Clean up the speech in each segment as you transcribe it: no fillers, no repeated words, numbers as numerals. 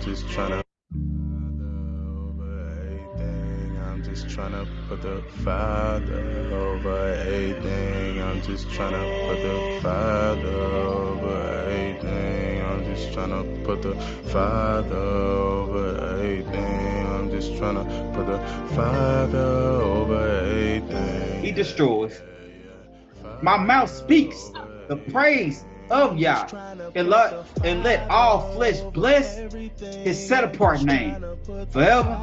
just tryna I'm just tryna put the Father over everything. I'm just tryna put the Father over everything. I'm just tryna put the Father over everything. I'm just tryna put the Father over everything. He destroys. My mouth speaks the praise of Yah, and let all flesh bless his set apart name forever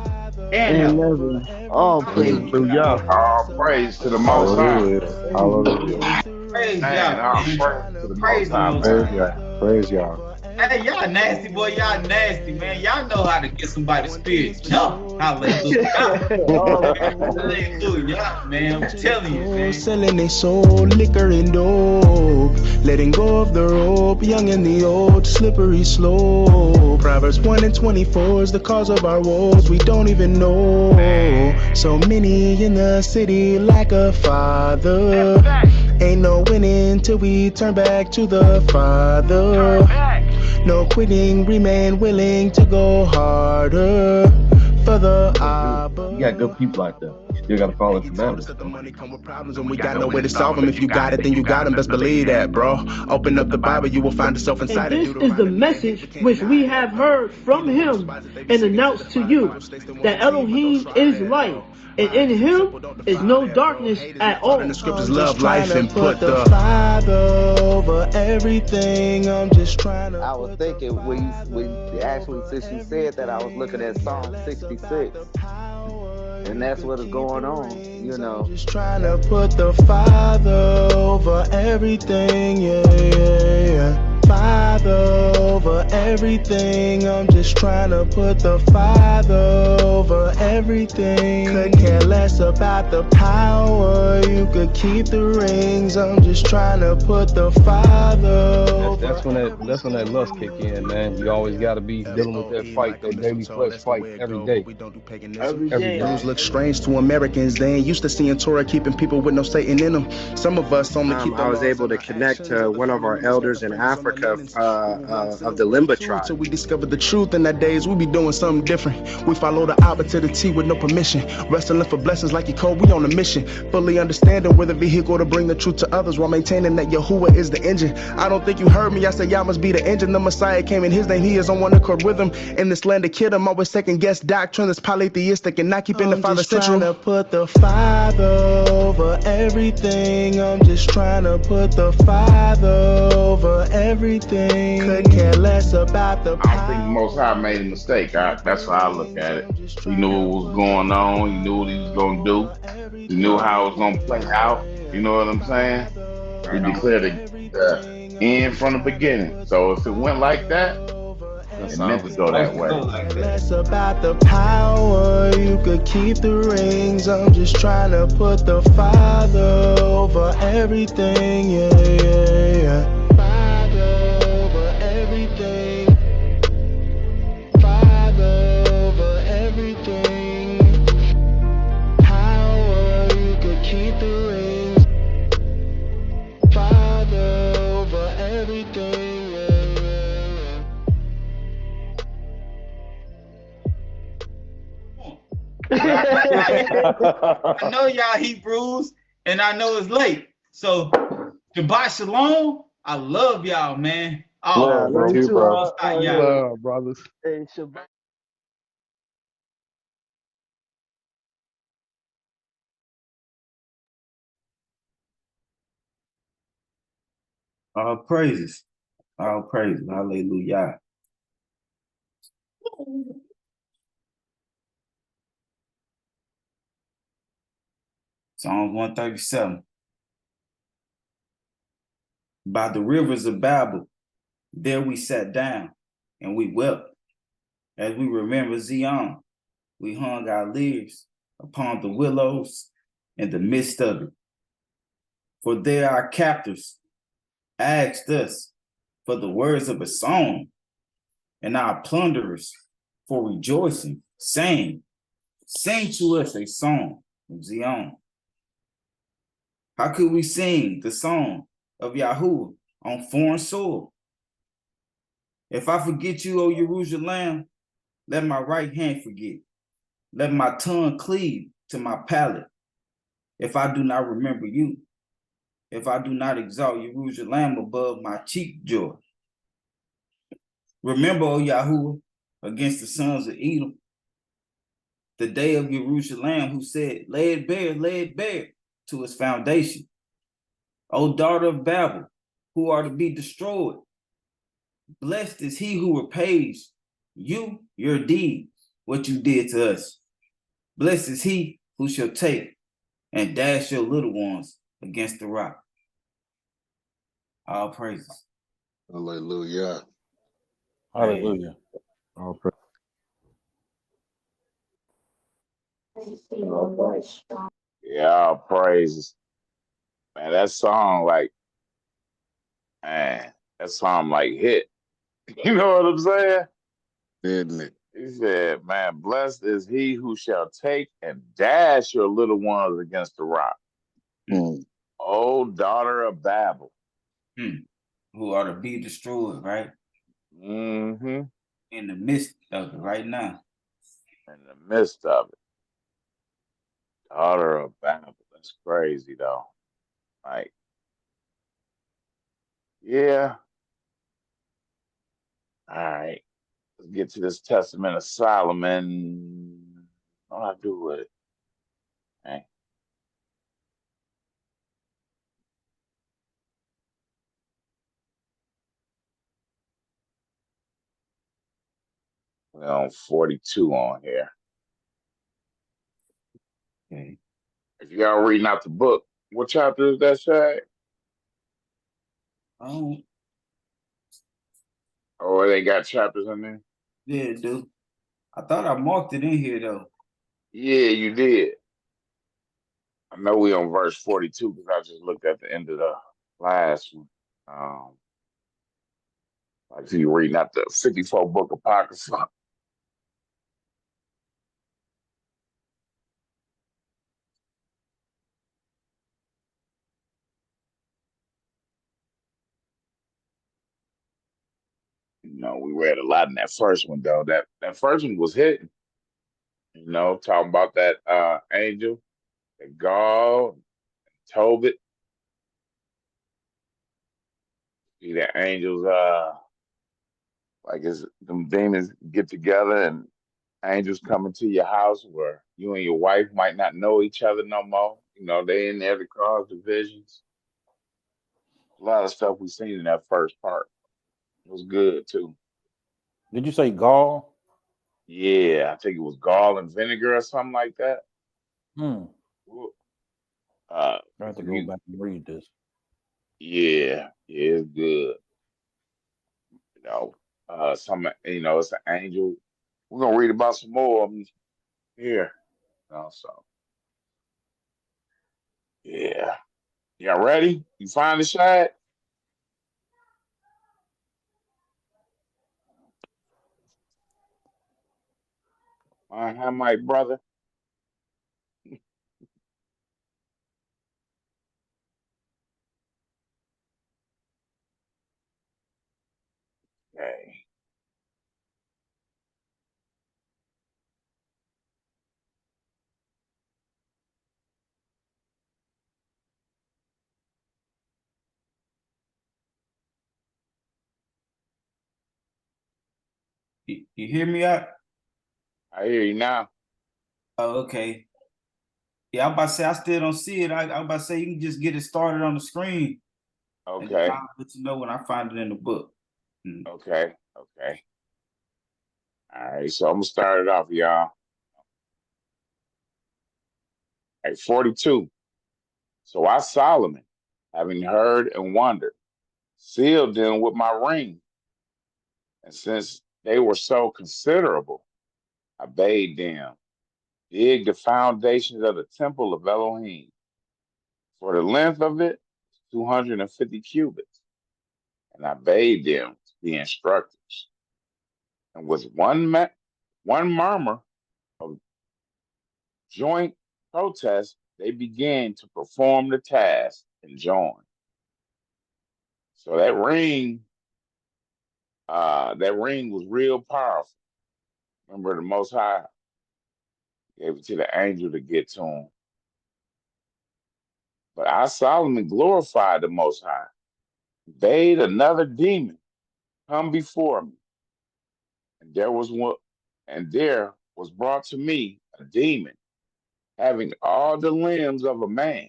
and And ever. never. All praise to Hallelujah. God. All praise to the Most High. Hallelujah. Hallelujah. Hallelujah. Praise Man, Yah, all man. praise to the Most Praise the High, Most Praise High. man. y'all. Praise y'all. Hey, y'all nasty, boy. Y'all nasty, man. Y'all know how to get somebody's spirit jump. Hallelujah. All Hallelujah, man. I'm telling you, man. Selling they soul, liquor and dope. Letting go of the rope, young and the old, slippery slope. Proverbs 1 and 24 is the cause of our woes, we don't even know. So many in the city lack a father. Ain't no winning till we turn back to the Father. No quitting, remain willing to go harder. Further, You got good people out there. You still got to follow the commandments. the money come with problems and we got no way to solve them. If you got it, then you got them. Best believe that, bro. Open up the Bible, you will find yourself And inside it. this is the message which we have heard from him and announced to you, that Elohim is light, and in him is no darkness at In the all. scriptures, love life and put the Father over everything. I'm just trying to I was put the thinking when actually since you said that, I was looking at Psalm 66, and that's what is going on. I'm just trying to put the Father over everything, yeah, yeah, yeah. Father over everything. I'm just trying to put the Father over everything. Could care less about the power. You could keep the rings. I'm just trying to put the Father over That's when that lust kick in, man. You always got to be dealing with that fight, that daily flesh fight every day, Every every day. day. Rules look strange to Americans. They ain't used to seeing Torah keeping people with no Satan in them. Some of us only keep the I was laws able in to our connect actions. to Other one of our families gotta elders in praise us on our Africa linens. We move lots of the the world Limba too till tribe. we discover the truth. In that days we be doing something different. We follow the Abba to the T with no permission. Wrestling for blessings like you code. We on a mission. Fully understanding we're the vehicle to bring the truth to others while maintaining that Yahuwah is the engine. I don't think you heard me. I said y'all must be the engine. The Messiah came in his name. He is on one accord with him. In this land of kid, I'm always second guess doctrine that's polytheistic and not keeping the Father central. I'm just trying to put the Father over everything. I'm just trying to put the Father over everything. Could care less about the I don't think the power. Most High made a mistake. That's how I look at it. He knew what was going on. He knew what he was going to do. He knew how it was going to play out. You know what I'm saying? He Right on. declared the end from the beginning. So if it went like that, That's it how meant it to was go supposed that to way. go. Like that. Less about the power, you could keep the rings. I'm just trying to put the Father over everything, yeah, yeah, yeah. Father over everything. Father over everything. Power, you could keep the rings. Father over everything, yeah, yeah, But I know y'all Hebrews, and I know it's late. So Shabbat Shalom. I love y'all, man. All Love, Love bro. you praise You to too. the bro. Most High, Yah. Love, brothers. Hey, Shabbat. All praises. All praises. Hallelujah. Psalm 137. By the rivers of Babel, there we sat down and we wept. As we remember Zion, we hung our leaves upon the willows in the midst of it. For there our captors asked us for the words of a song, and our plunderers for rejoicing, saying, sing to us a song of Zion. How could we sing the song of Yahuwah on foreign soil? If I forget you, O Jerusalem, Let my right hand forget. Let my tongue cleave to my palate. If I do not remember you, if I do not exalt Jerusalem above my cheek joy. Remember, O Yahuwah, against the sons of Edom, the day of Jerusalem, who said, lay it bare to its foundation. O daughter of Babel, who are to be destroyed. Blessed is he who repays you your deed, what you did to us. Blessed is he who shall take and dash your little ones against the rock. All praises. Hallelujah. Hallelujah. All praise. Yeah, all praises. Man, that song like hit. You know what I'm saying? Isn't it? He said, man, blessed is he who shall take and dash your little ones against the rock. Mm. Oh, daughter of Babel. Who are to be destroyed, right? Mm-hmm. In the midst of it right now. In the midst of it. Daughter of Babel. That's crazy, though. Like, yeah. All right. Let's get to this Testament of Solomon. What do I do with it? Okay. We're on 42 on here. Okay. If y'all reading out the book, what chapter is that, Shaq? Oh, Oh, they got chapters in there? yeah, dude. I thought I marked it in here though. Yeah, you did. I know we on verse 42 because I just looked at the end of the last one. Like if you reading out the 54 book Apocrypha. You know, we read a lot in that first one though. That first one was hitting. You know, talking about that angel, that God, Tobit. See the angels like it's them demons get together and angels come into your house where you and your wife might not know each other no more. You know, they in there to cause divisions. A lot of stuff we seen in that first part. It was good too. Did you say gall? Yeah, I think it was gall and vinegar or something like that. Hmm. I have to If go you, back and read this. yeah, it's good. You know, it's an angel. We're gonna read about some more of them here. You know, so yeah. Y'all ready? You find the shot? My brother. Okay. You hear me out? I hear you now. Oh, okay. Yeah, I'm about to say I still don't see it. I'm about to say you can just get it started on the screen, and then Okay. I'll let you know when I find it in the book. Okay. Okay. All right. So I'm gonna start it off, y'all. At 42. So I, Solomon, having heard and wondered, sealed them with my ring. And since they were so considerable, I bade them dig the foundations of the temple of Elohim. For the length of it, 250 cubits. And I bade them to be instructors. And with one murmur of joint protest, they began to perform the task and join. So that ring was real powerful. Remember, the Most High gave it to the angel to get to him. But I, Solomon, glorified the Most High, bade another demon come before me, and there was brought to me a demon having all the limbs of a man,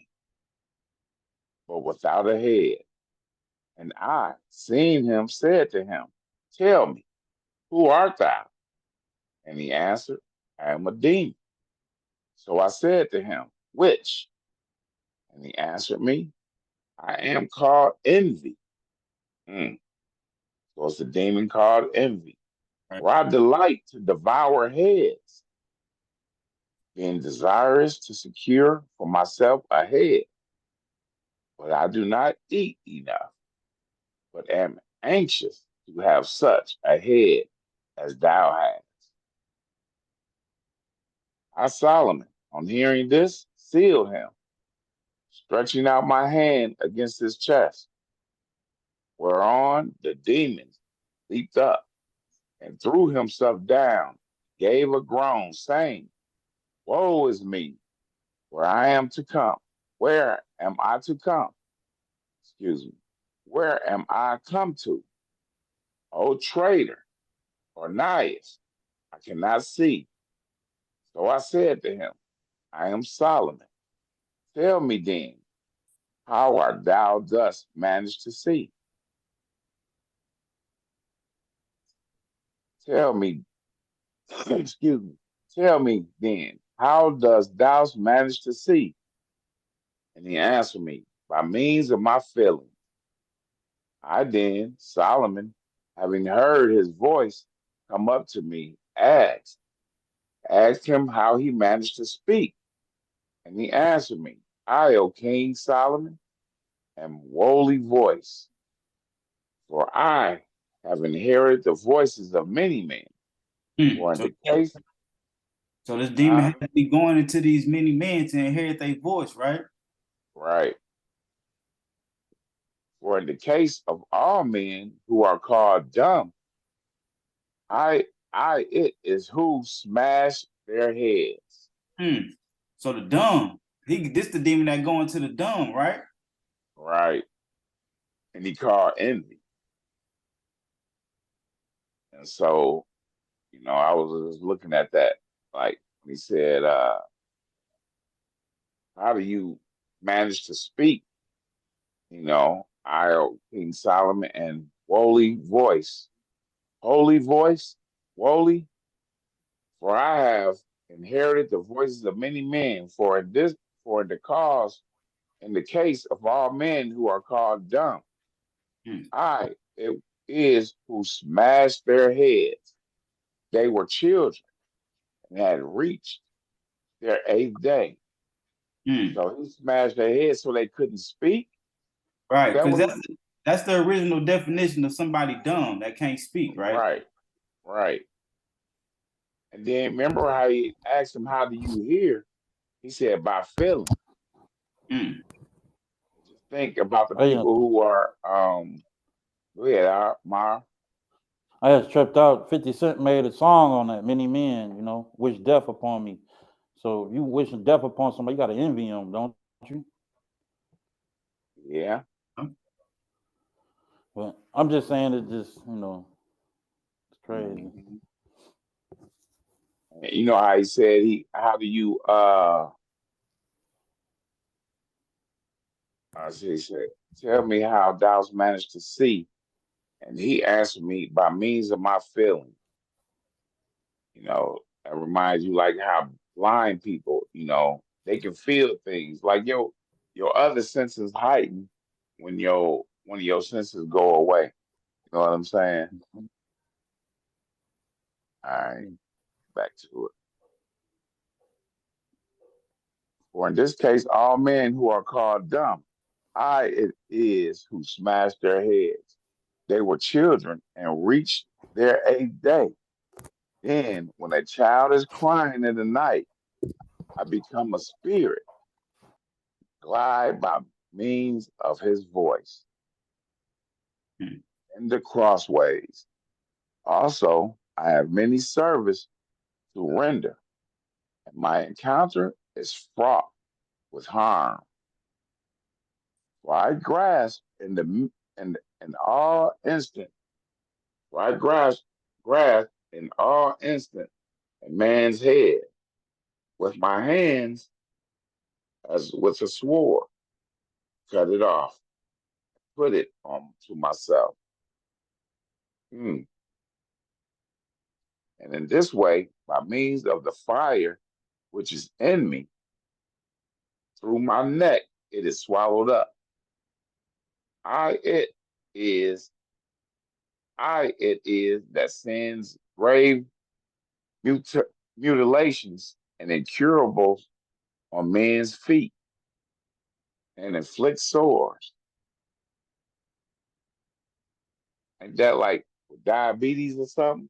but without a head. And I, seeing him, said to him, Tell me, who art thou? And he answered, I am a demon. So I said to him, Which? And he answered me, I am called envy. Mm. So it's a demon called envy. Right. For I delight to devour heads, being desirous to secure for myself a head. But I do not eat enough, but am anxious to have such a head as thou hast. I, Solomon, on hearing this, sealed him, stretching out my hand against his chest, whereon the demon leaped up and threw himself down, gave a groan, saying, Woe is me, where I am to come. Where am I to come? Excuse me. Where am I come to? O traitor, Ornias, I cannot see. So I said to him, I am Solomon. Tell me then, how art thou thus managed to see? Tell me, excuse me, tell me then, how dost thou manage to see? And he answered me, by means of my feelings. I then, Solomon, having heard his voice come up to me, asked him how he managed to speak. And he answered me, I, O King Solomon, am woolly voice, for I have inherited the voices of many men. For in So, the case, so this demon has to be going into these many men to inherit their voice, right? right. For in the case of all men who are called dumb, it is who smash their heads. So the dumb, this the demon that go into the dumb, right? Right. And he called envy. And so, I was just looking at that. Like he said, how do you manage to speak? I, King Solomon, and holy voice, woolly, for I have inherited the voices of many men, for the cause, in the case of all men who are called dumb. It is who smashed their heads. They were children and had reached their 8th day. So he smashed their heads so they couldn't speak. Right, because that's the original definition of somebody dumb that can't speak, right? Right. And then remember how he asked him, how do you hear? He said, by feeling. Just think about the people who are, go ahead, Mar. I just tripped out. 50 Cent made a song on that, Many Men, wish death upon me. So if you wishing death upon somebody, you got to envy them, don't you? Yeah. But I'm just saying it just, it's crazy. Mm-hmm. You know how he said, how do you, he said, tell me how thou managed to see. And he answered me by means of my feeling. That reminds you like how blind people, they can feel things. Like your other senses heighten when one of your senses go away. You know what I'm saying? All right, back to it. For in this case, all men who are called dumb, it is who smashed their heads. They were children and reached their 8th day. Then, when a child is crying in the night, I become a spirit, glide by means of his voice in the crossways. Also, I have many servants to render, and my encounter is fraught with harm. For I grasp in all instant, for I grasp in all instant a man's head with my hands as with a sword, cut it off, put it on to myself. Hmm. And in this way, by means of the fire which is in me, through my neck, it is swallowed up. I is, it is that sends grave mutilations and incurables on men's feet and inflicts sores. Ain't that like diabetes or something?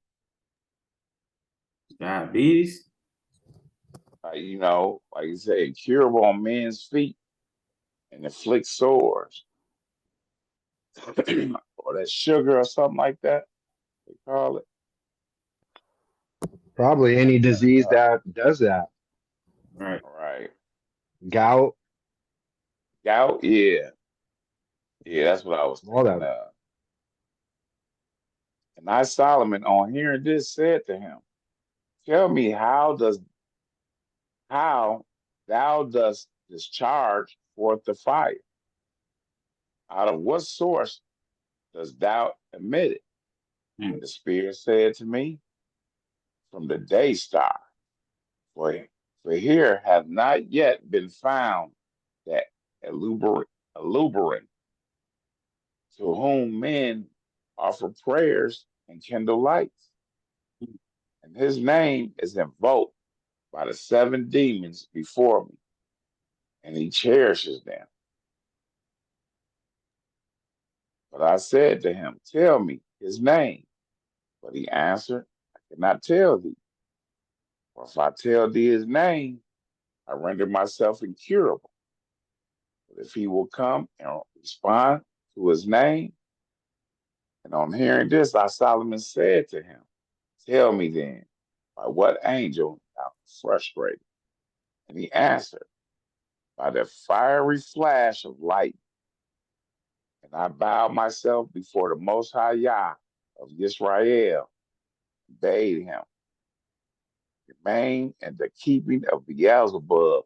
Diabetes? Like, like you say, incurable on men's feet and inflicts sores. Or that sugar or something like that, they call it. Probably any disease that does that. Right. Right. Gout, Gout, yeah. Yeah, that's what I was all thinking that. of. And I, Solomon, on hearing this, said to him, tell me how thou dost discharge forth the fire. Out of what source dost thou emit it? And the Spirit said to me, from the day star. For here hath not yet been found that eluberant to whom men offer prayers and kindle lights. And his name is invoked by the 7 demons before me, and he cherishes them. But I said to him, tell me his name. But he answered, I cannot tell thee. For if I tell thee his name, I render myself incurable. But if he will come and respond to his name, and on hearing this, I Solomon said to him, tell me then, by what angel thou frustrated? And he answered, by the fiery flash of light. And I bowed myself before the Most High Yah of Israel, and bade him remain in the keeping of Beelzebub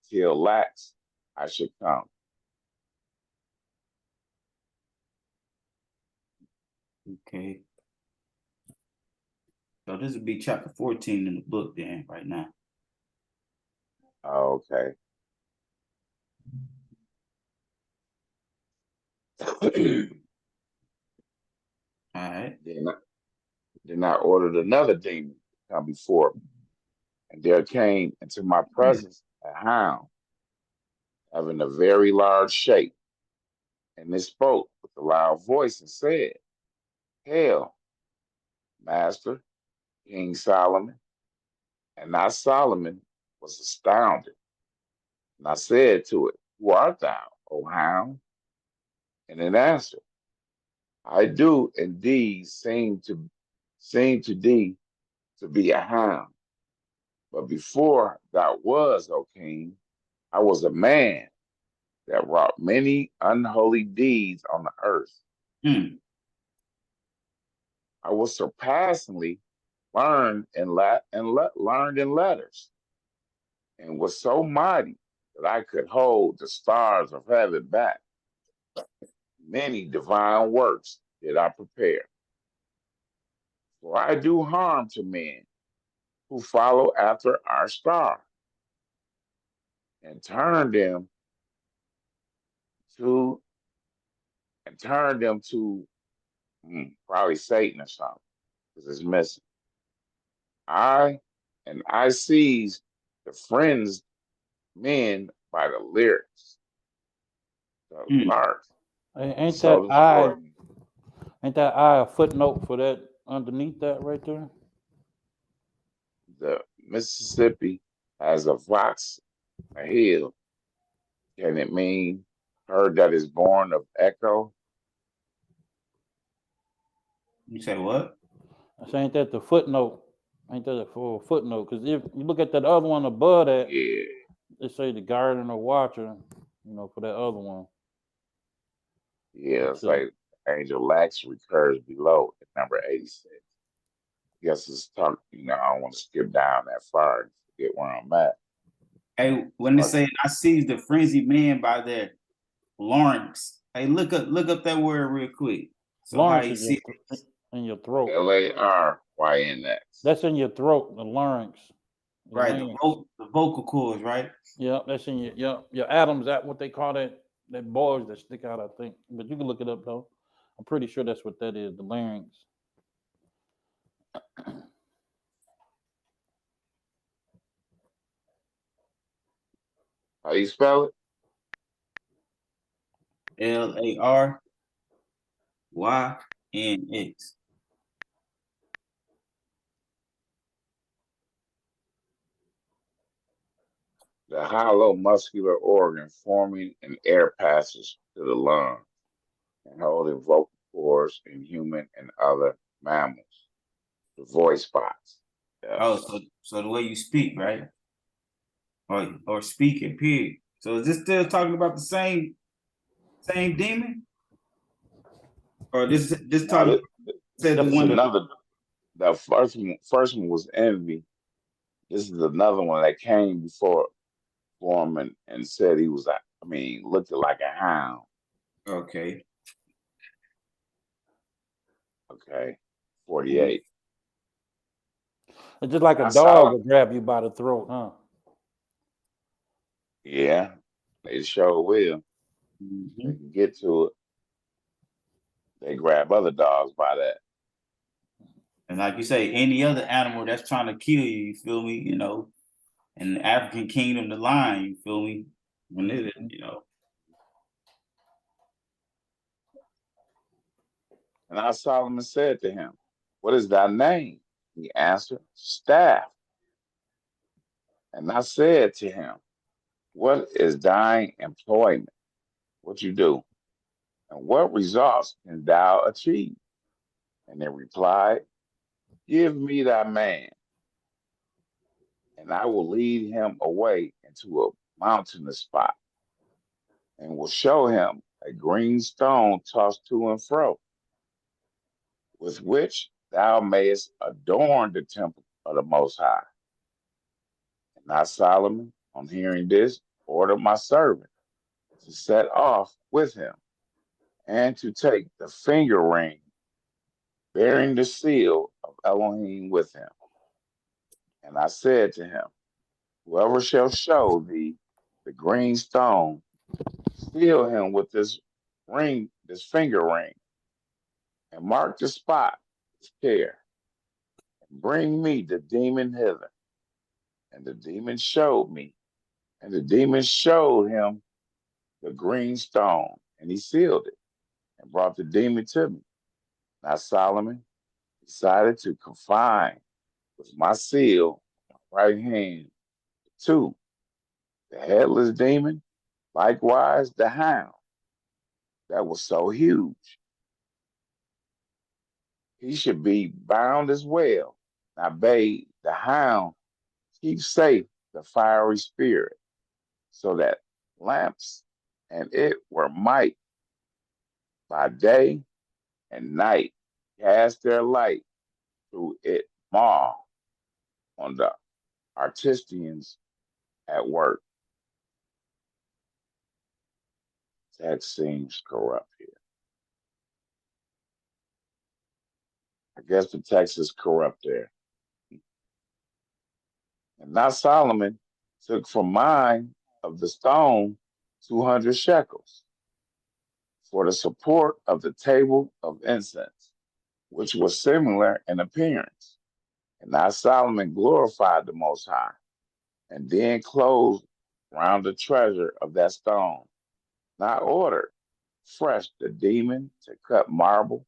till last I should come. Okay. So this would be chapter 14 in the book then, right now. Okay. All right. Then I ordered another demon to come before me. And there came into my presence a hound, having a very large shape. And it spoke with a loud voice and said, hail, Master, King Solomon. And I, Solomon, was astounded. And I said to it, who art thou, O hound? And it answered, I do indeed seem to thee to be a hound. But before thou was, O king, I was a man that wrought many unholy deeds on the earth. I was surpassingly learned learned in letters, and was so mighty that I could hold the stars of heaven back. Many divine works did I prepare. For I do harm to men who follow after our star, and to turn them to probably Satan or something, because it's missing. I seized the friends men by the lyrics, the lark. Ain't So that I? destroyed me. Ain't that I a footnote for that underneath that right there? The Mississippi has a vox, a hill. Can it mean her that is born of echo? You say what? I say, ain't that the footnote Ain't that a full footnote? Because if you look at that other one above that, Yeah, it say the garden or watcher, for that other one. yeah. It's So, like Angel Lax recurs below at number 86. Guess it's talk. I don't want to skip down that far and forget where I'm at. Hey, when they Talk, say I seized the frenzied man by their larynx. Hey, look up that word real quick. So how larynx you in see it? in your throat. LARYNX. That's in your throat, the larynx. Your Right, larynx. the vocal cords, right? Yeah, that's in your atoms. That what they call that boils that stick out, I think. But you can look it up though. I'm pretty sure that's what that is, the larynx. How you spell it? LARYNX. The hollow muscular organ forming an air passage to the lungs and holding vocal cords in human and other mammals. The voice box. Yeah. Oh, so the way you speak, right? Or speaking, period. So is this still talking about the same demon? Or this Now talking this, said the this is one that another. The first one was envy. This is another one that came before Foreman and said he was, looked like a hound. okay. Okay, 48. It's just like a I dog saw, will grab you by the throat, huh? yeah, they sure will. They Mhm. can get to it. They grab other dogs by that. And like you say, any other animal that's trying to kill you, you feel me? In the African kingdom, the lion, you feel me? When it. And I Solomon said to him, "What is thy name?" He answered, "Staff." And I said to him, "What is thine employment? What you do? And what results can thou achieve?" And they replied, "Give me thy man, and I will lead him away into a mountainous spot, and will show him a green stone tossed to and fro, with which thou mayest adorn the temple of the Most High." And I, Solomon, on hearing this, ordered my servant to set off with him, and to take the finger ring bearing the seal of Elohim with him. And I said to him, "Whoever shall show thee the green stone, seal him with this ring, this finger ring, and mark the spot with care, and bring me the demon hither." And the demon showed me, and the demon showed him the green stone, and he sealed it and brought the demon to me. Now Solomon decided to confine with my seal, my right hand, two, the headless demon, likewise the hound that was so huge. He should be bound as well. And I bade the hound keep safe the fiery spirit, so that lamps and it were might by day and night cast their light through it maw on the artisans at work. Text seems corrupt here. I guess the text is corrupt there. And now Solomon took from mine of the stone 200 shekels for the support of the table of incense, which was similar in appearance. And now Solomon glorified the Most High, and then closed round the treasure of that stone. Now ordered fresh the demon to cut marble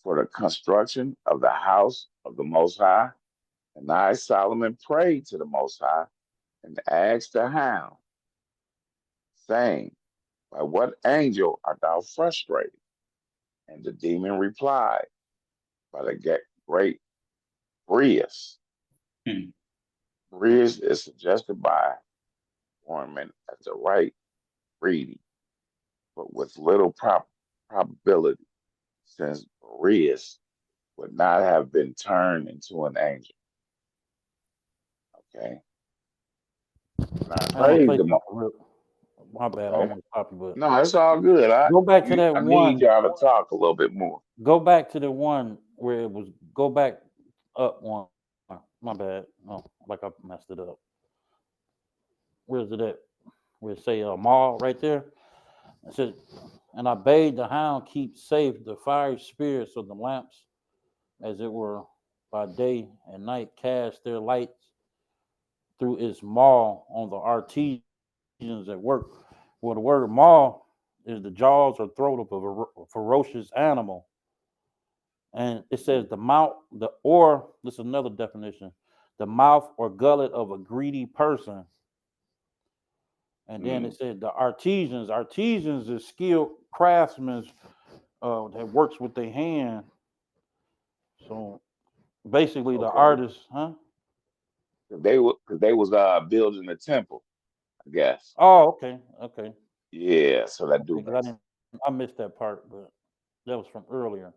for the construction of the house of the Most High. And I, Solomon, prayed to the Most High and asked the hound, saying, "By what angel art thou frustrated?" And the demon replied, "By the great Brius, Hmm. Bridge is suggested by Foreman as the right reading, but with little probability, since Boreas would not have been turned into an angel. Okay. And I I'm gonna praise say them. something real. My bad, I don't Okay. want to stop you, but No, it's all good. go back to that I need one. y'all to talk a little bit more. Go back to the one where it was. Go back up one. My bad. No, like I messed it up. Where's it at? Where it say mall right there? It says, and I bade the hound keep safe the fiery spirits of the lamps, as it were by day and night, cast their lights through its maw on the artisans at work. Well, the word maw is the jaws or throat of a ferocious animal. And it says the mouth, this is another definition, the mouth or gullet of a greedy person. And then it Mm, said the artisans is skilled craftsmen that works with their hand. So basically the okay. artist, huh? Because they was building a temple, I guess. Oh, okay, okay, Yeah, so that do okay. Because make sense. I missed that part, but that was from earlier.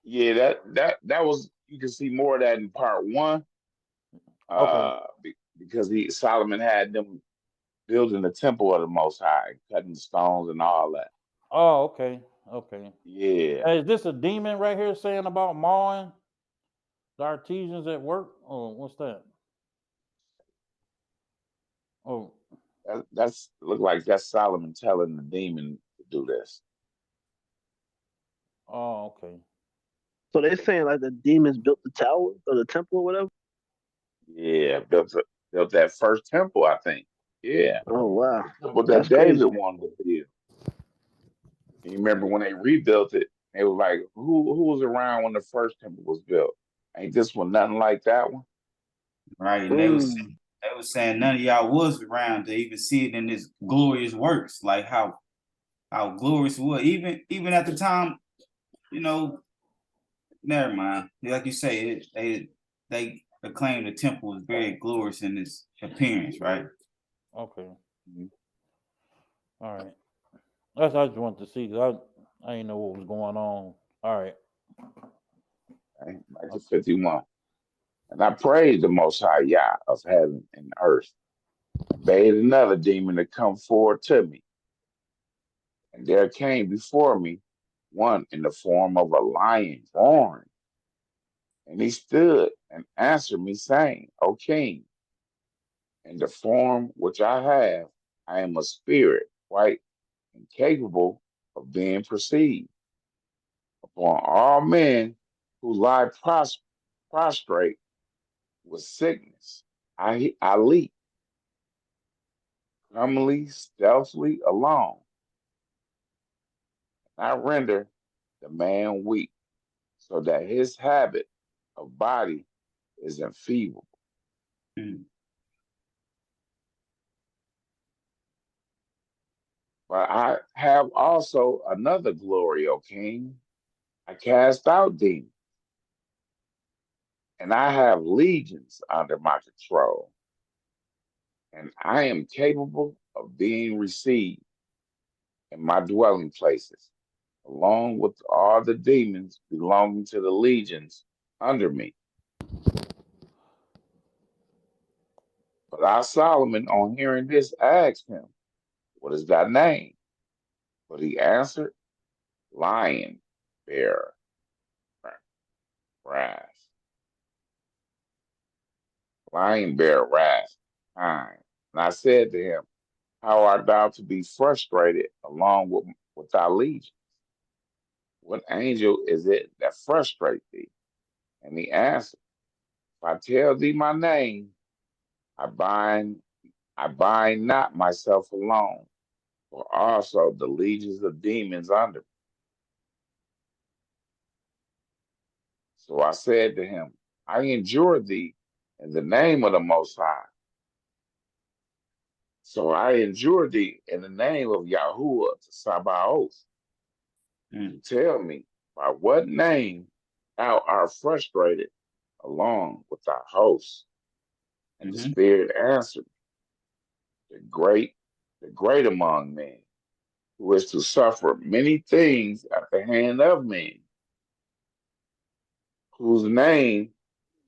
Yeah, that was you can see more of that in part one. Okay. Because Solomon had them building the temple of the Most High, cutting stones and all that. Oh, okay, okay. Yeah, Hey, is this a demon right here saying about mawing the artisans at work? Oh, what's that? Oh, that's look like that's Solomon telling the demon to do this. oh, okay. So they're saying like the demons built the tower or the temple or whatever. Yeah, built that first temple, I think. Yeah, Oh wow, the temple that that's David crazy. wanted to build. And you remember when they rebuilt it? They were like, who was around when the first temple was built? Ain't this one nothing like that one? Right. And Mm. they was saying none of y'all was around to even see it in its glorious works, like how glorious it was. Even at the time, you know, never mind. Like you say, they acclaimed the temple was very glorious in its appearance, right? Okay. Mhm. All right. That's I just wanted to see because I didn't know what was going on. All right. Okay, back to Okay. 51. And I praised the Most High Yah of heaven and earth, and bade another demon to come forward to me. And there came before me one in the form of a lion born. And he stood and answered me, saying, O king, in the form which I have, I am a spirit, quite incapable of being perceived. Upon all men who lie prostrate with sickness, I leap, comely, stealthily along. I render the man weak, so that his habit of body is enfeebled. Mm. But I have also another glory, O king. I cast out demons, and I have legions under my control, and I am capable of being received in my dwelling places, along with all the demons belonging to the legions under me. But I, Solomon, on hearing this, asked him, what is thy name? But he answered, Lion Bearer, Wrath. Lion Bearer, Wrath, kind. And I said to him, how art thou to be frustrated along with thy legion? What angel is it that frustrates thee? And he answered, if I tell thee my name, I bind I bind not myself alone, for also the legions of demons under me. So I said to him, I endure thee in the name of the Most High. So I endure thee in the name of Yahuwah to Sabaoth, to Mm. tell me by what name thou art frustrated along with thy hosts. And the Spirit answered, the great among men, who is to suffer many things at the hand of men, whose name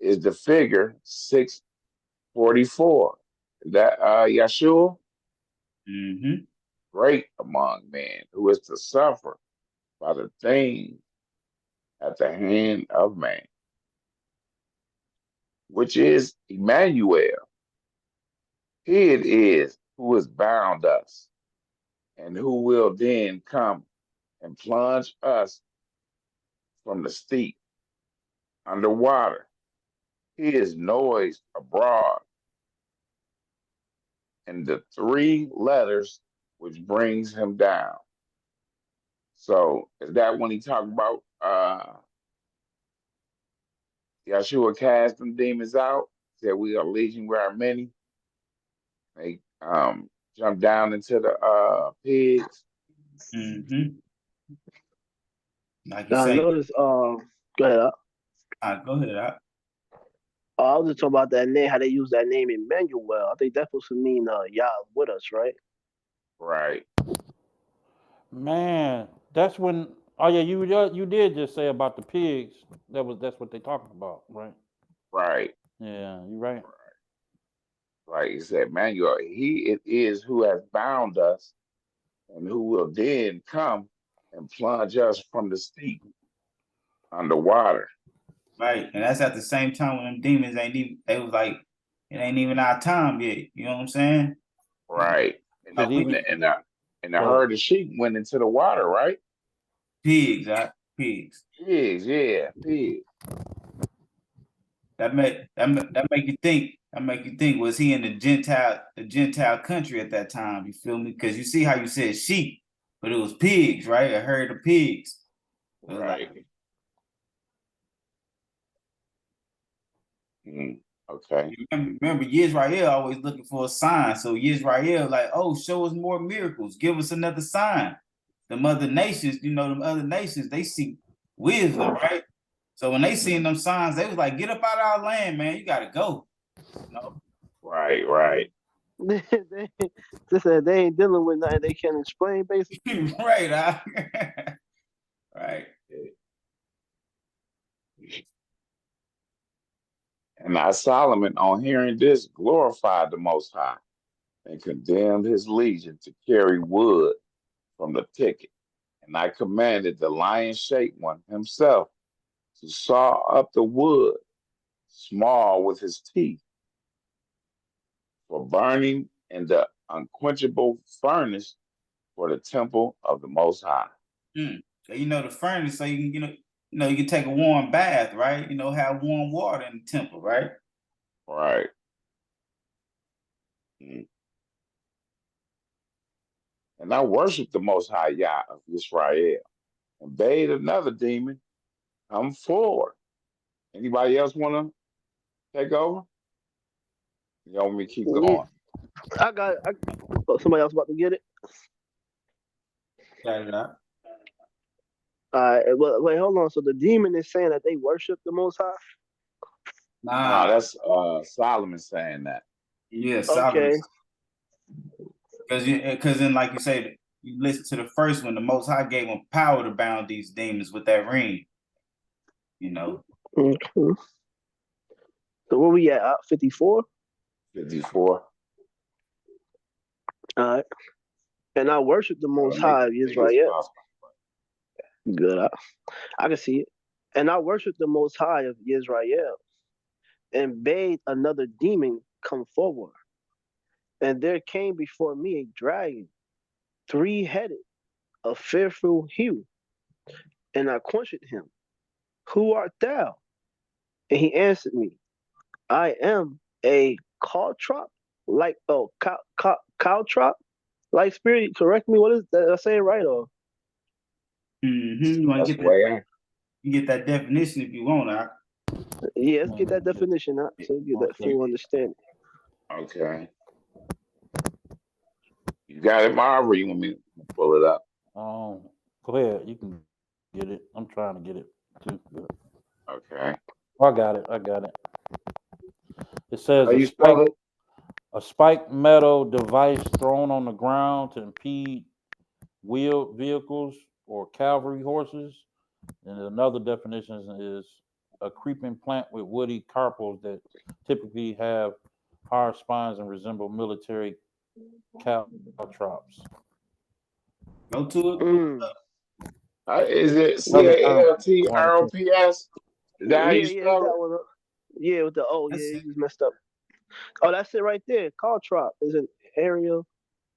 is the figure 644. Is that Yeshua? Mm-hmm. Great among men, who is to suffer by the things at the hand of man, which is Emmanuel. He it is who has bound us, and who will then come and plunge us from the steep underwater. He is noised abroad, and the three letters which brings him down. So is that when he talked about Yeshua cast them demons out? Said we are legion, we are many. They jumped down into the pigs. Mm-hmm. Like you Now I say, noticed. Go ahead. go ahead. I was just talking about that name. How they use that name Emmanuel. I think that's supposed to mean Yah with us, right? Right, Man, that's when. Oh yeah, you did just say about the pigs. That's what they talking about, right? right. Yeah, you right. Like he said, Manuel, he it is who has bound us and who will then come and plunge us from the steep underwater. Right. And that's at the same time when them demons ain't even, they was like, it ain't even our time yet. You know what I'm saying? Right. And Cause the, and even the, and the, and the go ahead. herd of sheep went into the water, right? Pigs, right? Pigs. Pigs, yeah, pigs. That make you think. That make you think. Was he in the Gentile country at that time? You feel me? Because you see how you said sheep, but it was pigs, right? A herd of pigs. It was like, Right. Mm, okay. remember Yisrael always looking for a sign. So Yisrael like, oh, show us more miracles. Give us another sign. Them other nations, them other nations, they seek wisdom, right? So when they seen them signs, they was like, get up out of our land, man. You gotta go. Right, right. They said they ain't dealing with nothing they can't explain, basically. Right, right. And now Solomon, on hearing this, glorified the Most High and condemned his legion to carry wood from the thicket. And I commanded the lion-shaped one himself to saw up the wood, small with his teeth, for burning in the unquenchable furnace for the temple of the Most High. So the furnace, so you can, you can take a warm bath, right? Have warm water in the temple, right? Right. Mm. And I worshiped the Most High Yah of Israel and bade another demon come forward. Anybody else want to take over? You want me to keep Yeah, going? I got. Somebody else about to get it. Got it out. Well, wait, hold on. So the demon is saying that they worship the Most High. No, Nah, that's Solomon saying that. yeah, Solomon. Okay. Because then, like you say, you listen to the first one, the Most High gave him power to bound these demons with that ring. Okay. So where we at? 54. 54. All right. And I worship the Most Make High of it big as Israel. possible. Good. I can see it. And I worship the Most High of Israel and bade another demon come forward. And there came before me a dragon, three-headed, of fearful hue. And I questioned him, who art thou? And he answered me, I am a caltrop, like, caltrop, like spirit. Correct me. What is that? Did I say it right? Or You want to That's get the that? way I. You get that definition if you want. yeah, let's get that Man, definition out so we get that okay. full understanding. Okay. You got it, Marv, or you want me to pull it up? Go ahead. You can get it. I'm trying to get it too. Good. Okay. I got it. It says How you spell it? a spiked metal device thrown on the ground to impede wheeled vehicles or cavalry horses. And another definition is a creeping plant with woody carpels that typically have hard spines and resemble military caltrops. Go to it. Mm. Is it Another term one or two. CALTROPS? Is that how you Yeah, it's spell that one. Yeah, with the That's yeah, it. he was messed up. Oh, that's it right there. Caltrop is an area.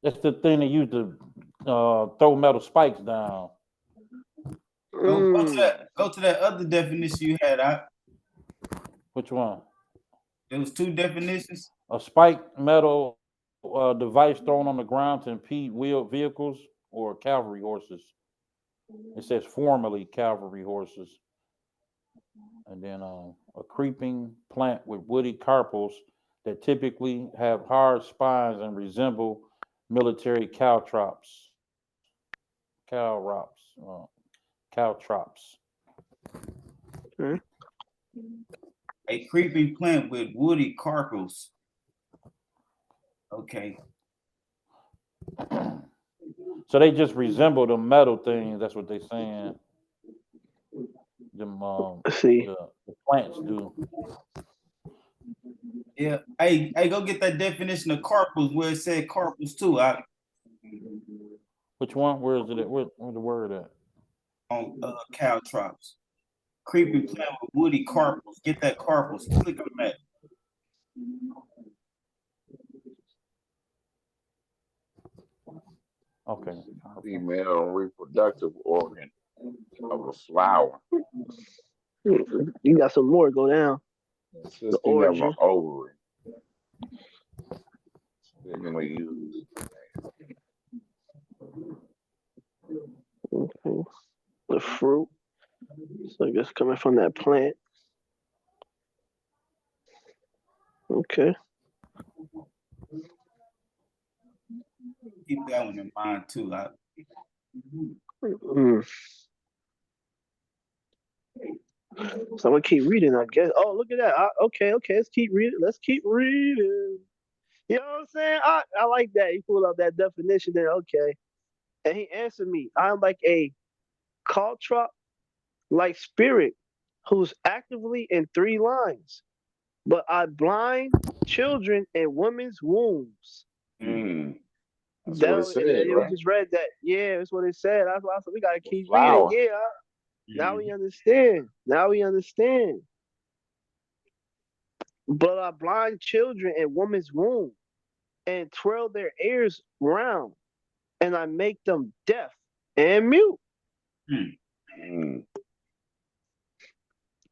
That's the thing they use to throw metal spikes down. Mm. Go to that other definition you had out. Which one? There was 2 definitions. A spiked metal device thrown on the ground to impede wheeled vehicles or cavalry horses. It says formerly cavalry horses. And then a creeping plant with woody carpels that typically have hard spines and resemble military caltrops. Caltrops. Caltrops. Hmm. A creeping plant with woody carpels. Okay. So they just resemble the metal things. That's what they're saying. Them Let's see. the plants do. Yeah. Hey, go get that definition of carpels where it said carpels too. Which one? Where is it at? Where's the word at? On caltrops. Creeping plant with woody carpels. Get that carpels. Click on that. Okay. Female reproductive organ of a flower. You got some more. Go down. Consisting of an origin. ovary. Typically used. Okay. The fruit. So I guess coming from that plant. Okay. Keep that one in mind too. Mm. So I'm gonna keep reading, I guess. Oh, look at that. Okay. Let's keep reading. You know what I'm saying? I like that. He pulled up that definition there. Okay. And he answered me. I'm like a caltrop like spirit who's actively in 3 lines, but I blind children in women's wombs. That's what it said, We right? just read that. Yeah, that's what it said. That's why I said we gotta The keep reading. flower. Yeah. Now we understand. But I blind children in woman's womb and twirl their ears round, and I make them deaf and mute. Mm.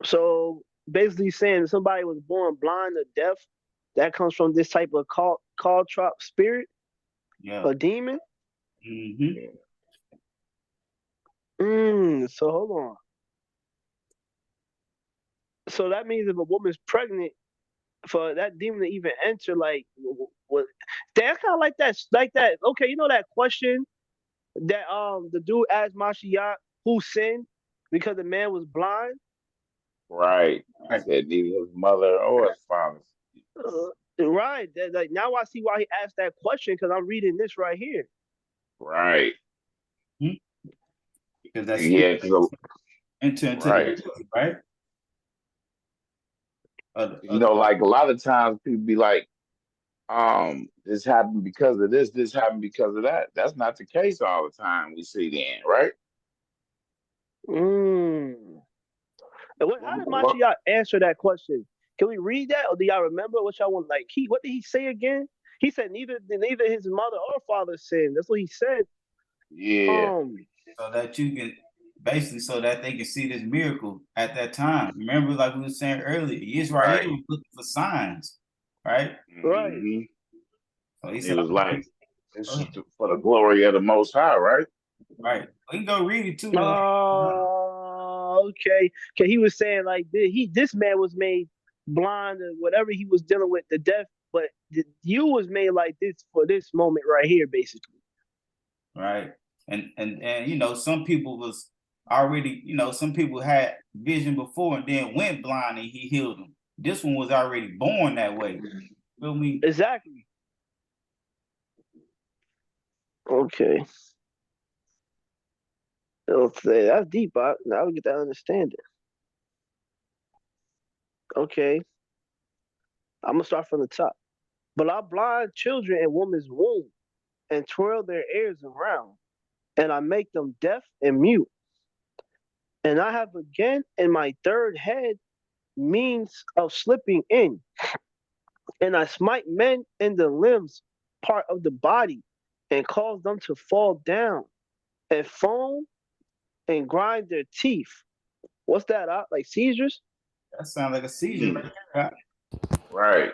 So basically saying somebody was born blind or deaf, that comes from this type of caltrop spirit, a demon. Mm-hmm. So hold on. So that means if a woman's pregnant, for that demon to even enter, like, what? That's kind of like that. Okay, you know that question that the dude asked Mashiach, who sinned because the man was blind. Right. He said neither his mother or his father. Right. Like now I see why he asked that question because I'm reading this right here. Right. Because that's enter into the right. You know, like a lot of times people be like, this happened because of this happened because of that. That's not the case all the time we see then, right? How did Mashiach answer that question? Can we read that, or do y'all remember what y'all want? Like, what did he say again? He said neither his mother or father sinned. That's what he said. Yeah. So that you can basically, so that they can see this miracle at that time. Remember, like we were saying earlier, Israel was looking for signs, right? Right. So he was like, "This is for the glory of the Most High," right? Right. We can go read it too. Okay. Okay. He was saying like this man was made blind or whatever he was dealing with, the death, but you was made like this for this moment right here, basically. Right. And you know, some people was already, you know, some people had vision before and then went blind and he healed them. This one was already born that way. Feel me? Exactly. Okay. Okay, that's deep. Now we get that understanding. Okay, I'm gonna start from the top. But I blind children in woman's womb and twirl their ears around, and I make them deaf and mute. And I have again in my third head means of slipping in, and I smite men in the limbs part of the body, and cause them to fall down and foam and grind their teeth. What's that? Like seizures? That sounds like a seizure right there. Right.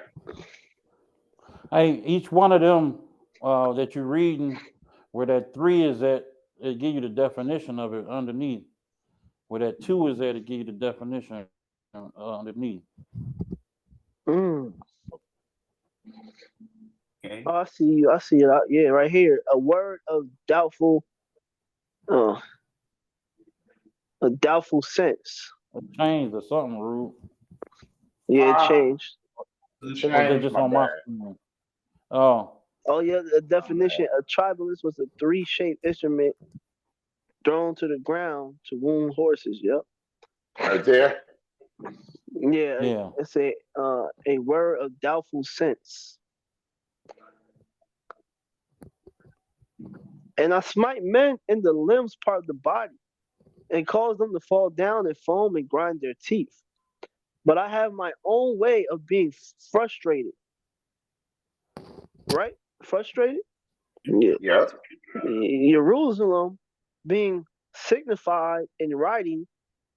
Hey, each one of them that you're reading, where that 3 is at, it give you the definition of it underneath. Where that 2 is at, it give you the definition underneath. Mm. Okay. Oh, I see you. I see it. Yeah, right here. A word of doubtful, uh, a doubtful sense. A change or something, rude. Yeah, it changed. It Or is that changed, just my on my bad. screen? Oh, Oh yeah, the My bad. definition: a tribalist was a three-shaped instrument thrown to the ground to wound horses. Yep. Right there. Yeah, yeah. it's a word of doubtful sense. And I smite men in the limbs part of the body, and cause them to fall down and foam and grind their teeth. But I have my own way of being frustrated. Right? Frustrated? Yeah. Yep. Jerusalem being signified in writing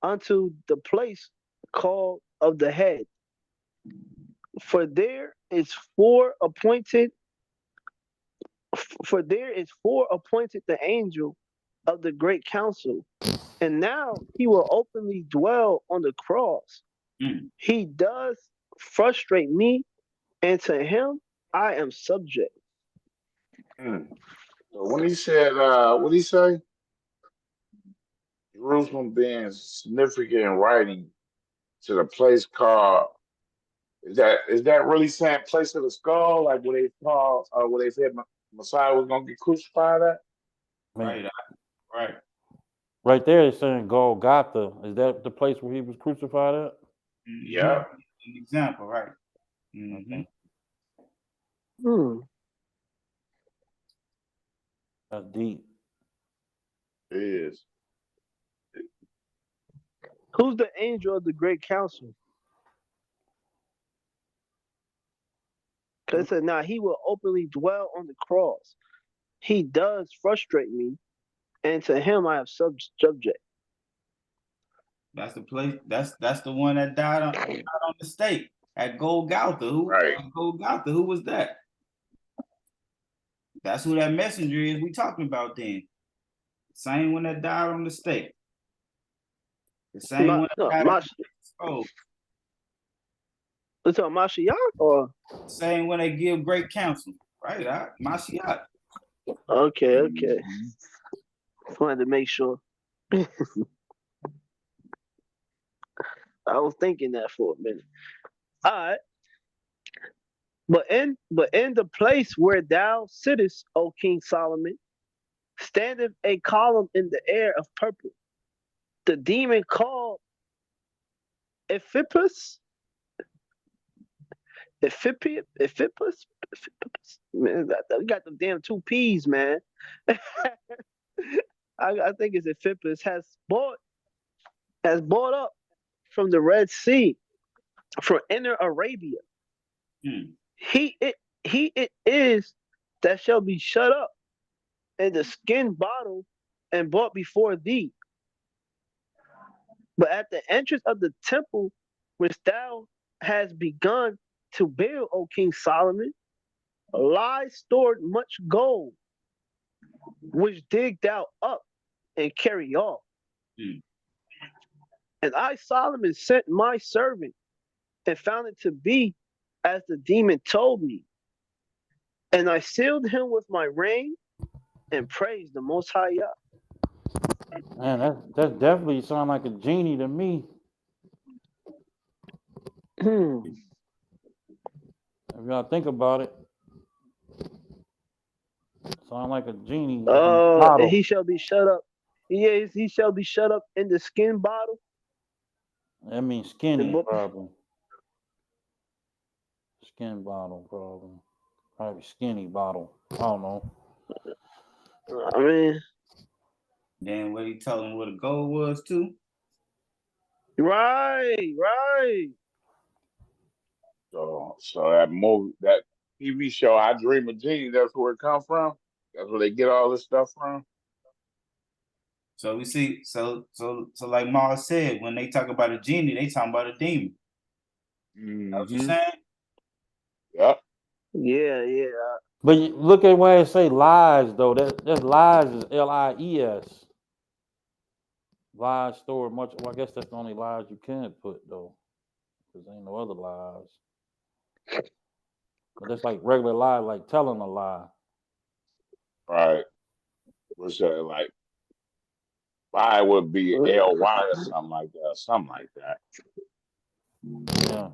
unto the place called of the head. For there is four appointed the angel of the great council, and now he will openly dwell on the cross. Mm. He does frustrate me, and to him I am subject. Mm. So when he said, what did he say? Jerusalem being significant in writing to the place called, is that really saying place of the skull, like where they call, where they said Messiah was gonna get crucified at? Right. Right. Right there, it's saying Golgotha. Is that the place where he was crucified at? Yep. An example, right? Okay. Hmm. That's deep. It is. Who's the angel of the great council? Because it said, now he will openly dwell on the cross. He does frustrate me, and to him I have subject. That's the place. That's the one that died on the stake at Golgotha. Right. Golgotha? Who was that? That's who that messenger is we talking about then. Same one that died on the stake. The same one that died at the skull. It's on Mashiach or? Same one that give great counsel. Right, Mashiach. Okay. Wanted to make sure. I was thinking that for a minute. All right. But in the place where thou sittest, O King Solomon, standeth a column in the air of purple. The demon called Ephippus. Ephippus. Man, we got the damn two P's, man. I think it's Ephippus has brought up from the Red Sea, from inner Arabia. Hmm. He it is that shall be shut up in the skin bottle and brought before thee. But at the entrance of the temple which thou hast begun to build, O King Solomon, lies stored much gold, which dig thou up and carry off. Hmm. And I, Solomon, sent my servant and found it to be as the demon told me. And I sealed him with my ring and praised the Most High Yah. Man, that definitely sound like a genie to me. Hmm. If y'all think about it, sound like a genie in a And bottle. he shall be shut up. Yes, he shall be shut up in the skin bottle. That means And skinny, probably. Skin bottle, probably. Probably skinny bottle. I don't know. I mean, Then what he told him what a goal was too. right. So that movie, that TV show, I Dream of Genie, that's where it come from. That's where they get all this stuff from. So we see, so like Mars said, when they talk about a genie, they talking about a demon. Know what you Mm-hmm. saying? Yep. Yeah. But look at where it say lies though. That's lies is lies. Lies store much. Well, I guess that's the only lies you can put though, because ain't no other lies. But that's like regular lie, like telling a lie. Right. What's that like? I would be LY or something like that. Something like that. Yeah.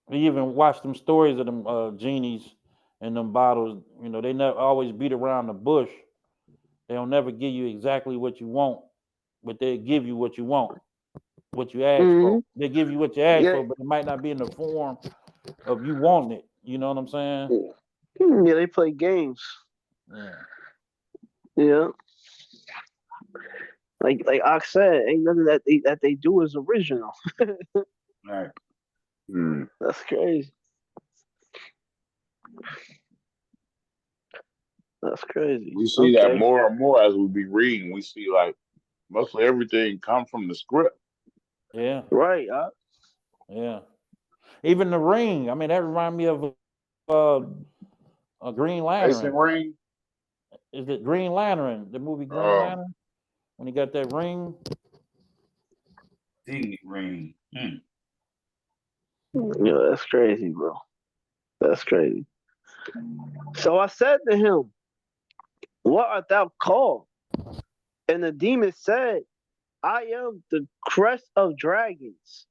We even watch them stories of them genies and them bottles. You know, they never always beat around the bush. They'll never give you exactly what you want, but they give you what you want, what you ask for. Mm-hmm. They give you what you ask Yeah. for, but it might not be in the form of you wanting it. You know what I'm saying? Yeah, they play games. Yeah. Yeah. Like Ox said, ain't nothing that they do is original. Right. Mm. That's crazy. That's crazy. We see that Okay. more and more as we be reading. We see like mostly everything come from the script. Yeah. Right. Yeah. Even the ring. I mean, that remind me of uh, a Green Mason Lantern. ring. Is it Green Lantern? The movie Green Um, Lantern? When he got that ring? Signet ring. Yeah, that's crazy, bro. That's crazy. So I said to him, "What art thou called?" And the demon said, "I am the crest of dragons."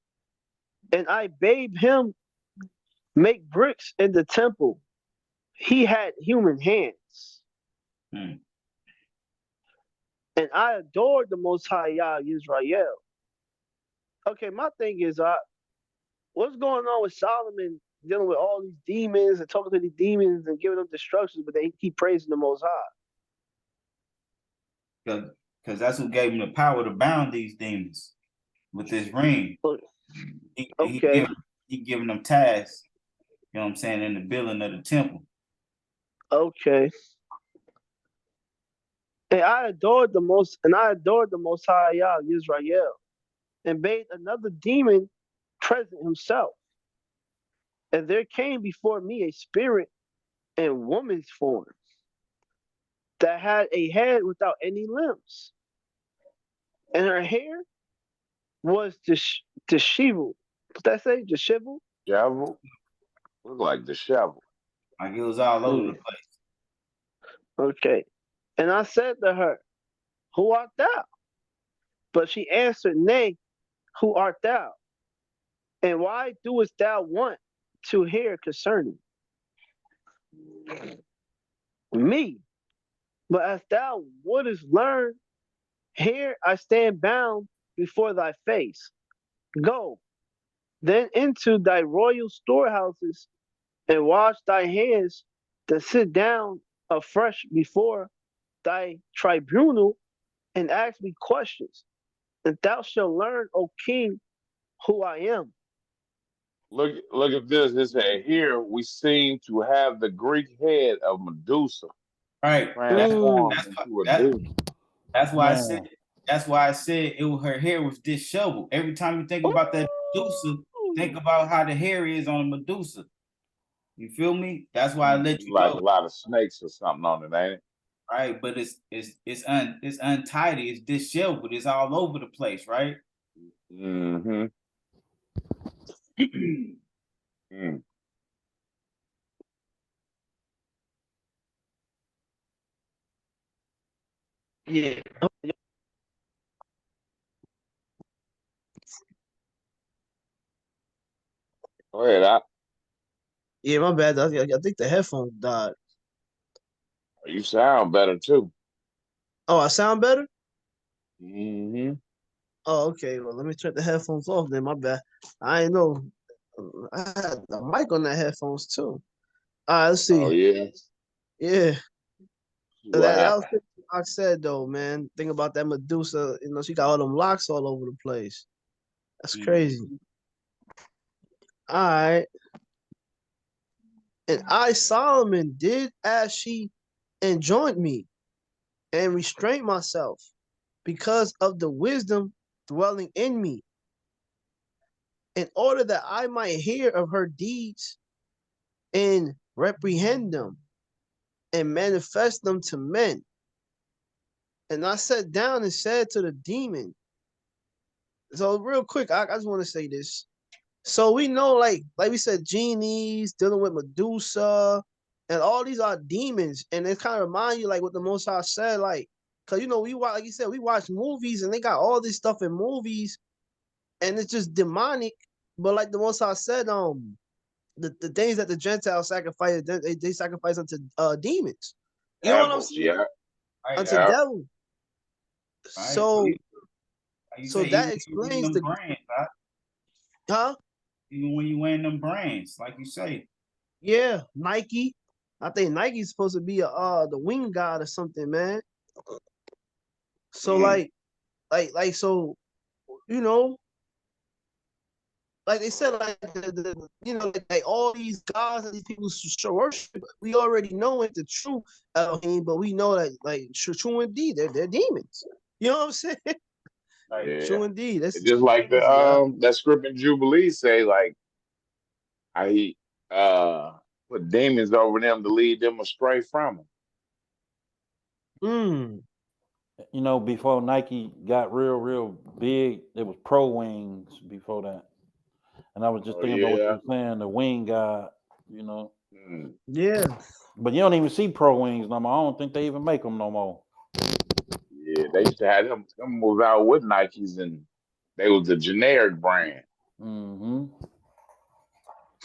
And I bade him make bricks in the temple. He had human hands. Hmm. And I adored the Most High Yah Israel. Okay, my thing is, what's going on with Solomon dealing with all these demons and talking to these demons and giving them destructions, but they keep praising the Most High? Because that's who gave him the power to bound these demons with this ring. He, he, Okay, give, he giving them tasks, you know what I'm saying, in the building of the temple. okay. And I adored the Most High Yah Israel, and bade another demon present himself. And there came before me a spirit in woman's form that had a head without any limbs, and her hair was disheveled. What's that say? Disheveled? shovel. Look like the shovel. Like it was all over the Mm, place. okay. And I said to her, "Who art thou?" But she answered, "Nay, who art thou? And why doest thou want to hear concerning me? But as thou wouldest learn, here I stand bound before thy face. Go then into thy royal storehouses and wash thy hands, then sit down afresh before thy tribunal and ask me questions. And thou shalt learn, O king, who I am." Look at this. It said here we seem to have the Greek head of Medusa Right. That's transformed Mm, that's why into a that demon. that's why I said Man. her hair was disheveled. Every time you think about that Medusa, think ooh, about how the hair is on a Medusa. You feel me? That's why I let you Like know. a lot of snakes or something on it, ain't it? Right, but it's untidy, it's disheveled, it's all over the place, right? Mm-hmm. Mm. yeah. Go ahead. Yeah, my bad. I think the headphones died. You sound better too. Oh, I sound better? Hmm. Oh, okay. Well, let me turn the headphones off then. My bad. I ain't know. I had the mic on the headphones too. All right, let's Oh see. yeah. Yeah. What That was happened? what I said though, man. Think about that Medusa. You know, she got all them locks all over the place. That's crazy. Mhm. All right. And I, Solomon, did as she enjoined me and restrained myself because of the wisdom dwelling in me, in order that I might hear of her deeds and reprehend them and manifest them to men. And I sat down and said to the demon. So real quick, I just want to say this. So we know, like we said, genies dealing with Medusa, and all these are demons, and it kind of remind you like what the Most High said, like, cause you know we watch, like you said, we watch movies, and they got all this stuff in movies, and it's just demonic. But like the Most High said, the things that the Gentiles sacrifice, they sacrifice unto demons. You know what I'm Devils. saying? Yeah. Right, Unto Yeah. devil. right. So Like you so say, that even when you wearing explains them the brands, right? huh? Even when you wearing them brands, like you say. Yeah, Nike. I think Nike's supposed to be the wing god or something, man. So Mm. like so you know, like they said, like you know, like all these gods that these people should worship, we already know it's the true Elohim, but we know that like true indeed, they're demons. You know what I'm saying? Like, Yeah. True indeed. That's It's just like the crazy, yeah. that script in Jubilee say like I put demons over them to lead them astray from him. Mm. You know, before Nike got real big, it was Pro Wings before that. And I was just Oh thinking about what you yeah. were saying, the wing guy, you know. Mm. Yeah. But you don't even see Pro Wings no more. I don't think they even make them no more. Yeah. They used to have them was out with Nikes and they was a generic brand. Mm-hmm.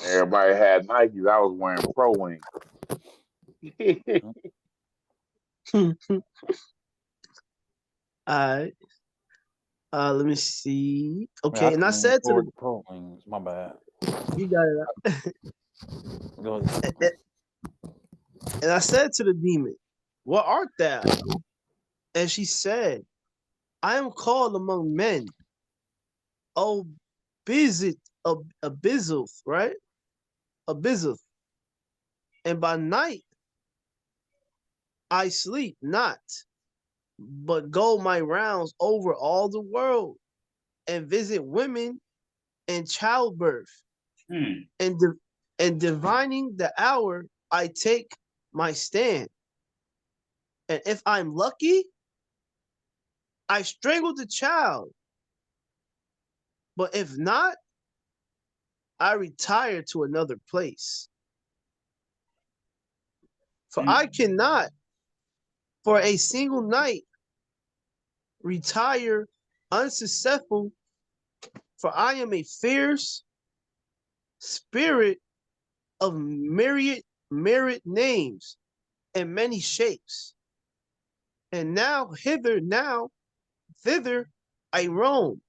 Everybody had Nikes. I was wearing Pro Wings. All right. Let me see. Yeah, I Okay, and I couldn't even said to afford the the Pro Wings. My bad. you got Go ahead. it. And I said to the demon, what art thou? And she said, I am called among men, O Bizit, Abizuth, right? Abizuth. And by night I sleep not, but go my rounds over all the world and visit women in childbirth. hmm, And, and divining the hour, I take my stand. And if I'm lucky, I strangle the child. But if not, I retire to another place. For hmm, I cannot, for a single night, retire unsuccessful, for I am a fierce spirit of myriad names and many shapes. And now hither, now thither I roam,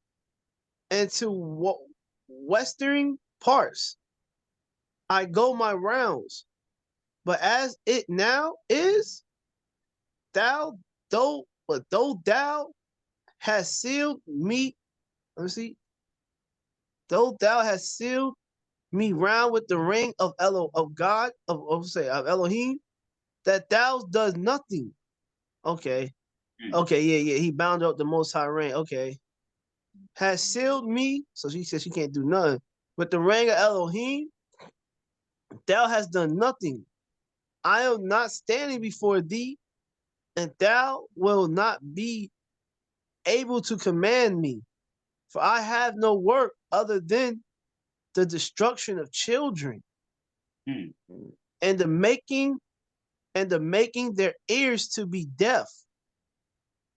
and to western parts I go my rounds. But as it now is, thou though thou hast sealed me, let me see, though thou hast sealed me round with the ring of of God of Elohim, that thou does nothing. Okay, hmm, okay, yeah. He bound up the Most High ring. Okay, has sealed me, so she said she can't do nothing. With the ring of Elohim, thou hast done nothing. I am not standing before thee, and thou will not be able to command me. For I have no work other than the destruction of children hmm. and the making their ears to be deaf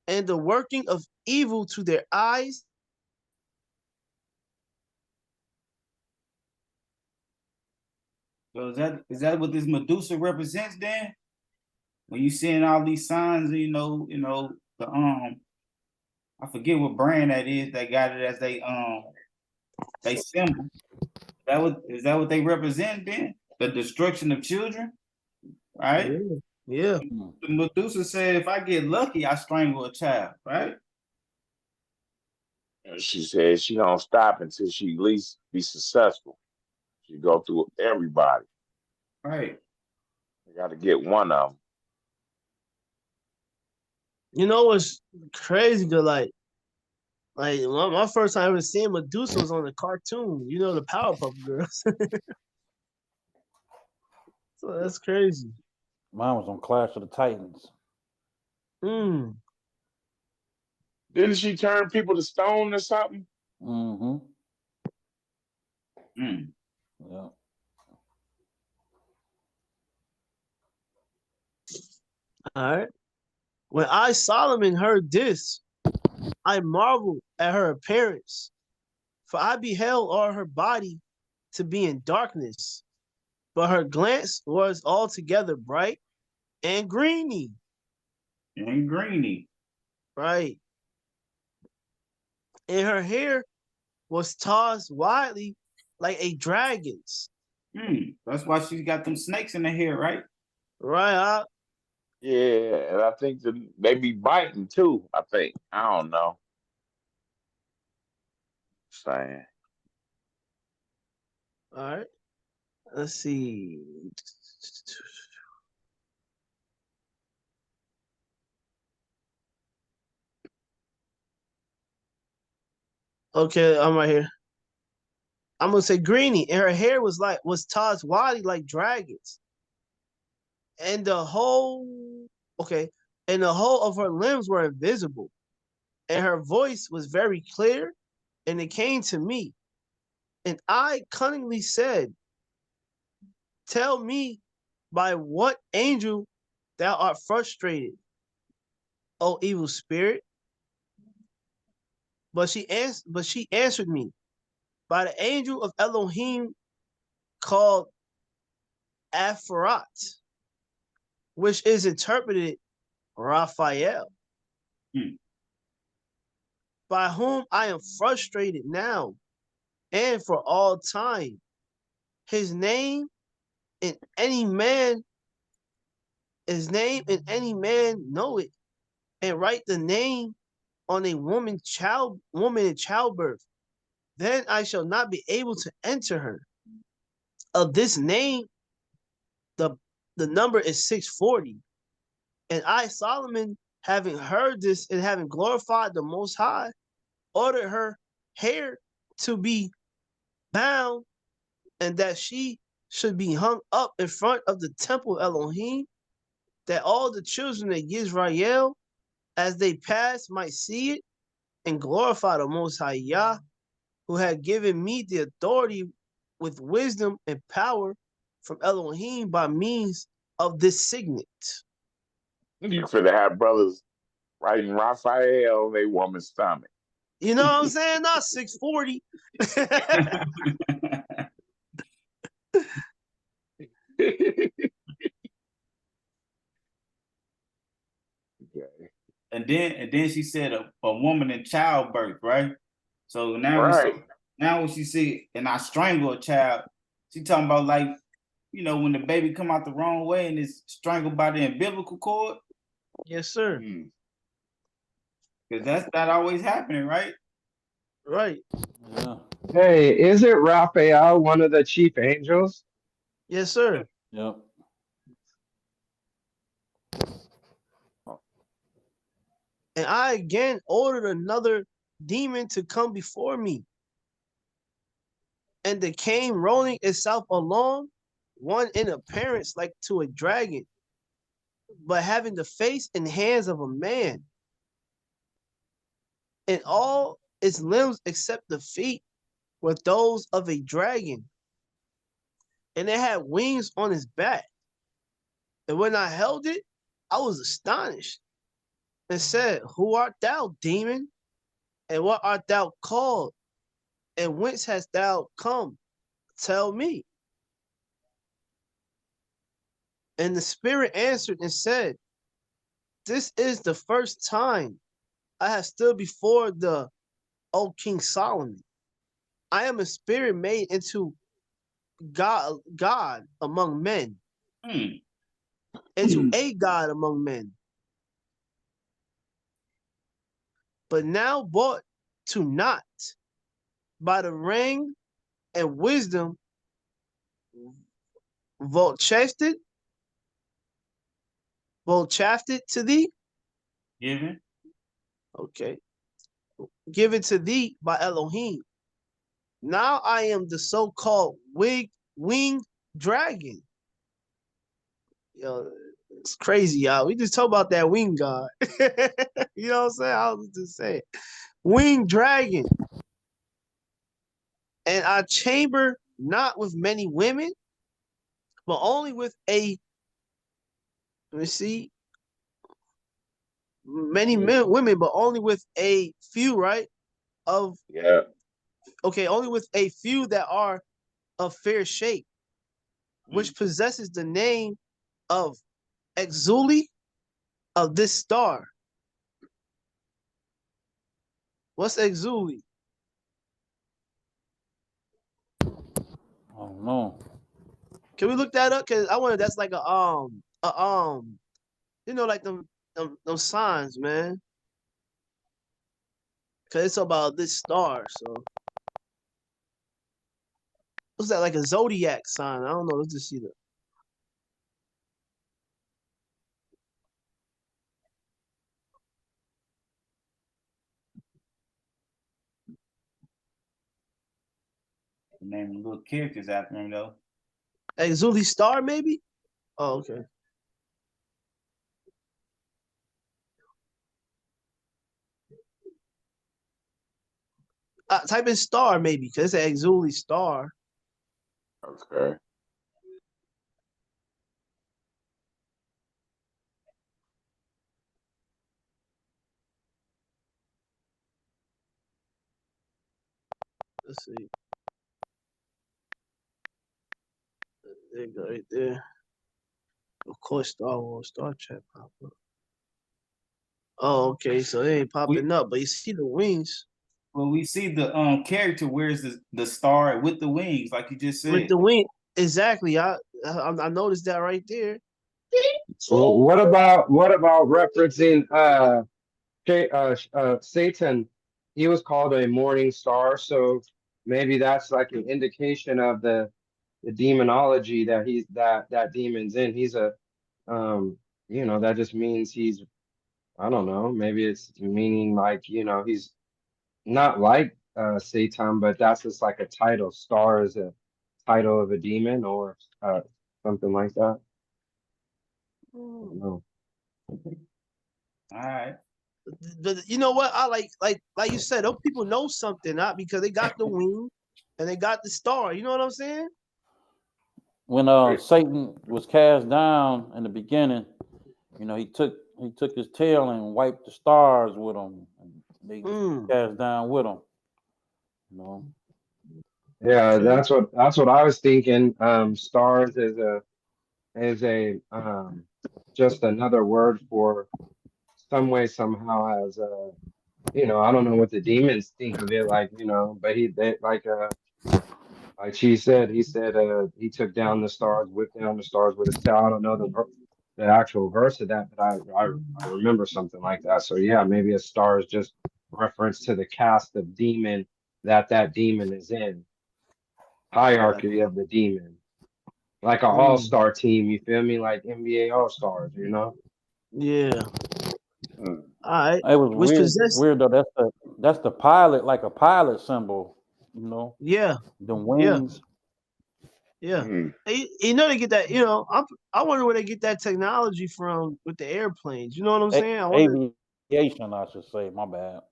and the working of evil to their eyes So is that what this Medusa represents then? When you seeing all these signs, the I forget what brand that is that got it as they symbol. Is that what they represent then? The destruction of children, right? Yeah. Yeah. Mm. The Medusa said, if I get lucky, I strangle a child, right? And she said she don't stop until she at least be successful. She go through everybody. Right. You got to get one of them. You know what's crazy? Cause like my first time ever seeing Medusa was on the cartoon. You know, the Powerpuff Girls. So that's crazy. Mine was on Clash of the Titans. Hmm. Didn't she turn people to stone or something? Mm-hmm. Mm. Yeah. All right. When I Solomon heard this, I marveled at her appearance, for I beheld all her body to be in darkness, but her glance was altogether bright and greeny. And greeny. Right. And her hair was tossed widely like a dragon's. That's why she's got them snakes in her hair, right? Right. Yeah, and I think they be biting too. I think I don't know. Saying All right. Let's see. Okay, I'm right here. I'm gonna say greeny, and her hair was tossed wildly like dragons, and okay, and the whole of her limbs were invisible, and her voice was very clear, and it came to me, and I cunningly said, "Tell me, by what angel thou art frustrated, O evil spirit?" But she answered me, by the angel of Elohim called Apharat, which is interpreted Raphael, Hmm. by whom I am frustrated now and for all time. His name and any man, his name and any man know it, and write the name on a woman in childbirth. Then I shall not be able to enter her. Of this name, the the number is 640. And I, Solomon, having heard this and having glorified the Most High, ordered her hair to be bound, and that she should be hung up in front of the temple of Elohim, that all the children of Israel, as they pass, might see it and glorify the Most High Yah, who had given me the authority with wisdom and power from Elohim by means of this signet. you could have brothers writing Raphael on their woman's stomach. You know what I'm saying? Not 640. Okay. And then she said a woman in childbirth, right? So Right. now when she see and I strangle a child, she talking about like, when the baby come out the wrong way and is strangled by the umbilical cord, Yes, sir. Mm. because that's not always happening, right? Right. Yeah. Hey, is it Raphael, one of the chief angels? Yes, sir. Yep. And I again ordered another demon to come before me. And it came rolling itself along, one in appearance like to a dragon, but having the face and hands of a man, and all its limbs except the feet were those of a dragon, and it had wings on its back. And when I held it, I was astonished and said, "Who art thou, demon? And what art thou called? And whence hast thou come? Tell me." And the spirit answered and said, "This is the first time I have stood before the O King Solomon. I am a spirit made into God among men, Mm. into a God among men, but now brought to naught by the ring and wisdom vouchsafed to thee." Given. Okay. "Given to thee by Elohim. Now I am the so-called winged dragon." Yo, it's crazy, y'all. We just talk about that wing god. You know what I'm saying? I was just saying. Winged dragon. "And I chamber not with many women, but only with let me see, many women, but only with a few, right? Yeah. Only with a few that are of fair shape, which possesses the name of Exuli of this star." What's Exuli? Oh no. Can we look that up? Cause I wonder that's like like them signs, man. Cause it's about this star. So what's that, like a zodiac sign? I don't know. Let's just see the The name of the little characters after him though. Exuli star, maybe. Oh, okay. Type in star, maybe, cause it's an Exuli star. Okay. Let's see. There you go, right there. Of course, Star Wars, Star Trek pop up. Oh, okay. So it ain't We popping up, but you see the wings well, we see the character wears the star with the wings, like you just with said. the wing. Exactly. I noticed that right there. Well, what about referencing Satan? He was called a morning star, so maybe that's like an indication of the demonology that that demon's in. He's a that just means he's, I don't know, maybe it's meaning like, he's not like Satan, but that's just like a title. Star is a title of a demon or something like that. I don't know. All right. But you know what? I like you said, those people know something, not because they got the wing and they got the star. You know what I'm saying? When Satan was cast down in the beginning, he took his tail and wiped the stars with him. And they cast down with him. You know. Yeah, Okay. that's what I was thinking. Stars is a just another word for some way somehow as I don't know what the demons think of it like, but like she said, he took down the stars, whipped down the stars with his tail. I don't know the actual verse of that, but I remember something like that. So yeah, maybe a star is just reference to the cast of demon that demon is in, Right. hierarchy of the demon, like an all-star team. You feel me? Like NBA All-Stars, Yeah. Mm. All right. It was Which weird. possessed. Weird though. That's the pilot, like a pilot symbol. You know, Yeah. the Yeah. wings. Yeah. Mm. They get that. I wonder where they get that technology from with the airplanes. You know what I'm saying? I wonder. Aviation, I should say. My bad.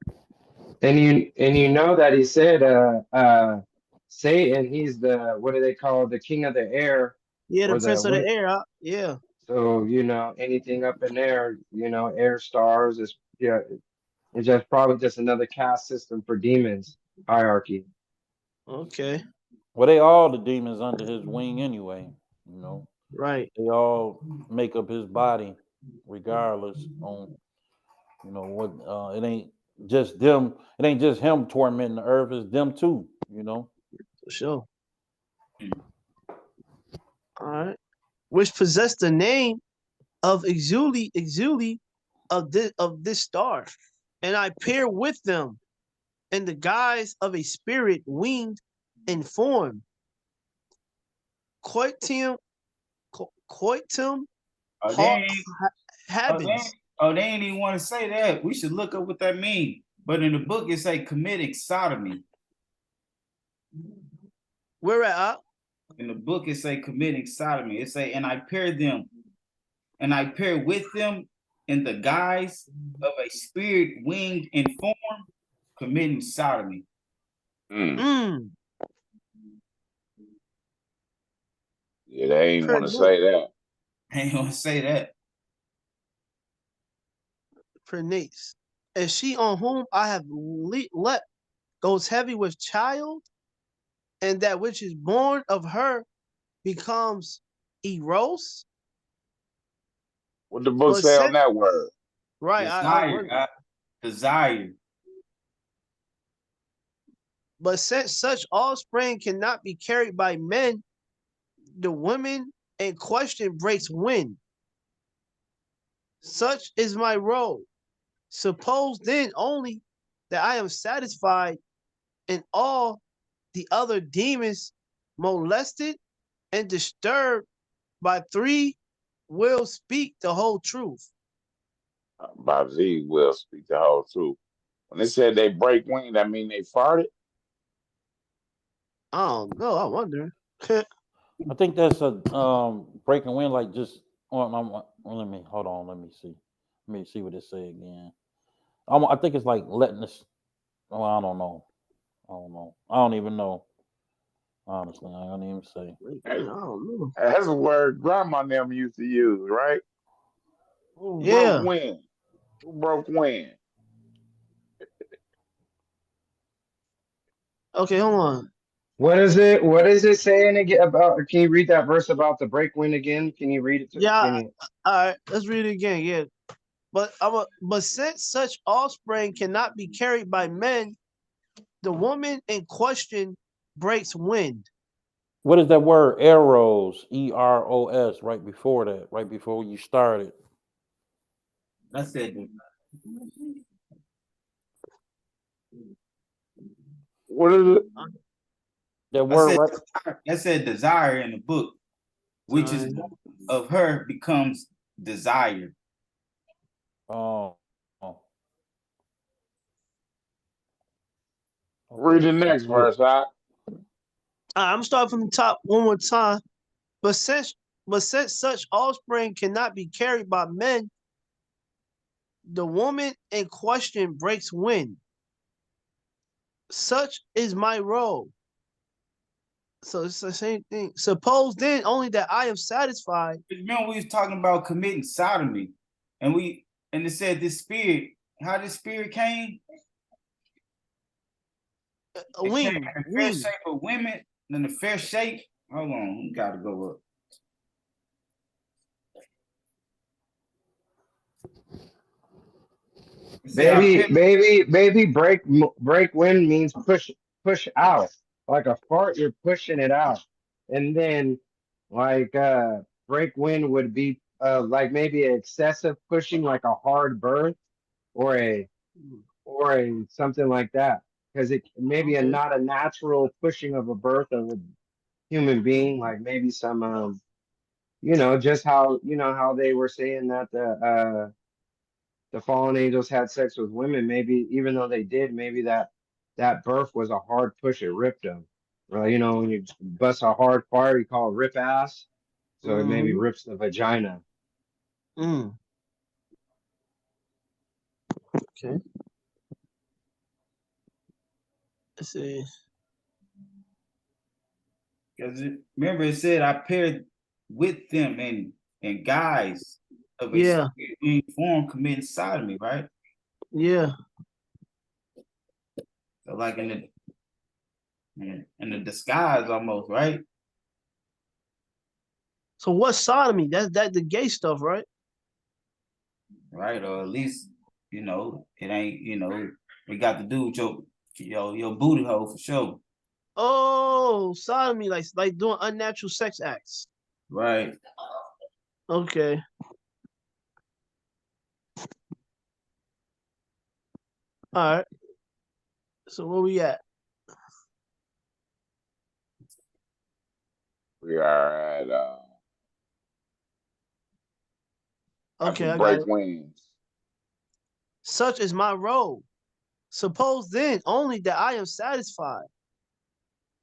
and you know that he said Satan, he's the, what do they call, the king of the air, Yeah, the or the Prince of the what? Air. Yeah. So anything up in there, air stars is, yeah, it's just probably just another caste system for demons hierarchy. Okay. Well, they all the demons under his wing anyway. You know. Right. They all make up his body, regardless. On what it ain't just them. It ain't just him tormenting the earth. It's them too. For sure. All right. Which possess the name of Exuli of this star, and I pair with them in the guise of a spirit winged in form. Coitum, coitum, Oh, they ha, ain't. Oh, habens. they ain't even want to say that. We should look up what that means. But in the book, it say committing sodomy. Where at? In the book, it say committing sodomy. It say, and I pair with them in the guise of a spirit winged in form, committing sodomy. Mm. Yeah, they ain't want to say that. I ain't gonna say that. Pernice. And she on whom I have leapt goes heavy with child, and that which is born of her becomes eros. What the book But say on since, that word? right, I Desire, wonder. desire. But since such offspring cannot be carried by men, the woman in question breaks wind. Such is my role. Suppose then only that I am satisfied, and all the other demons molested and disturbed by three will speak the whole truth. Bob Z will speak the whole truth. When they said they break wing, that mean they farted? I don't know. I wonder. I think that's a breaking wind, like just. Let me hold on. Let me see. Let me see what it say again. I think it's like letting this. Well, I don't know. I don't know. I don't even know. Honestly, I don't even say. I don't know. That's a word grandma and them used to use, right? Who broke Yeah. when? Who broke when? Okay, hold on. What is it? What is it saying again about? Can you read that verse about the break wind again? Can you read it? Yeah. Can you? All right. Let's read it again. Yeah. But since such offspring cannot be carried by men, the woman in question breaks wind. What is that word? Eros, Eros, right before that, right before you started. I said, What is it? That I word, said, right? I said desire in the book, which is of her becomes desire. Oh, oh, Read okay. the next verse, huh? I'm starting from the top one more time. But since such offspring cannot be carried by men, the woman in question breaks wind. Such is my role. So it's the same thing. Suppose then only that I am satisfied. Remember, we was talking about committing sodomy, and it said this spirit. How this spirit came? A It came wing, in the fair wing. shape of women, in the fair shape. Hold on, we gotta go up. It said, I Baby, picked. baby, baby, break wind means push out. Like a fart, you're pushing it out. And then like break wind would be like maybe excessive pushing, like a hard birth or a something like that. Because it maybe Okay. not a natural pushing of a birth of a human being, like maybe some just how how they were saying that the fallen angels had sex with women, maybe even though they did, maybe that birth was a hard push. It ripped them. Well, when you bust a hard fire, you call it rip ass. So it maybe Mm-hmm. rips the vagina. Mm. Okay. Let's see. Because remember, it said I paired with them in guise of a Yeah. spirit form committing sodomy, right? Yeah. So like in the disguise almost, right? So what's sodomy? That's the gay stuff, right? Right? Or at least, it ain't, it got to do with your booty hole for sure. Oh, sodomy, like doing unnatural sex acts. Right. Okay. All right. So where we at? We are at I Okay, can I got break it. wings. Such is my role. Suppose then only that I am satisfied,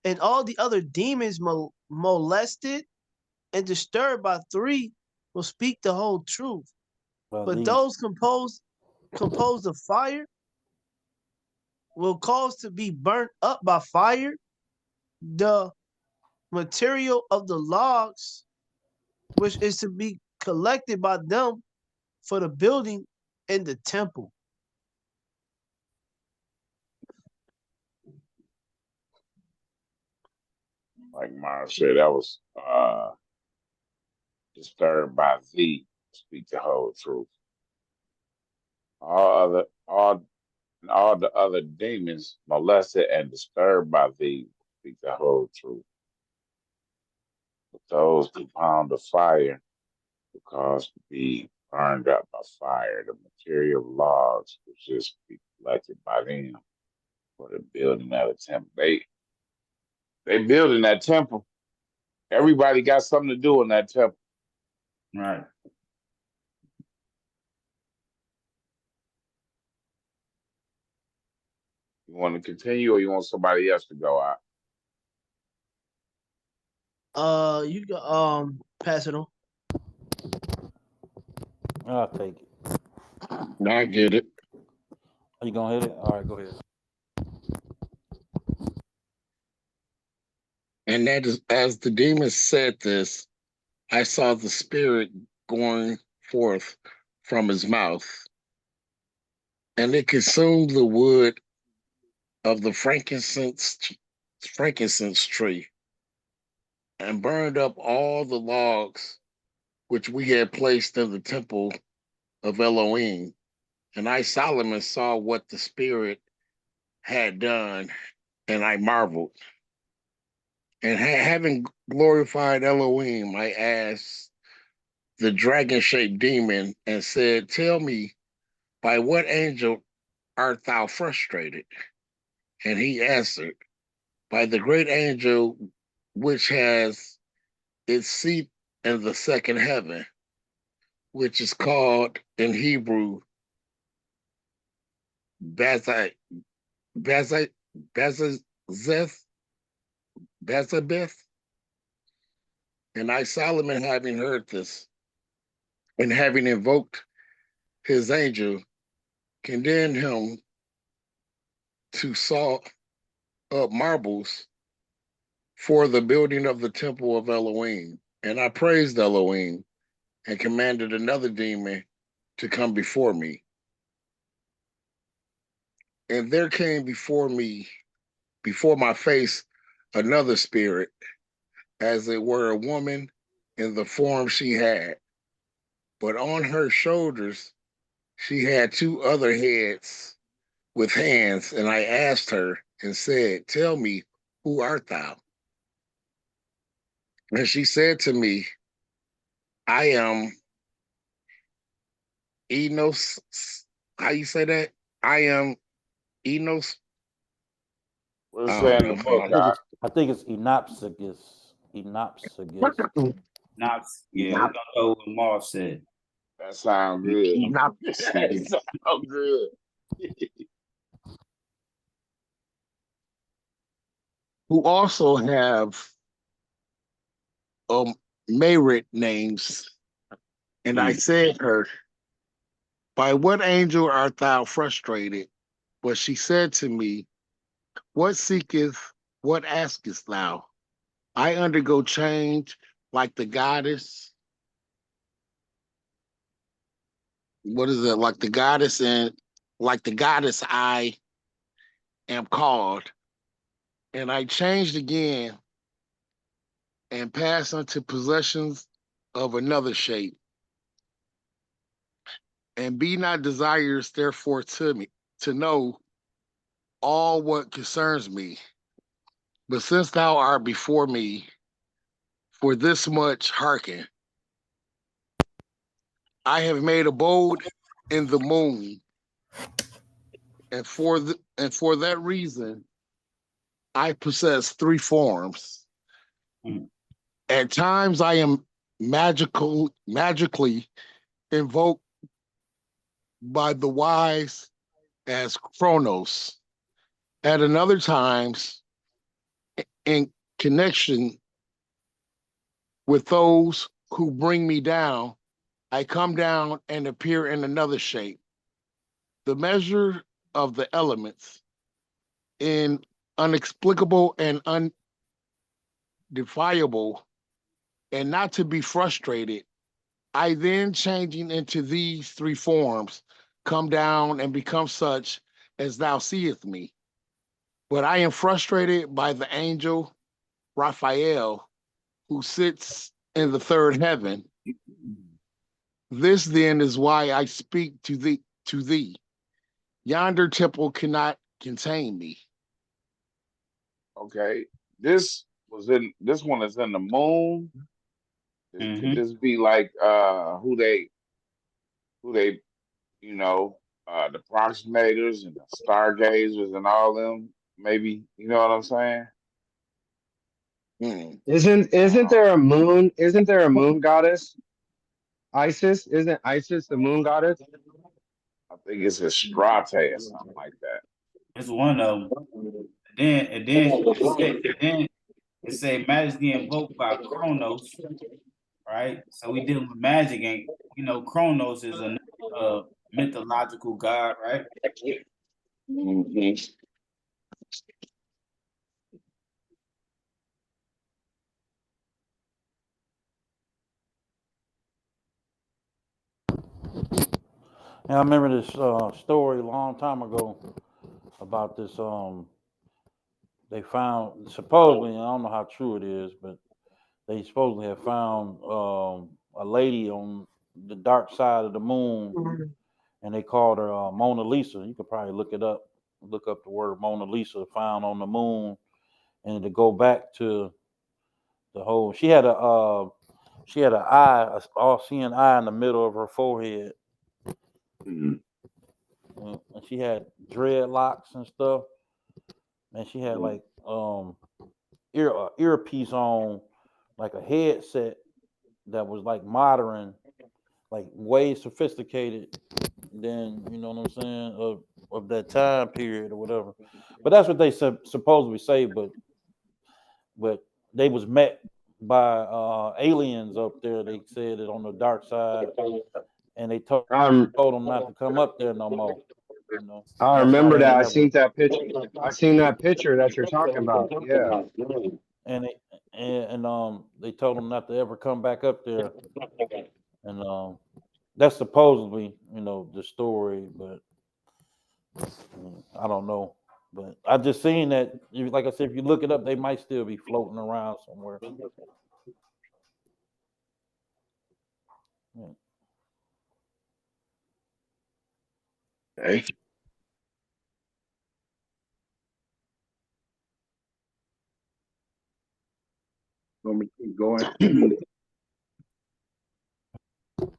and all the other demons molested and disturbed by three will speak the whole truth. But Believe. those composed of fire will cause to be burnt up by fire the material of the logs, which is to be collected by them for the building in the temple. Like Mara said, that was disturbed by thee, speak the whole truth. All the other demons molested and disturbed by thee, speak the whole truth. But those who pound the fire will cause to be burned up by fire. The material logs will just be collected by them for the building of the temple. They building that temple. Everybody got something to do in that temple. Right. You want to continue or you want somebody else to go out? You can pass it on. I'll take it. I get it. Are you gonna hit it? All right, go ahead. And that is, as the demon said this, I saw the spirit going forth from his mouth, and it consumed the wood of the frankincense tree, and burned up all the logs which we had placed in the temple of Elohim. And I, Solomon, saw what the spirit had done, and I marveled. And having glorified Elohim, I asked the dragon-shaped demon and said, "Tell me, by what angel art thou frustrated?" And he answered, "By the great angel which has its seat in the second heaven, which is called in Hebrew Bazai, Bazai, Bazazeth, Bazabeth." And I, Solomon, having heard this, and having invoked his angel, condemned him to saw up marbles for the building of the temple of Elohim. And I praised Elohim and commanded another demon to come before me. And there came before me, before my face, another spirit, as it were a woman in the form she had. But on her shoulders she had two other heads with hands. And I asked her and said, "Tell me, who art thou?" And she said to me, "I am Enos." How you say that? I am Enos. What's it I say don't in the know book, how. I think it's Enophagus. Enophagus. Not, yeah, we're Enop- gonna go with what Marv said. That sound good. That Enophagus. sound good. Who also have um merit names. And I Mm. said her, "By what angel art thou frustrated?" But she said to me, "What seeketh, what askest thou?" I undergo change like the goddess. What is it? Like the goddess, and like the goddess I am called. And I changed again and passed unto possessions of another shape, and be not desirous therefore to me to know all what concerns me. But since thou art before me, for this much hearken. I have made abode in the moon, and for that reason, I possess three forms. Mm. At times, I am magically invoked by the wise as Chronos. At another times, in connection with those who bring me down, I come down and appear in another shape. The measure of the elements in unexplicable and undefiable, and not to be frustrated, I then, changing into these three forms, come down and become such as thou seest me. But I am frustrated by the angel Raphael, who sits in the third heaven. This then is why I speak to thee. Yonder temple cannot contain me. Okay. This one is in the moon. Could Mm-hmm. this be like who they the approximators and the stargazers and all them? Maybe, you know what I'm saying? Isn't Um, there a moon? Isn't there a moon goddess? Isis? Isn't Isis the moon goddess? I think it's Astrate or something like that. It's one of them. Then it say majesty invoked by Chronos, right? So we dealing with magic, and Chronos is a mythological god, right? Mhm. And I remember this story a long time ago about this. They found supposedly, I don't know how true it is, but they supposedly have found a lady on the dark side of the moon, and they called her Mona Lisa. You could probably look up the word Mona Lisa found on the moon, and to go back to the whole. She had an eye, a all-seeing eye in the middle of her forehead, Mhm. and she had dreadlocks and stuff, and she had Mhm. like earpiece on, like a headset that was like modern, like way sophisticated than what I'm saying of that time period or whatever. But that's what they supposedly say. But they was met by aliens up there. They said it on the dark side, and they Um, told them not to come up there no more. I That's why remember they that. ain't I never. seen that picture. I seen that picture that you're talking about. Yeah. And they told them not to ever come back up there. And that's supposedly the story, but I don't know. But I just seen that. Like I said, if you look it up, they might still be floating around somewhere. Yeah. Okay. Want me to keep going?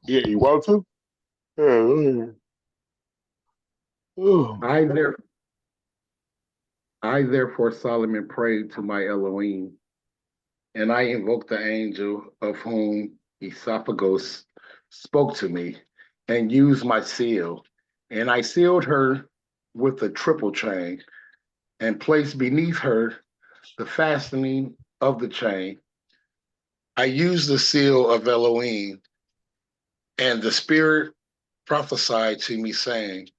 Yeah, you want to? Yeah. Ooh. I therefore Solomon prayed to my Elohim, and I invoked the angel of whom Esophagus spoke to me, and used my seal, and I sealed her with a triple chain, and placed beneath her the fastening of the chain. I used the seal of Elohim, and the Spirit prophesied to me, saying,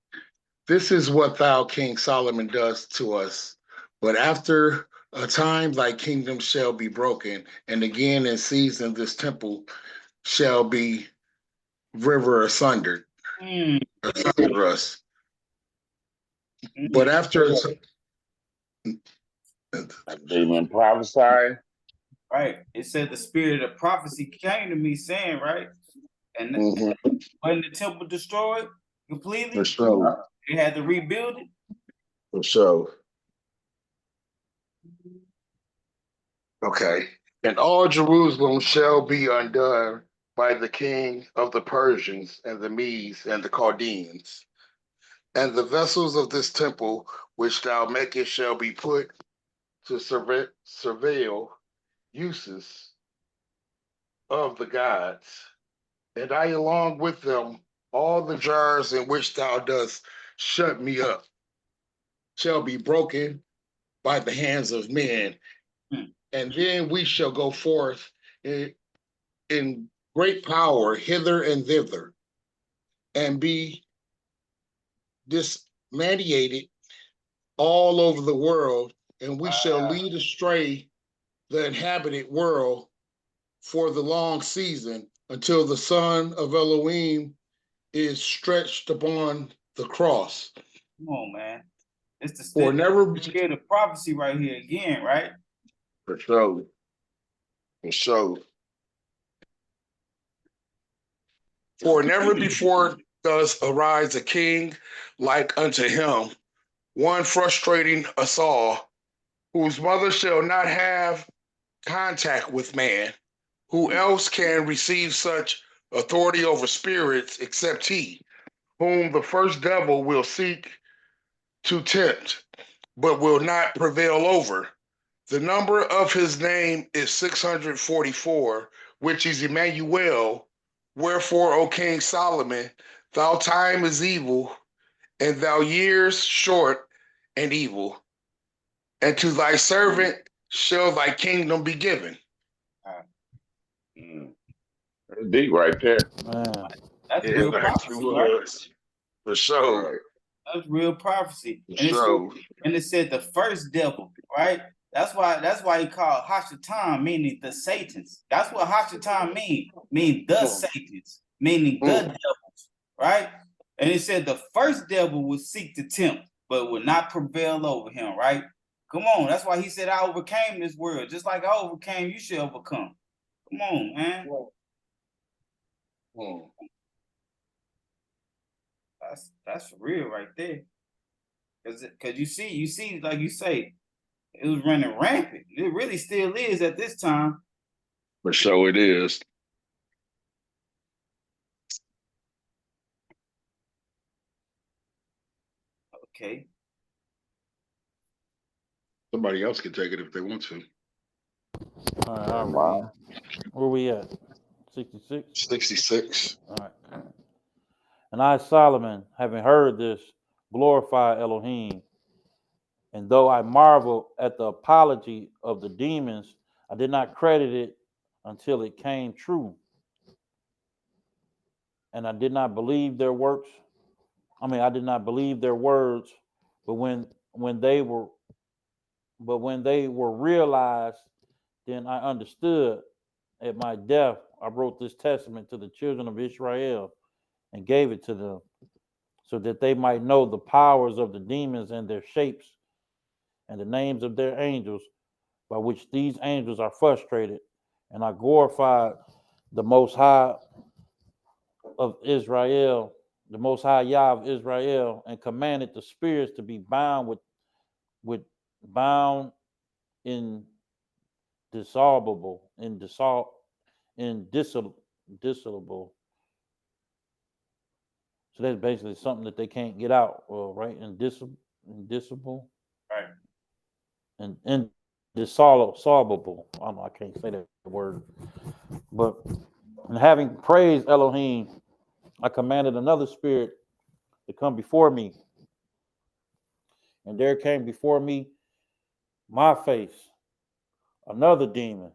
"This is what thou, King Solomon, does to us. But after a time, thy kingdom shall be broken, and again in season, this temple shall be river asunder Mm, us. But mm, after A demon prophesying. right? It said the spirit of prophecy came to me saying, right? And when the temple destroyed completely, For sure. they had to rebuild it. For sure. Okay. And all Jerusalem shall be undone by the king of the Persians and the Medes and the Chaldeans. And the vessels of this temple which thou makest shall be put to surveil uses of the gods. And I along with them all the jars in which thou dost shut me up shall be broken by the hands of men. And then we shall go forth in great power hither and thither, and be dismaniated all over the world, and we shall lead astray the inhabited world for the long season until the Son of Elohim is stretched upon the cross. Come on, man. It's the spirit of prophecy right here again, right? For sure. For sure. For never before does arise a king like unto him, one frustrating us all, whose mother shall not have contact with man. Who else can receive such authority over spirits except he, whom the first devil will seek to tempt, but will not prevail over? The number of his name is 644, which is Emmanuel. Wherefore, O King Solomon, thou time is evil, and thou years short and evil, and to thy servant shall thy kingdom be given. That's deep right there. That's real prophecy, right? For sure. Right. That's real prophecy. For And sure. it said the first devil, right? That's why he called Hashatan, meaning the Satans. That's what Hashatan mean the Satans, meaning the devils, right? And it said the first devil would seek to tempt, but would not prevail over him, right? Come on, that's why he said, I overcame this world. Just like I overcame, you shall overcome. Come on, man. That's real right there. Cause you see, like you say, it was running rampant. It really still is at this time. For sure it is. Okay. Somebody else can take it if they want to. All right, I'll read. Where we at? 66? 66. All right. And I, Solomon, having heard this, glorify Elohim. And though I marvel at the apology of the demons, I did not credit it until it came true. And I did not believe their works. I did not believe their words, but when they were realized, then I understood. At my death, I wrote this testament to the children of Israel and gave it to them, so that they might know the powers of the demons and their shapes and the names of their angels, by which these angels are frustrated. And I glorified the Most High of Israel, the Most High Yah of Israel, and commanded the spirits to be bound with bound in indissoluble. So that's basically something that they can't get out, right? Indissoluble. Right. And indissoluble. I can't say that word. But and having praised Elohim, I commanded another spirit to come before me. And there came before me my face, another demon,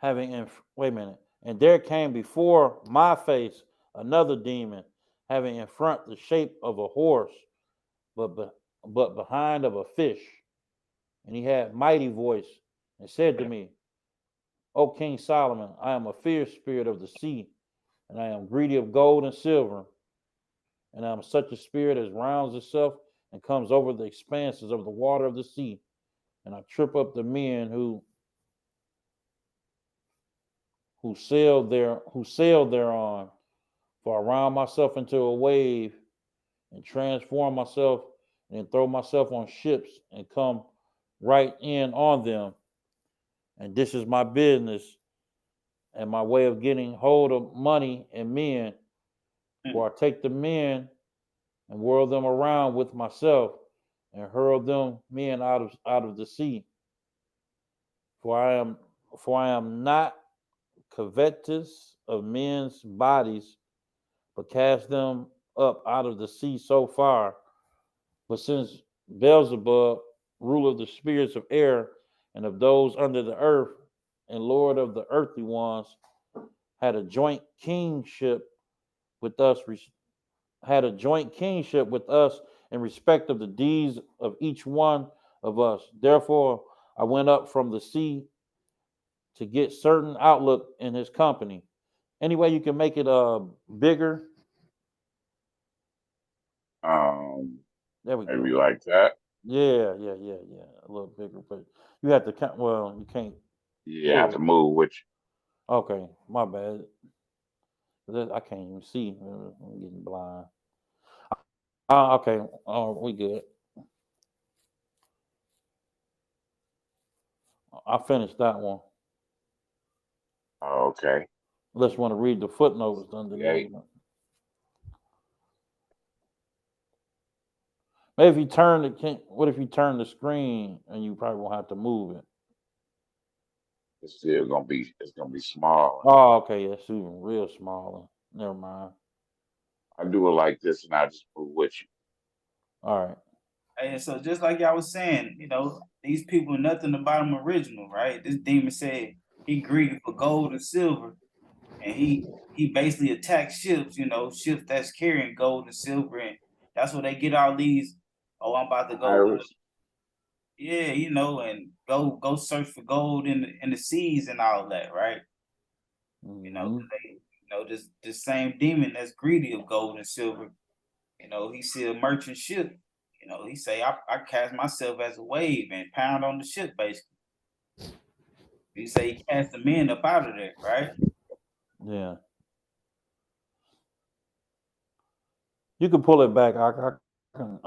wait a minute. And there came before my face another demon, having in front the shape of a horse, but behind of a fish. And he had mighty voice and said to me, O King Solomon, I am a fierce spirit of the sea, and I am greedy of gold and silver, and I am such a spirit as rounds itself and comes over the expanses of the water of the sea, and I trip up the men who who sail thereon. For I round myself into a wave and transform myself and throw myself on ships and come right in on them. And this is my business and my way of getting hold of money and men. For I take the men and whirl them around with myself and hurl them men out of the sea. For I am not covetous of men's bodies, but cast them up out of the sea so far. But since Beelzebub, ruler of the spirits of air and of those under the earth, and Lord of the earthly ones, had a joint kingship with us, in respect of the deeds of each one of us. Therefore, I went up from the sea to get certain outlook in his company. Any way you can make it bigger? There we Maybe go. like that. Yeah. A little bigger, but you have to count. Well, you can't You have pull to it. move with you. Okay, my bad. I can't even see. I'm getting blind. Okay. Oh, we good. I finished that one. Oh, okay. Unless you want to read the footnotes underneath. 68. Maybe if you turn what if you turn the screen and you probably won't have to move it? It's gonna be small. Oh, okay, yeah, it's even real small. Never mind. I do it like this and I just move with you. All right. And so just like y'all was saying, these people nothing about them original, right? This demon said he greedy for gold and silver, and he basically attacks ships, ships that's carrying gold and silver, and that's where they get all these. Oh, I'm about to go. Iris. Yeah, and go search for gold in the seas and all that, right? Mm-hmm. This same demon that's greedy of gold and silver, he see a merchant ship, he say, I cast myself as a wave and pound on the ship, basically. He say he cast the men up out of there, right? Yeah. You can pull it back. I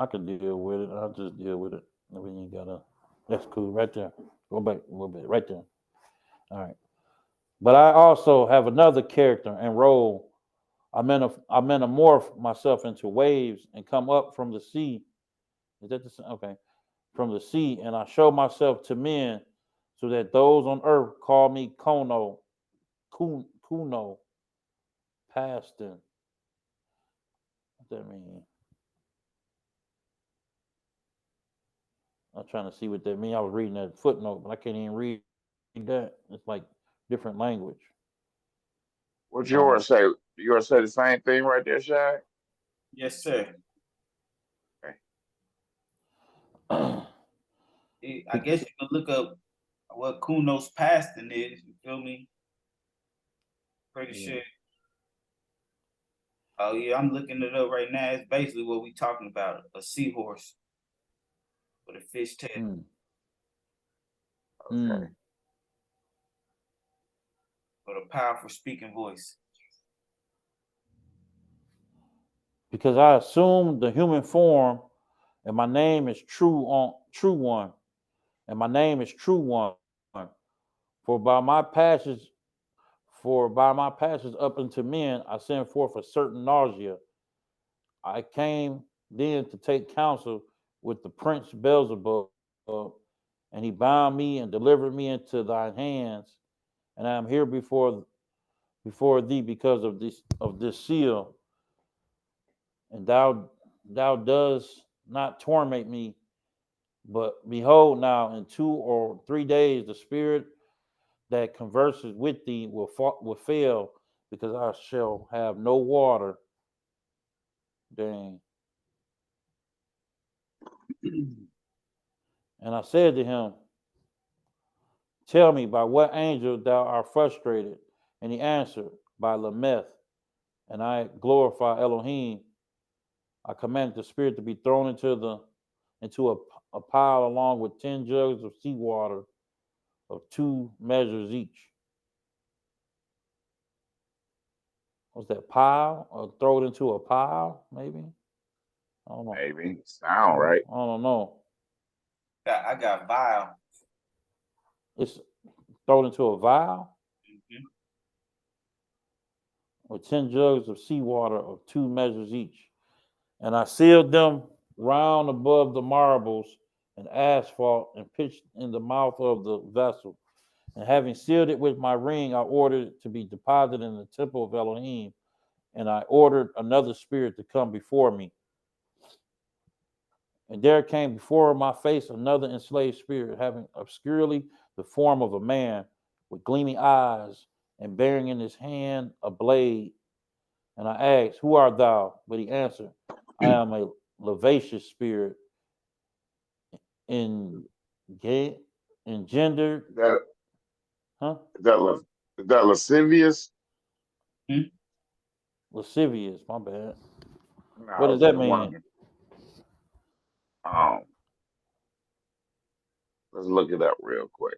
can deal with it. I'll just deal with it. We ain't gotta. That's cool. Right there. Go back a little bit. Right there. All right. But I also have another character and role. I metamorph myself into waves and come up from the sea. Is that the same? Okay? From the sea, and I show myself to men, so that those on earth call me Kuno, Paston. What that mean? I'm trying to see what that means. I was reading that footnote, but I can't even read that. It's like different language. What yours say? Yours say the same thing right there, Shaq? Yes, sir. Okay. I guess you can look up what Kuno's paston is. You feel me? Pretty sure. Oh yeah, I'm looking it up right now. It's basically what we talking about: a seahorse with a fish tail. Okay. With a powerful speaking voice. Because I assumed the human form, and my name is True One, and my name is True One. For by my passage, up unto men, I send forth a certain nausea. I came then to take counsel with the prince Beelzebub, and he bound me and delivered me into thine hands, and I am here before thee because of this seal, and thou dost not torment me, but behold, now in 2 or 3 days the spirit that converses with thee will fail, because I shall have no water. Dang. And I said to him, tell me by what angel thou art frustrated. And he answered, by Lameth. And I glorify Elohim. I commanded the spirit to be thrown into a pile along with 10 jugs of seawater of 2 measures each. what's that, pile? Or throw it into a pile, maybe? I don't know. Maybe sound right. I don't know. I got vial. It's thrown into a vial Mhm. with 10 jugs of seawater of 2 measures each. And I sealed them round above the marbles and asphalt and pitched in the mouth of the vessel. And having sealed it with my ring, I ordered it to be deposited in the temple of Elohim. And I ordered another spirit to come before me. And there came before my face another enslaved spirit, having obscurely the form of a man, with gleaming eyes, and bearing in his hand a blade. And I asked, "Who art thou?" But he answered, "I am a lascivious spirit, in engendered, That huh? that lascivious. Hmm? Lascivious, my bad. No, What I does was that just mean? wondering. Um, let's look it up real quick.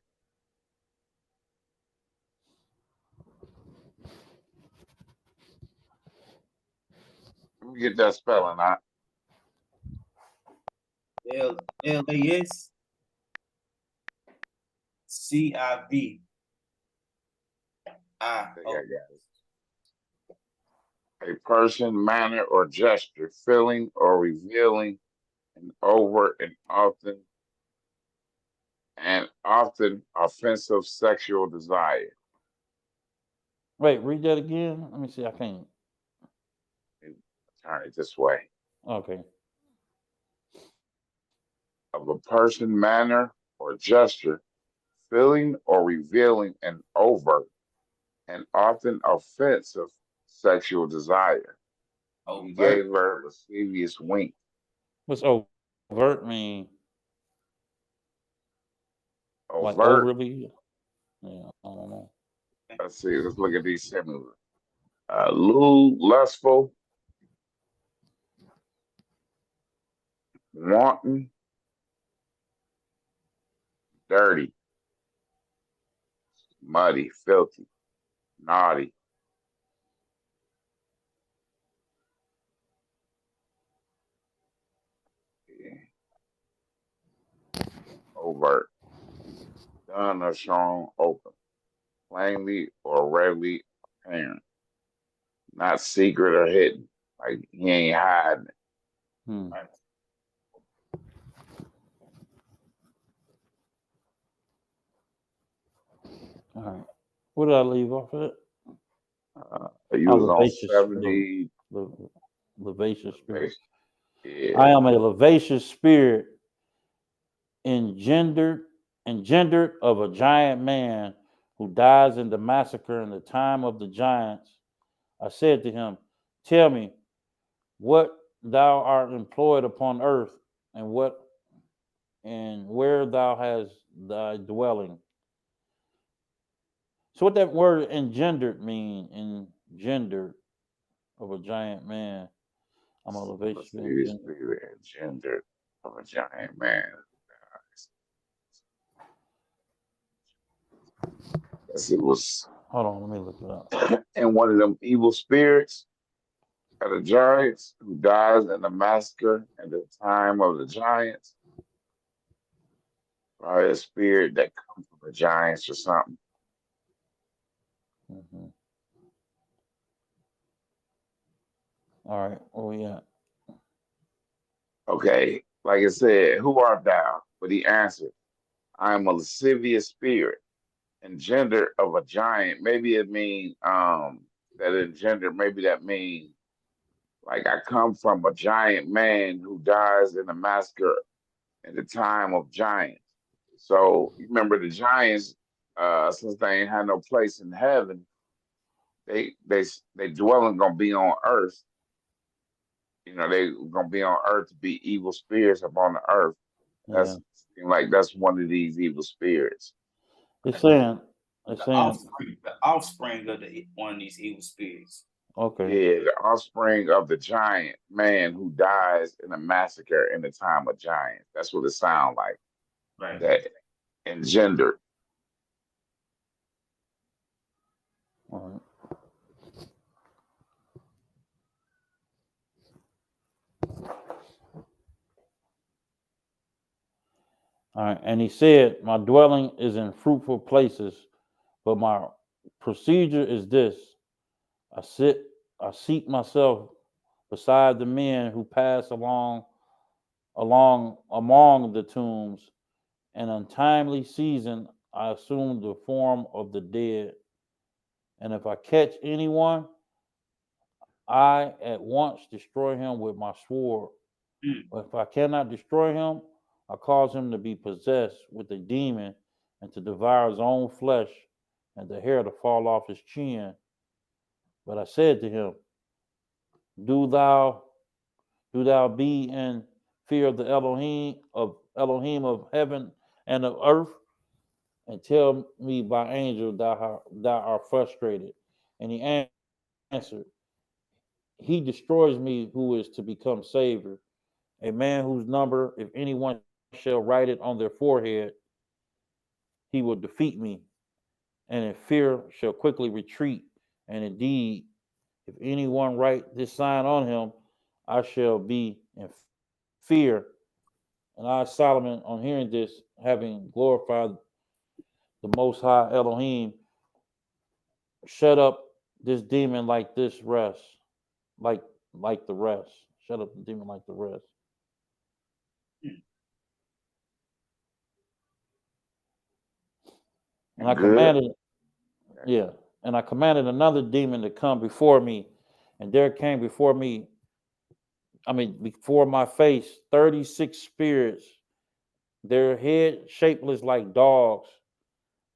Let me get that spelling out. LAS CIV I think I got it. A person, manner, or gesture, feeling or revealing an overt and often offensive sexual desire. Wait, read that again. Let me see. I can't. Turn it this way. Okay. Of a person, manner, or gesture, feeling or revealing an overt and often offensive sexual desire. He overt. gave her a lascivious wink. What's overt mean? Like Overt. overly? Yeah, I don't know. Let's see. Let's look at these similar. Lewd, lustful, wanton, dirty, muddy, filthy, naughty. Yeah, overt, done or shown open, plainly or readily apparent, not secret or hidden. Like he ain't hiding it. Hmm. Right. All right. What did I leave off of it? You Oh, was on vivacious, 70. vivacious spirit. I Yeah, am a vivacious spirit, engendered, engendered of a giant man who dies in the massacre in the time of the giants. I said to him, "Tell me what thou art employed upon earth, and what and where thou hast thy dwelling." So what that word engendered mean? Engendered of a giant man. I'm a vivacious let's see this engendered. spirit engendered of a giant man. Yes, it was Hold on, let me look it up. and one of them evil spirits of the giants who dies in the massacre at the time of the giants, or a spirit that comes from the giants or something. Mhm. All right, where we at? Okay, like I said, who art thou? But he answered, I am a lascivious spirit, engender of a giant. Maybe it means that engender, maybe that means like I come from a giant man who dies in a massacre at the time of giants. So you remember the giants, since they ain't had no place in heaven, they dwelling gonna be on earth. You know, they gonna be on earth to be evil spirits upon the earth. Yeah, That's seem like that's one of these evil spirits. it's saying, it's The saying, offspring of one of these evil spirits. okay, Yeah, the offspring of the giant man who dies in a massacre in the time of giants. That's what it sounds like. Right. That engendered. all right. All right. And he said, my dwelling is in fruitful places, but my procedure is this. I sit, I seat myself beside the men who pass along among the tombs. In untimely season, I assume the form of the dead. And if I catch anyone, I at once destroy him with my sword. Mm. But if I cannot destroy him, I cause him to be possessed with a demon and to devour his own flesh and the hair to fall off his chin. But I said to him, Do thou do thou be in fear of the Elohim of heaven and of earth, and tell me by angel thou art frustrated. And he answered, He destroys me who is to become Savior, a man whose number, if anyone shall write it on their forehead, he will defeat me, and in fear shall quickly retreat. And indeed, if anyone write this sign on him, I shall be in fear. And I, Solomon, on hearing this, having glorified the Most High Elohim, shut up this demon like this rest, like like the rest. Shut up the demon like the rest. And I Good. commanded, yeah, and I commanded another demon to come before me, and there came before me, before my face, 36 spirits, their head shapeless like dogs,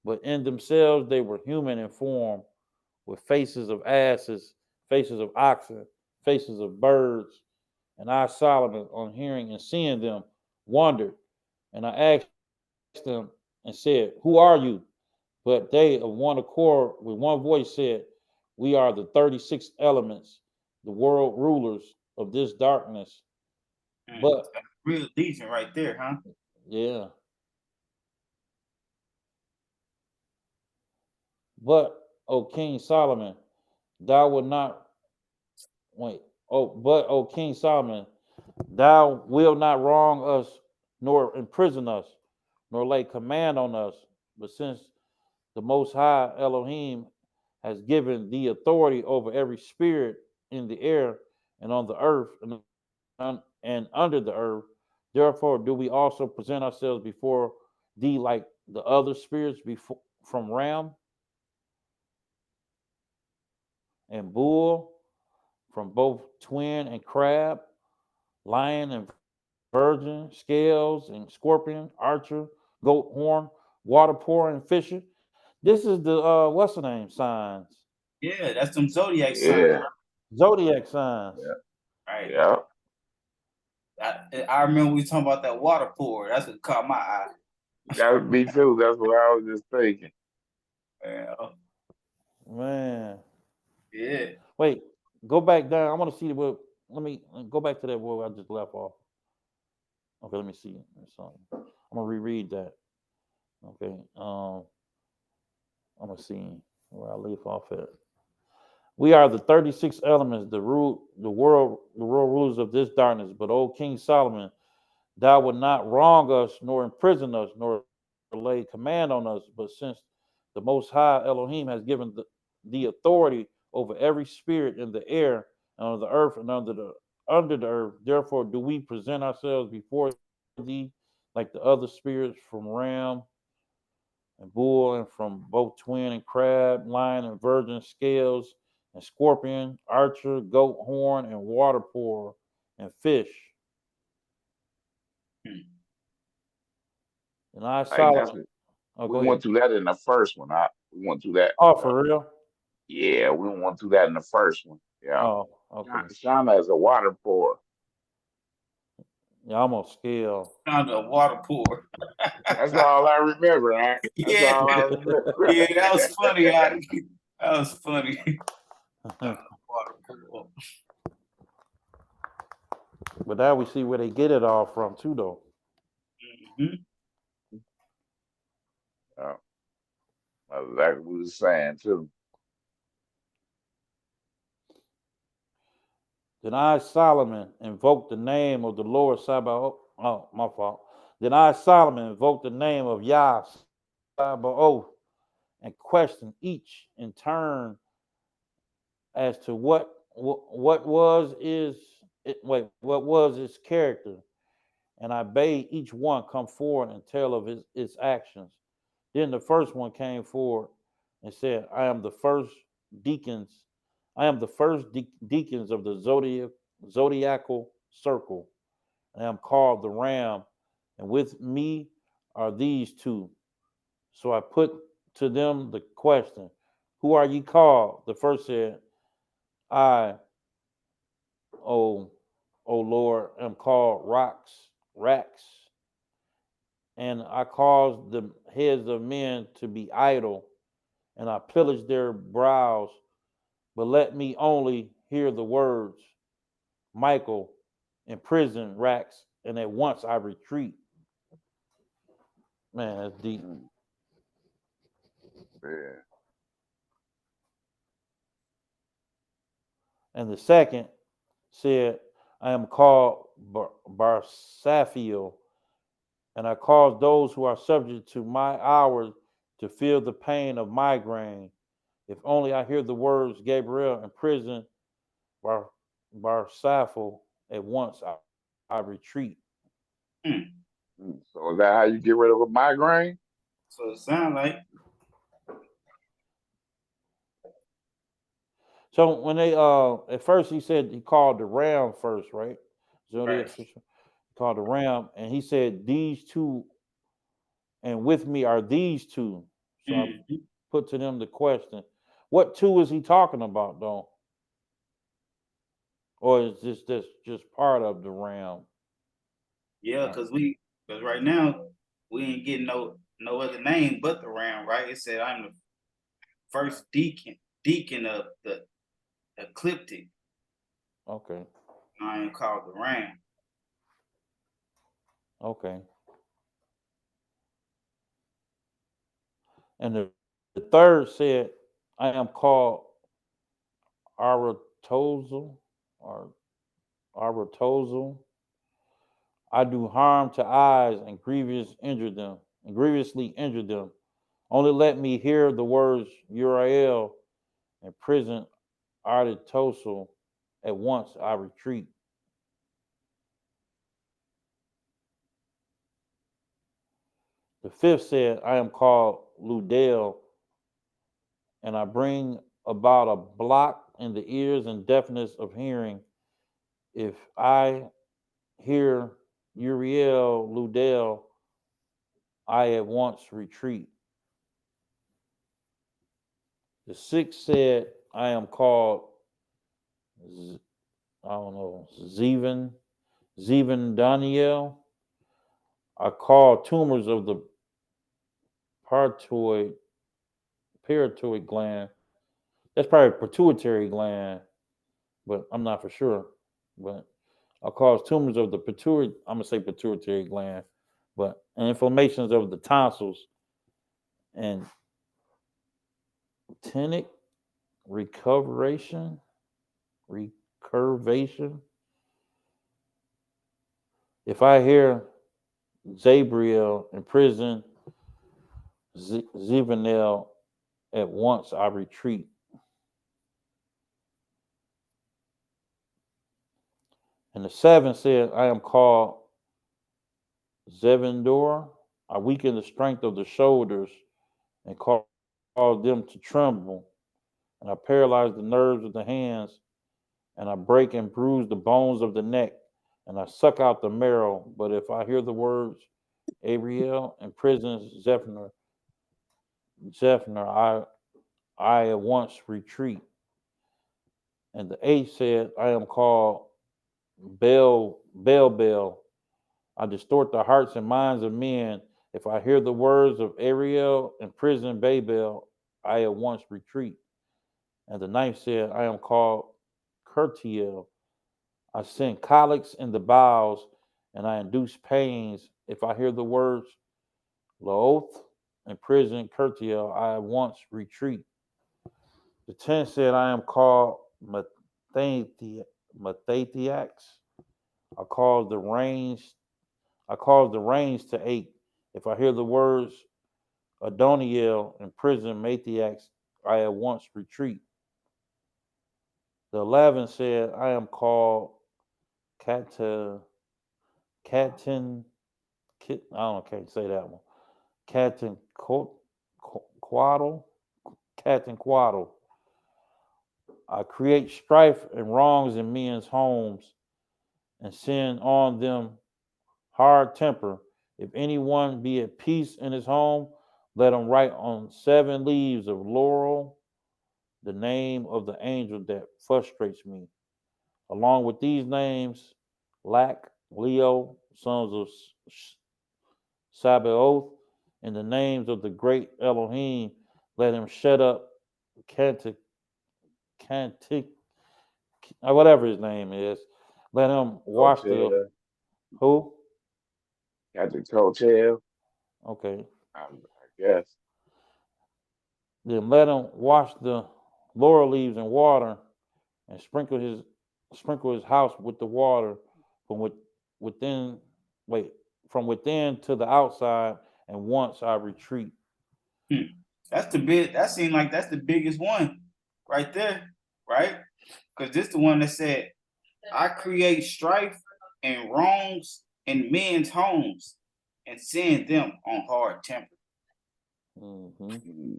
but in themselves they were human in form, with faces of asses, faces of oxen, faces of birds. And I, Solomon, on hearing and seeing them, wondered. And I asked them and said, Who are you? But they, of one accord, with one voice, said, We are the 36 elements, the world rulers of this darkness. But, That's real decent right there, huh? yeah, but, O King Solomon, thou wilt not, wait, O King Solomon, thou wilt not wrong us, nor imprison us, nor lay command on us. But since the Most High Elohim has given thee authority over every spirit in the air and on the earth and under the earth, therefore do we also present ourselves before thee like the other spirits before from ram and bull, from both twin and crab, lion and virgin, scales and scorpion, archer, goat horn, water pour and fisher. This is the what's the name signs? Yeah, that's some zodiac signs, Yeah. Zodiac signs. Yeah. right? Yeah. I remember we talking about that water pour. That's what caught my eye. That would be too. That's what I was just thinking. Yeah, Man. yeah. Wait, go back down. I want to see what. Let me go back to that word I just left off. Okay, let me see something. I'm gonna reread that. Okay, I'm gonna see where I leave off at. We are the 36 elements, the world rulers of this darkness. But O King Solomon, thou wilt not wrong us, nor imprison us, nor lay command on us. But since the Most High Elohim has given the authority over every spirit in the air and on the earth and under the earth, therefore do we present ourselves before thee like the other spirits from ram and bull and from both twin and crab, lion and virgin, scales and scorpion, archer, goat horn, and water pour and fish. Hmm. And I Like that's Solomon. what Oh, we go went ahead. through that in the first one. We went through that. Oh, for real? Yeah, we went through that in the first one. Yeah. Oh, okay. Shauna is a water pour. Yeah, I'm on scale. Found a water pour. That's all I remember, right? That's Yeah, all I remember. yeah, that was funny. That was funny. Water pour. But now we see where they get it all from too, though. Mhm. Yeah, that's exactly what we was saying too. Then I, Solomon, invoked the name of the Lord Sabaoth. Oh, my fault. Then I, Solomon, invoked the name of Yah Sabaoth and questioned each in turn as to what was what was its character, and I bade each one come forward and tell of its actions. Then the first one came forward and said, I am the first deacons. I am the first deacons of the zodiacal circle. I am called the ram, and with me are these two. So I put to them the question, who are ye called? The first said, I, O, O Lord, am called Rax, and I caused the heads of men to be idle, and I pillaged their brows, but let me only hear the words, Michael, in prison racks, and at once I retreat. Man, that's deep. Yeah. And the second said, I am called Barsaphiel, and I cause those who are subject to my hours to feel the pain of migraine. If only I hear the words Gabriel in prison, Barsaphiel, at once I retreat. So is that how you get rid of a migraine? So it sounds like So when they at first he said he called the ram first, right? Zodiac right. fisher called the ram, and he said these two, and with me are these two. So I Mm-hmm. put to them the question, what two is he talking about though? Or is this just part of the ram? Yeah, because right now we ain't getting no other name but the ram, right? It said I'm the first deacon of the ecliptic. Okay, I ain't called the ram. okay. And the third said, I am called Aratozel or Aratozel. I do harm to eyes and grievously injure them. Only let me hear the words Uriel and prison Artitoso. At once I retreat. The fifth said, I am called Ludel, and I bring about a block in the ears and deafness of hearing. If I hear Uriel Ludel, I at once retreat. The sixth said, I am called, I don't know, Zeven Daniel. I call tumors of the paratoid, paratoid gland. That's probably pituitary gland, but I'm not for sure. But I cause tumors of the pituitary, I'm gonna say pituitary gland, but and inflammations of the tonsils and tenic recurvation. If I hear Zabriel in prison, Zivanel, at once I retreat. And the seventh said, I am called Zevendor. I weaken the strength of the shoulders and cause them to tremble. And I paralyze the nerves of the hands, and I break and bruise the bones of the neck, and I suck out the marrow. But if I hear the words Ariel and prison Zephner, I at once retreat. And the eighth said, I am called Bel. I distort the hearts and minds of men. If I hear the words of Ariel and prison Babel, I at once retreat. And the ninth said, I am called Curtiel. I send colics in the bowels, and I induce pains. If I hear the words Laoth and prison Curtiel, I at once retreat. The tenth said, I am called Mathathiax. I cause the rains. I cause the reins to ache. If I hear the words Adoniel in prison, Mathiax, I at once retreat. The 11 said, I am called Catan, Catin, I don't know, can't say that one. Catin Quaddle, Catin Quaddle. I create strife and wrongs in men's homes and send on them hard temper. If anyone be at peace in his home, let him write on 7 leaves of laurel the name of the angel that frustrates me. Along with these names, Lack, Leo, sons of Sabaoth, and the names of the great Elohim, let him shut up Cantic, whatever his name is. Let him wash the Hotel, who? Captain Hotel, Okay. I guess. Then let him wash the laurel leaves in water and sprinkle his house with the water from within from within to the outside, and once I retreat. That's the big. That seemed like that's the biggest one, right there, right? Because this the one that said, "I create strife and wrongs in men's homes, and send them on hard temper." Mm-hmm.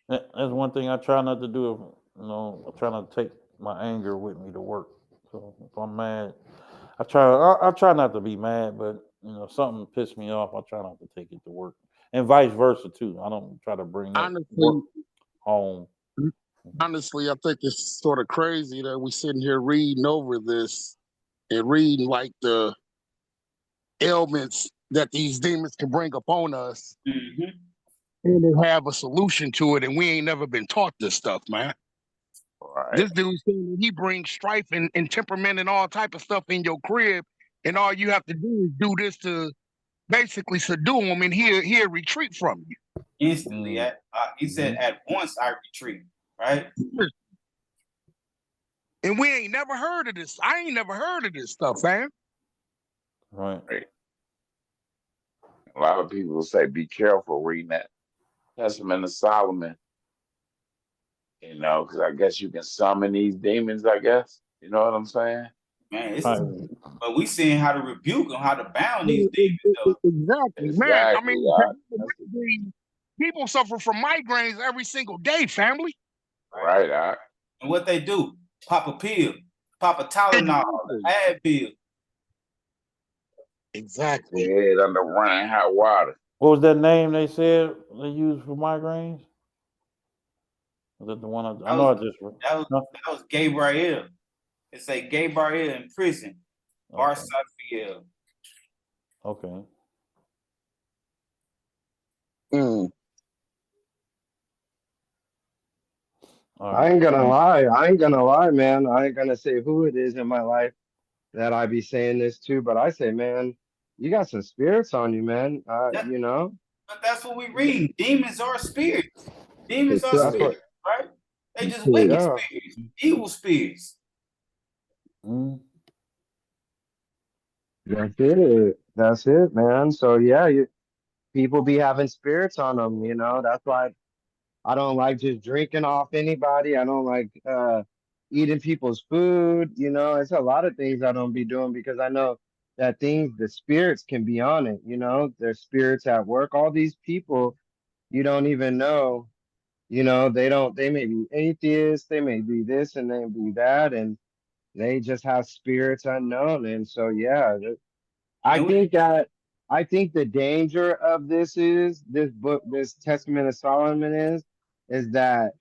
That's one thing I try not to do. I try not to take my anger with me to work. So if I'm mad, I try not to be mad, but something pissed me off, I try not to take it to work, and vice versa too. I don't try to bring that work Honestly, home. honestly, I think it's sort of crazy that we're sitting here reading over this and reading like the ailments that these demons can bring upon us, and they have a solution to it, and we ain't never been taught this stuff, man. Right. This dude saying that he brings strife and temperament and all type of stuff in your crib, and all you have to do is do this to basically subdue him, and he'll retreat from you instantly. He said, "At once I retreat." Right. And we ain't never heard of this. I ain't never heard of this stuff, man. Right. A lot of people say, be careful reading that Testament of Solomon, because I guess you can summon these demons, I guess. You know what I'm saying? Man, but we seeing how to rebuke them, how to bound these demons, though. Exactly, man. I mean, people suffer from migraines every single day, family. Right. And what they do? Pop a pill, pop a Tylenol, Advil. Exactly. Head under running hot water. What was that name they said they used for migraines? Was that the one I know? That was Gabriel. It say Gabriel in prison. Barsafiel. Okay. I ain't gonna lie, man. I ain't gonna say who it is in my life that I be saying this to, but I say, man, you got some spirits on you, man. But that's what we read. Demons are spirits. Demons are That's what, spirits, right? They just wicked yeah. spirits, evil spirits. That's it, man. So yeah, people be having spirits on them. That's why I don't like just drinking off anybody. I don't like eating people's food. It's a lot of things I don't be doing because I know that the spirits can be on it. There's spirits at work. All these people you don't even know. They may be atheists, they may be this and they may be that, and they just have spirits unknown. And so, yeah, I think the danger of this book, this Testament of Solomon is that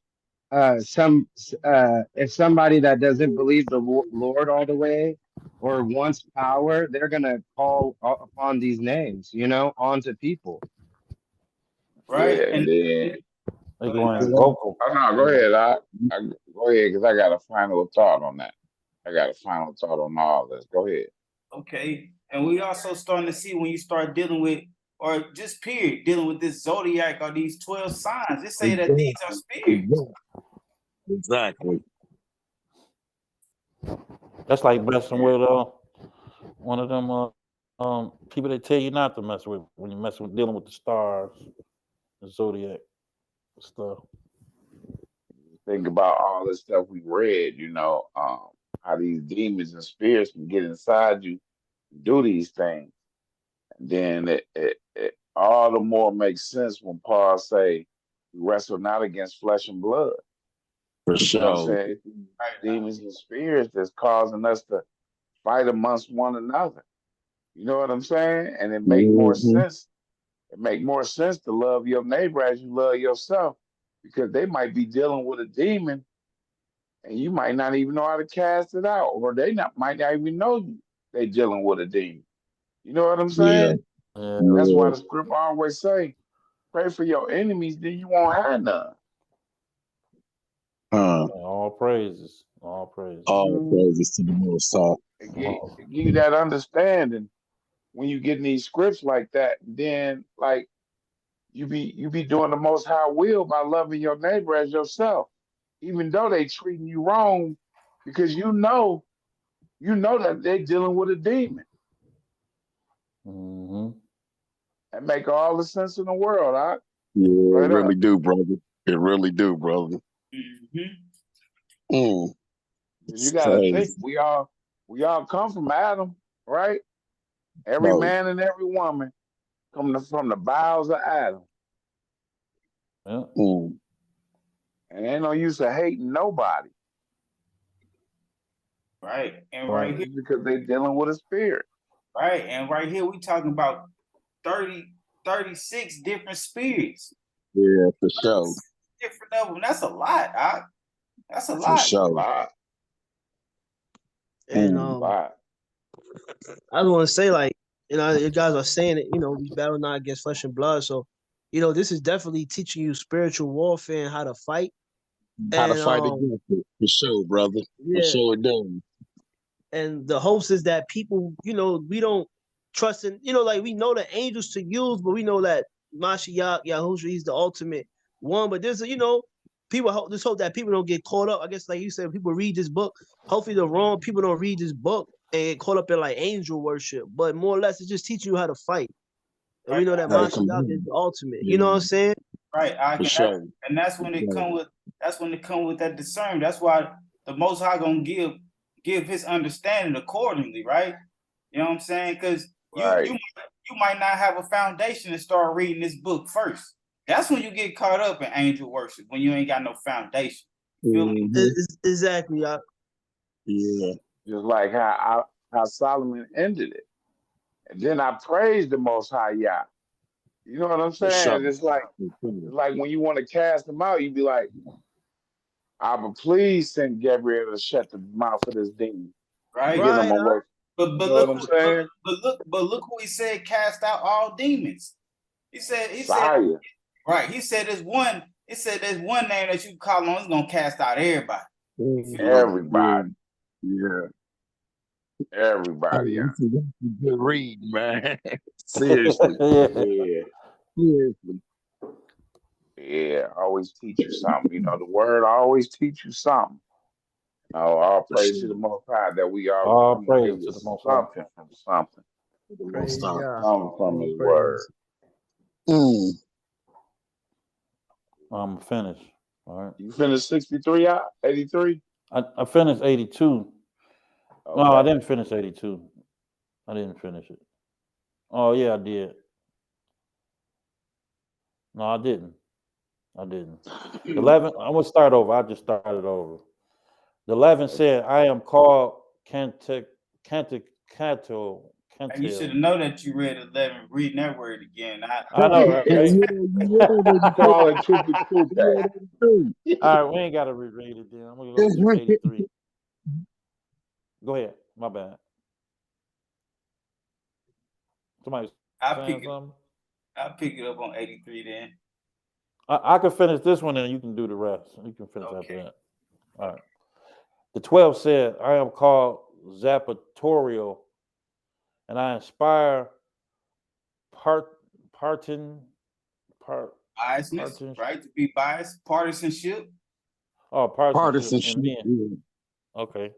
if somebody that doesn't believe the Lord all the way or wants power, they're gonna call upon these names, onto people. Right. Yeah, and then they going vocal. Oh no, go ahead. Go ahead because I got a final thought on that. I got a final thought on all this. Go ahead. Okay. And we also starting to see when you start dealing with, or just period, dealing with this zodiac or these 12 signs, it say that these are spirits. Exactly. That's like messing with One of them people they tell you not to mess with when you mess with dealing with the stars, the zodiac stuff. Think about all the stuff we read, how these demons and spirits can get inside you and do these things. And then it all the more makes sense when Paul say we wrestle not against flesh and blood. For You know what I'm sure. saying? It's these demons and spirits that's causing us to fight amongst one another. You know what I'm saying? And it make more Mhm. sense. It make more sense to love your neighbor as you love yourself, because they might be dealing with a demon and you might not even know how to cast it out, or they might not even know they dealing with a demon. You know what I'm Yeah. saying? Yeah. That's why Yeah. the script always say, "Pray for your enemies, then you won't have none." All praises. All praises. All praises to the Most High. It give you that understanding when you get in these scripts like that. Then, like, you be doing the Most High will by loving your neighbor as yourself, even though they treating you wrong, because you know that they dealing with a demon. Mm-hmm. That make all the sense in the world, huh? Yeah, it Straight really up. do, brother. It really do, brother. Mm-hmm. Mm. You It's got to think crazy. we all come from Adam, right? Every No. man and every woman from the bowels of Adam, Yeah. Mm. and ain't no use of hating nobody Right. And Right. right here, just because they dealing with a spirit. right. And right here, we talking about 30, 36 different spirits. Yeah, for sure. Different of them. That's a lot. That's a For lot. A sure. lot, And Mm. a lot. I just want to say, like, you guys are saying it, we battle not against flesh and blood. So, this is definitely teaching you spiritual warfare and how to fight. How to And fight against it. For sure, brother. For yeah, sure it does. and the hopes is that people, we don't trust in, like we know the angels to use, but we know that Mashiach, Yahushua, he's the ultimate one. But there's people hope that people don't get caught up. I guess like you said, people read this book. Hopefully the wrong people don't read this book and get caught up in like angel worship. But more or less it's just teaching you how to fight. And we Right. know that How to Mashiach is combine. the ultimate. You know what I'm Yeah, saying? Right. I for can sure. and that's For when it sure. come with that discernment. That's why the Most High gonna give his understanding accordingly, right? You know what I'm saying? Because Right. you might not have a foundation to start reading this book first. That's when you get caught up in angel worship, when you ain't got no foundation. You feel me? Mm-hmm. Exactly. Yeah. Just like how Solomon ended it, and then I praised the Most High Yah. You know what I'm For sure. saying? It's like For sure. when you want to cast them out, you be like, "Abba, please send Gabriel to shut the mouth of this demon and Right. get him Right. away." But You but know what look I'm saying? but look who he said cast out all demons. He said Messiah, right. He said there's one name that you call on, it's gonna cast out everybody. You feel me? Mm-hmm. Yeah. everybody, Yeah. Hey, everybody. Yeah, that's a good read, man. Seriously. Yeah. yeah, Seriously. yeah. Always teach you something. The word always teach you something. All For praise sure. to the Most High that we all can All come away praises to with the Most High. something from something, For the Most Praise High. Yah. something from All His word. praises. Mm. I'm finished. All right. You finished 63 out, 83? I finished 82. No, I Okay. didn't finish 82. I didn't finish it. Oh yeah, I did. No, I didn't. I didn't. The 11. I'm gonna start over. I just started over. The 11 said, "I am called Cantic Canto And you should have Cantel." known that you read 11, reading that word again. I know, right? Yeah, Right? you I read call it Tuka Tuka. All right, we ain't got to reread it then. I'm gonna go to 83. Go ahead. My bad. Somebody I saying pick it something? I pick it up on 83 then. I can finish this one and you can do the rest. You can finish after Okay. that. All right. The 12 said, "I am called Zapatorial, and I inspire part partin part Biasness, partin right? To be biased, partisanship. partisanship Partisanship. in men." Yeah. Okay.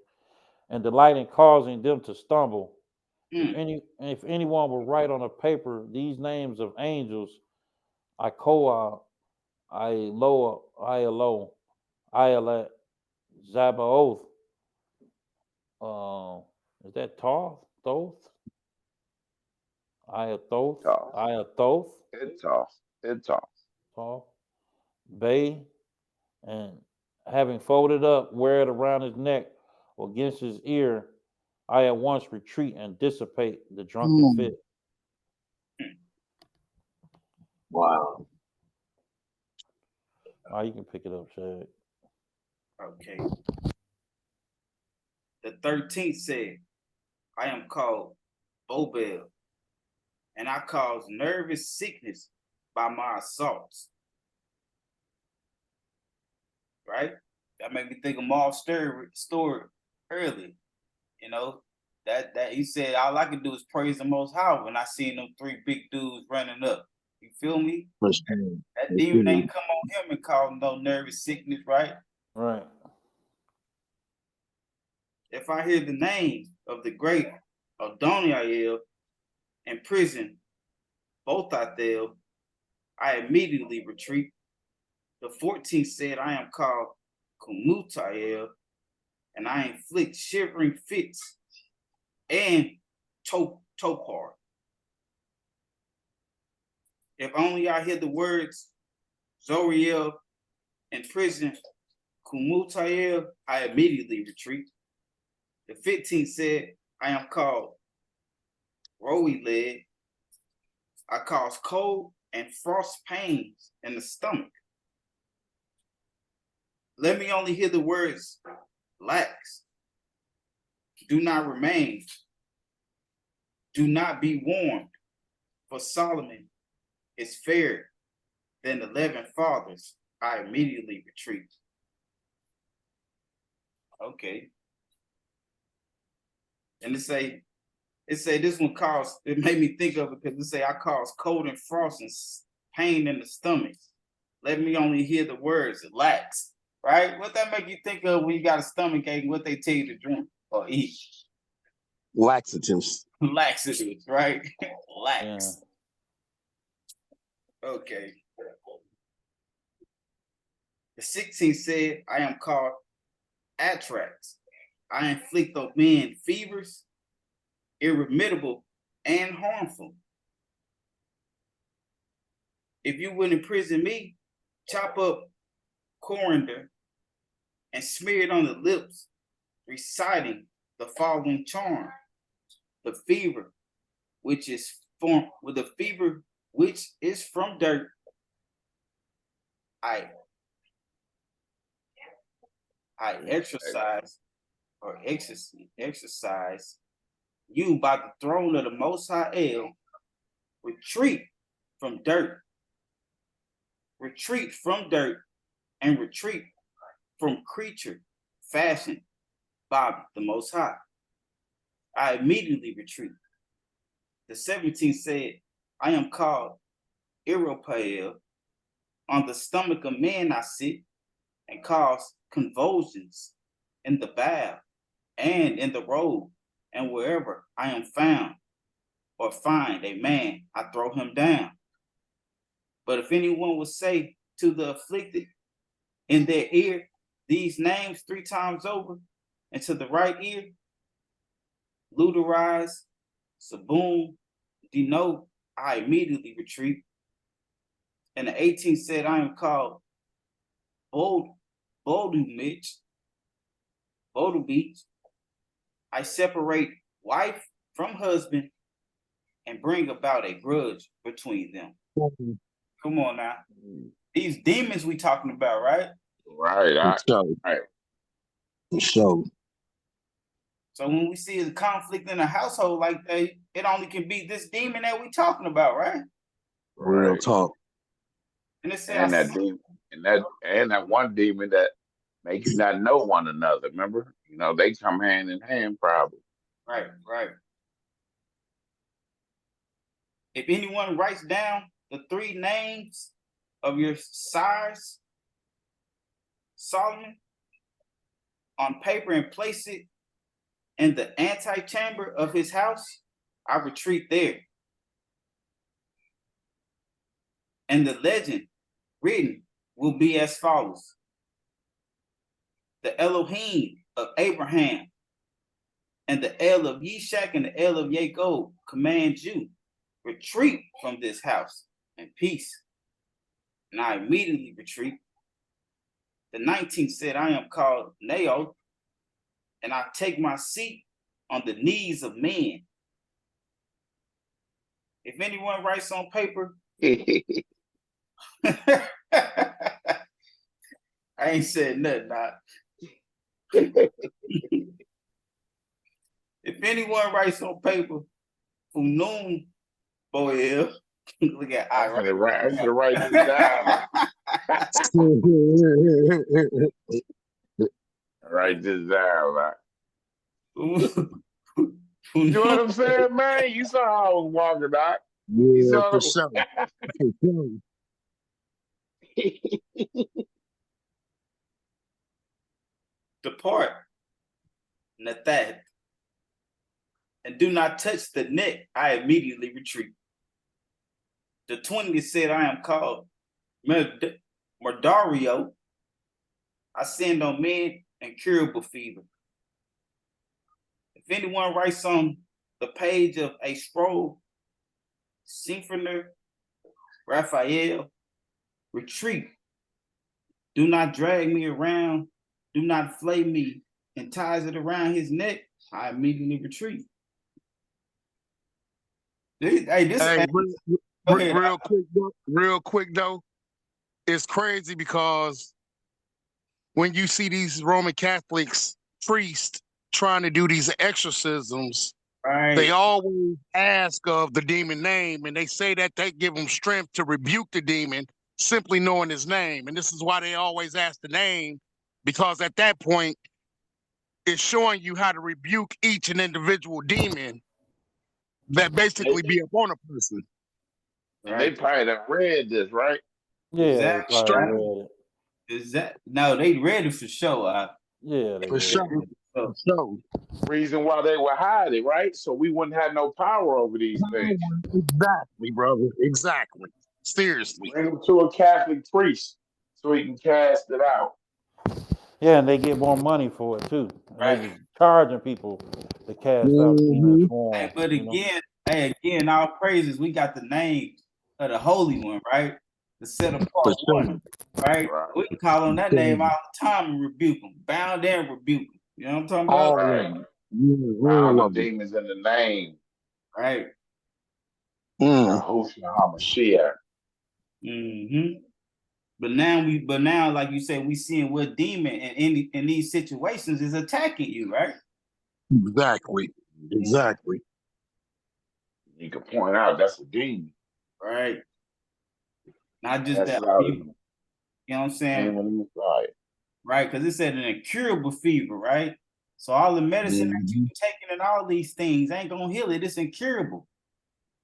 And delight in causing them to stumble If anyone will write on a paper these names of angels, Ikoa, Iloa, Ialo, Ialet, Zabaoth, is that Toth? Thoth? Iathoth? Tough. Iathoth? It's tough. It's tough. Toth? Bay? And having folded up, wear it around his neck or against his ear, I at once retreat and dissipate the drunken fit. Wow. Oh, you can pick it up, Shad. Okay. The 13th said, I am called Bobel, and I cause nervous sickness by my assaults. Right? That made me think of Marv's story early. You know, that he said all I can do is praise the Most High when I seen them three big dudes running up. You feel me? That demon ain't come on him and cause no nervous sickness, right? Right. If I hear the name of the great Adoniel in prison, Bothathel, I immediately retreat. The 14th said, I am called Kumutael, and I inflict shivering fits and topar. If only I hear the words Zoriel in prison, Kumutael, I immediately retreat. The 15th said, I am called Roeled. I cause cold and frost pains in the stomach. Let me only hear the words lax. Do not remain. Do not be warned, for Solomon is fairer than 11 fathers. I immediately retreat. Okay. And it say this one caused, it made me think of it because it say I cause cold and frost and pain in the stomach. Let me only hear the words lax. Right? What that make you think of when you got a stomach ache? What they tell you to drink or eat? Laxatives. Laxatives, right? Lax. Yeah. Okay. The 16th said, I am called Atrax. I inflict on men fevers, irremittable and harmful. If you would imprison me, chop up coriander and smear it on the lips, reciting the following charm. The fever, which is from dirt, I exercise you by the throne of the Most High El. Retreat from dirt, and retreat from creature fashioned by the Most High. I immediately retreat. The 17th said, I am called Iropael. On the stomach of man I sit and cause convulsions in the bath and in the road, and wherever I am found or find a man, I throw him down. But if anyone would say to the afflicted in their ear these names 3 times over, and to the right ear, Luderize, Saboon, Denote, I immediately retreat. And the 18th said, I am called Boldubich. I separate wife from husband and bring about a grudge between them. Come on now. These demons we talking about, right? Right. For sure. So when we see a conflict in a household like that, it only can be this demon that we talking about, right? Real talk. And it And says, that one demon that make you not know one another. Remember, they come hand in hand, probably. right. If anyone writes down the 3 names of your sires, Solomon, on paper and place it in the antechamber of his house, I retreat there. And the legend written will be as follows. The Elohim of Abraham and the El of Yishak and the El of Yaakov command you, retreat from this house in peace. And I immediately retreat. The 19th said, I am called Naoth, and I take my seat on the knees of men. If anyone writes on paper, I ain't said nothing. If anyone writes on paper, Funun Boel, look at I I'm gonna write this down. Write this down, man. You know what I'm saying, man? You saw how I was walking out. You Yeah, saw for sure. For sure. Depart, Nathat, and do not touch the neck. I immediately retreat. The 20th said, I am called Mordario. I send on men incurable fever. If anyone writes on the page of a scroll, Symphony, Raphael, retreat. Do not drag me around. Do not flay me, and ties it around his neck. I immediately retreat. Hey, this. Hey, Hey, real quick though, it's crazy because when you see these Roman Catholics priests trying to do these exorcisms, right. they always ask of the demon name, and they say that they give them strength to rebuke the demon simply knowing his name. And this is why they always ask the name, because at that point, it's showing you how to rebuke each and individual demon that basically be upon a person. And they probably done read this, right? Yeah, Exactly. they probably read it. Is that no? They read it for sure. Yeah, they For read sure. it. For sure. Reason why they would hide it, right? So we wouldn't have no power over these things. Exactly, brother. Exactly. Seriously. Bring them to a Catholic priest so he can cast it out. Yeah, and they get more money for it too. And Right. they just charging people to cast out demons for Hey, them. but again, all praises. We got the name of the Holy One, right? The set apart one, right? We can call on that name all the time and rebuke them, bound and rebuke them. You know what I'm talking about? Right. Bound the demons in the name. Right. Yahushua HaMashiach. But now, like you said, we seeing what demon in these situations is attacking you, right? Exactly. Exactly. You can point out that's a demon. Right. Not just that. You know what I'm saying? Right, because it said an incurable fever, right? So all the medicine that you're taking and all these things ain't gonna heal it. It's incurable,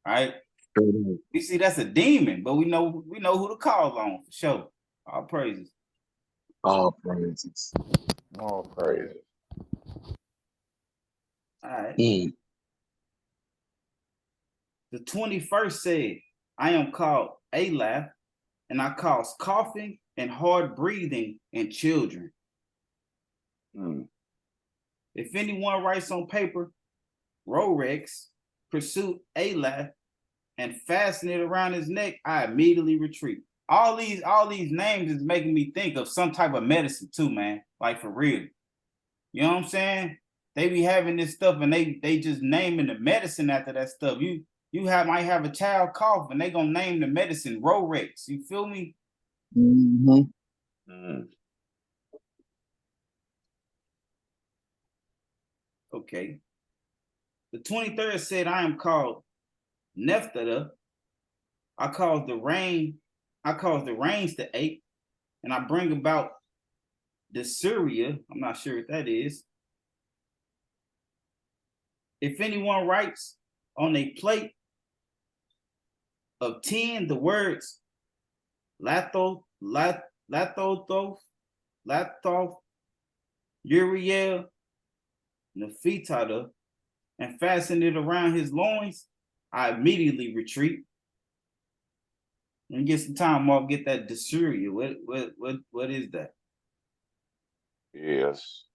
right? You see, that's a demon, but we know who to call on for sure. All praises. All praises. All praises. All right. The 21st said, I am called Alaph, and I cause coughing and hard breathing in children. If anyone writes on paper, Rorex, pursue Alaph, and fasten it around his neck, I immediately retreat. All these names is making me think of some type of medicine too, man. Like for real. You know what I'm saying? They be having this stuff and they just naming the medicine after that stuff. You might have a child cough and they gonna name the medicine Rorex. You feel me? Okay. The 23rd said, I am called Nephthah. I cause the rains to ache, and I bring about the Syria. I'm not sure what that is. If anyone writes on a plate of 10 the words Lathoth, Uriel, Nephthah, and fasten it around his loins, I immediately retreat. And get some time, Mark. Get that Dysuria. What is that? Yes.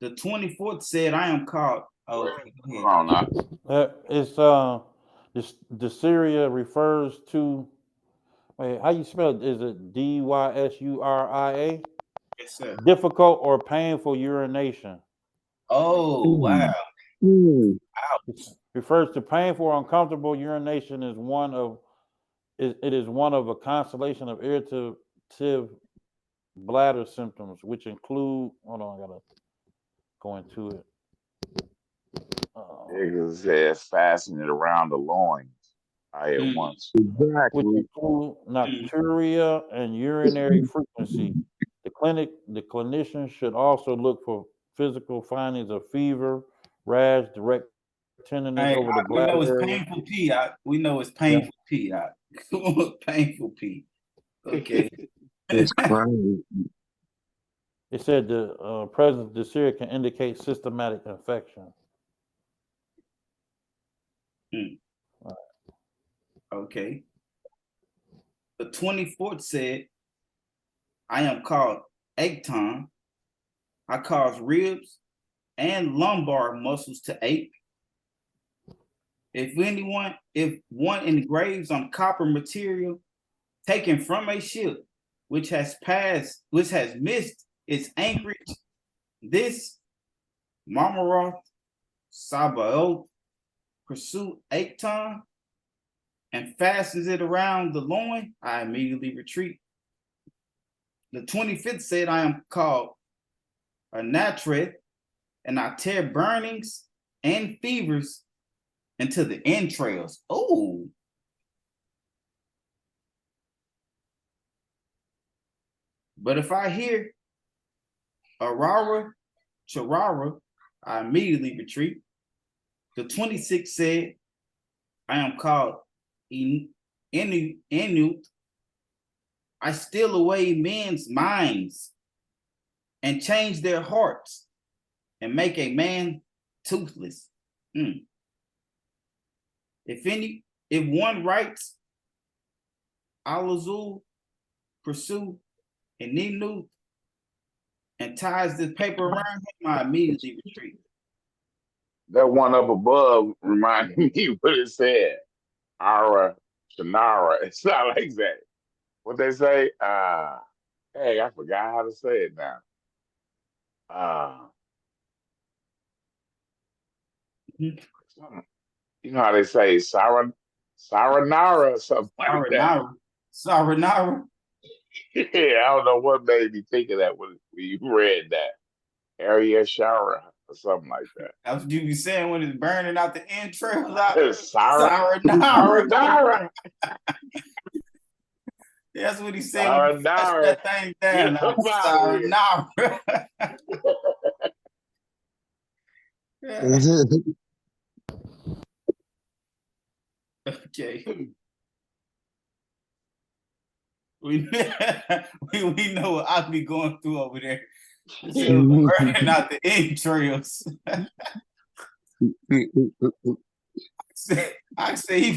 The 24th said, "I am called." Oh, okay, go Hold ahead. on now. The Syria refers to. Wait, how you spell it? Is it Dysuria? Yes, sir. Difficult or painful urination. Oh, wow. It refers to painful or uncomfortable urination is one of it is one of a constellation of irritative bladder symptoms, which include. Hold on, I gotta go into it. It says fasten it around the loins. I had once. Which include nocturia and urinary frequency. The clinician should also look for physical findings of fever, rash, direct tenderness Hey, over the we know bladder it's area. painful pee. We know it's Yeah. painful pee. Painful pee. Okay. It's crazy. It said the presence of dysuria can indicate systematic infection. Okay. The 24th said, "I am called Ecton. I cause ribs and lumbar muscles to ache. If one engraves on copper material taken from a ship which has missed its anchorage, this Marmaroth Sabaoth pursue Ecton and fastens it around the loin, I immediately retreat." The 25th said, "I am called a natreth, and I tear burnings and fevers into the entrails." Oh, but if I hear Aurora Charara, I immediately retreat. The 26th said, "I am called Enut. I steal away men's minds and change their hearts and make a man toothless." If one writes Alazul, pursue, and Ninu, and ties this paper around him, I immediately retreat. That one up above reminded me what it said. Ara Shanara. It's not like that. What they say? Hey, I forgot how to say it now. You know how they say Saranara or something like that. Saranara. Yeah, I don't know what made me think of that when you read that. Area Shara or something like that. That's what you be saying when it's burning out the entrails out. Saranara. Saranara. That's what he said when you flush Saranara. that thing down. Get up out of here. Saranara. Okay. We know what I be going through over there. Burning out the entrails. I say he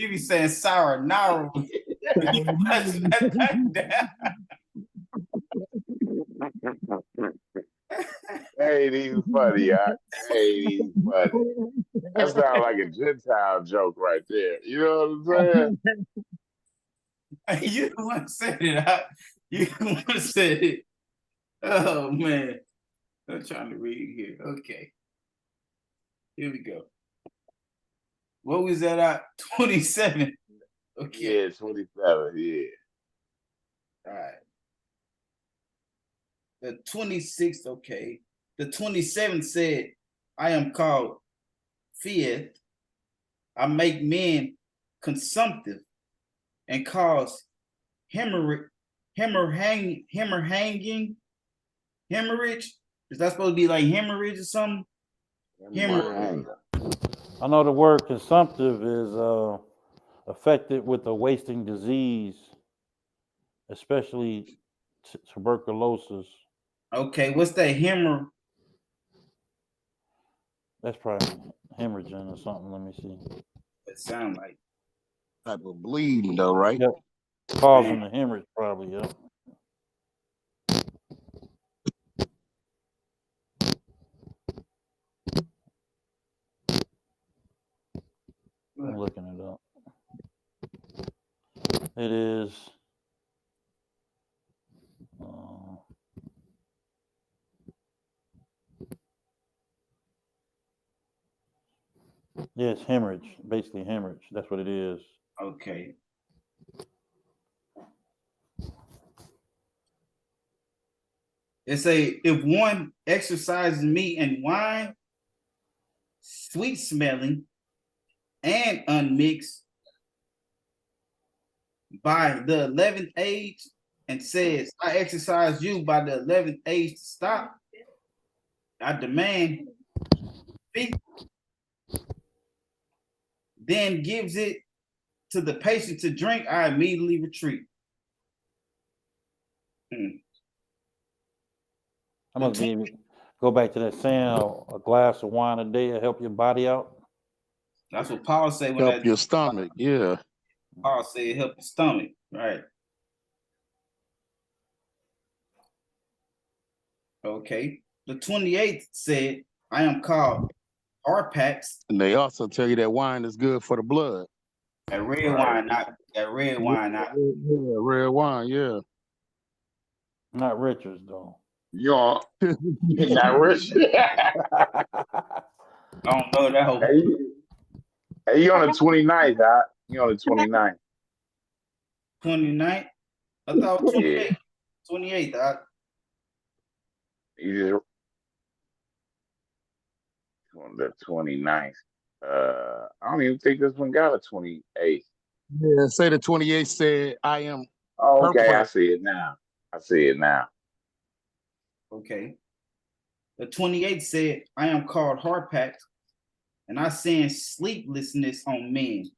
be saying Saranara. He flushing that thing down. Ain't even funny, Ain't even funny. That sounds like a Gentile joke right there. You know what I'm saying? You don't want to say it. You don't want to say it. Oh man. I'm trying to read here. Okay. Here we go. What was that at? 27. Okay. Yeah, 27. Yeah. All right. The 26th, okay. The 27th said, "I am called Fiat. I make men consumptive and cause hemorrhage. Is that supposed to be like hemorrhage or something? Hemorrhage. I know the word consumptive is affected with a wasting disease, especially tuberculosis. Okay, what's that That's probably hemorrhaging or something. Let me see. It sound like. Type of bleeding though, right? Yep. Causing the hemorrhage probably, yep. I'm looking it up. It is yeah, it's hemorrhage, basically hemorrhage. That's what it is. Okay. It say if one exercises meat and wine, sweet smelling and unmixed by the 11th age, and says, I exercise you by the 11th age to stop, I demand fee, then gives it to the patient to drink, I immediately retreat. I must go back to that saying, a glass of wine a day will help your body out. That's what Paul said when help your stomach, yeah. Paul said help your stomach, right? Okay. The 28th said, I am called Arpax. And they also tell you that wine is good for the blood. That red wine, not that red wine, not red wine, yeah. Not Richards though. You're not rich. I don't know that whole. Hey, you on the 29th, huh? You on the 29th. 29th? I thought 28th. Yeah. 28th, Doc. You just on the 29th. I don't even think this one got a 28th. Yeah, say the 28th said, I am. Oh, okay, I see it now. Okay. The 28th said, I am called Harpax, and I send sleeplessness on men.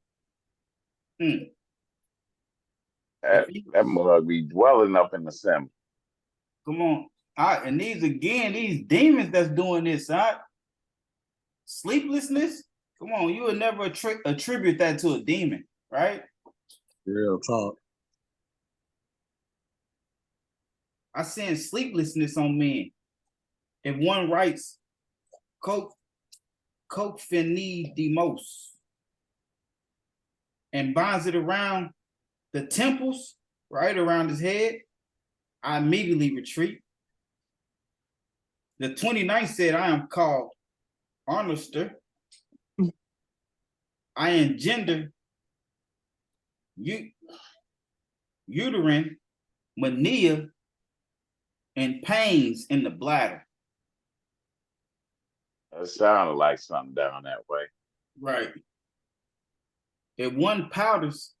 That mug be dwelling up in the assembly. Come on. And these demons that's doing this, huh? Sleeplessness? Come on, you would never attribute that to a demon, right? Real talk. I send sleeplessness on men. If one writes Kokphenidemos and binds it around the temples, right around his head, I immediately retreat. The 29th said, I am called Arnoster. I engender uterine mania and pains in the bladder. That sounded like something down that way. Right. If one powders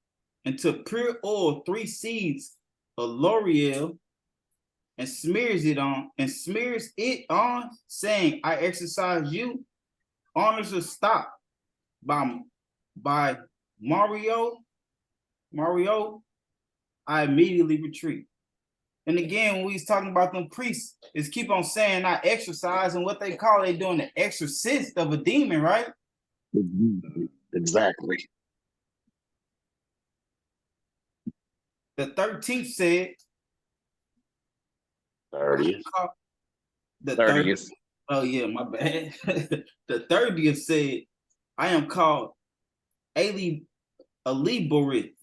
and took pure oil, 3 seeds of L'Oreal, and smears it on, saying, I exercise you, honors are stopped by Mario, I immediately retreat. And again, when we was talking about them priests, is keep on saying I exercise, and what they call they doing the exorcist of a demon, right? Exactly. The 13th said 30th. The 30th. Oh yeah, my bad. The 30th said, I am called Aliborith.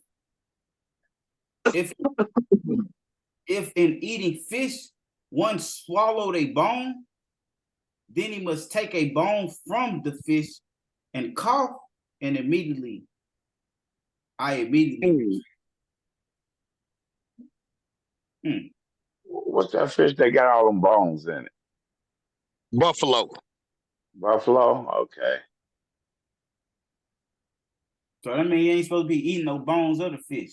If in eating fish one swallowed a bone, then he must take a bone from the fish and cough, and I immediately. What's that fish that got all them bones in it? Buffalo. Okay. So that means you ain't supposed to be eating no bones of the fish.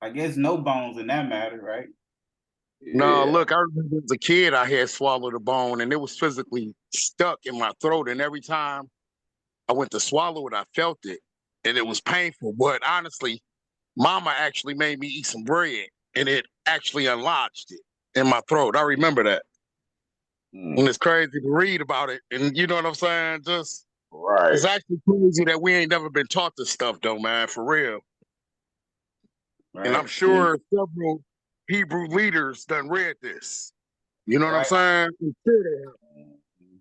I guess no bones in that matter, right? No, look, I remember as a kid, I had swallowed a bone and it was physically stuck in my throat. And every time I went to swallow it, I felt it and it was painful. But honestly, Mama actually made me eat some bread and it actually unlodged it in my throat. I remember that. And it's crazy to read about it. And you know what I'm saying? Just Right. it's actually crazy that we ain't never been taught this stuff though, man, for real. Right. And I'm sure several Hebrew leaders done read this. You know what I'm saying?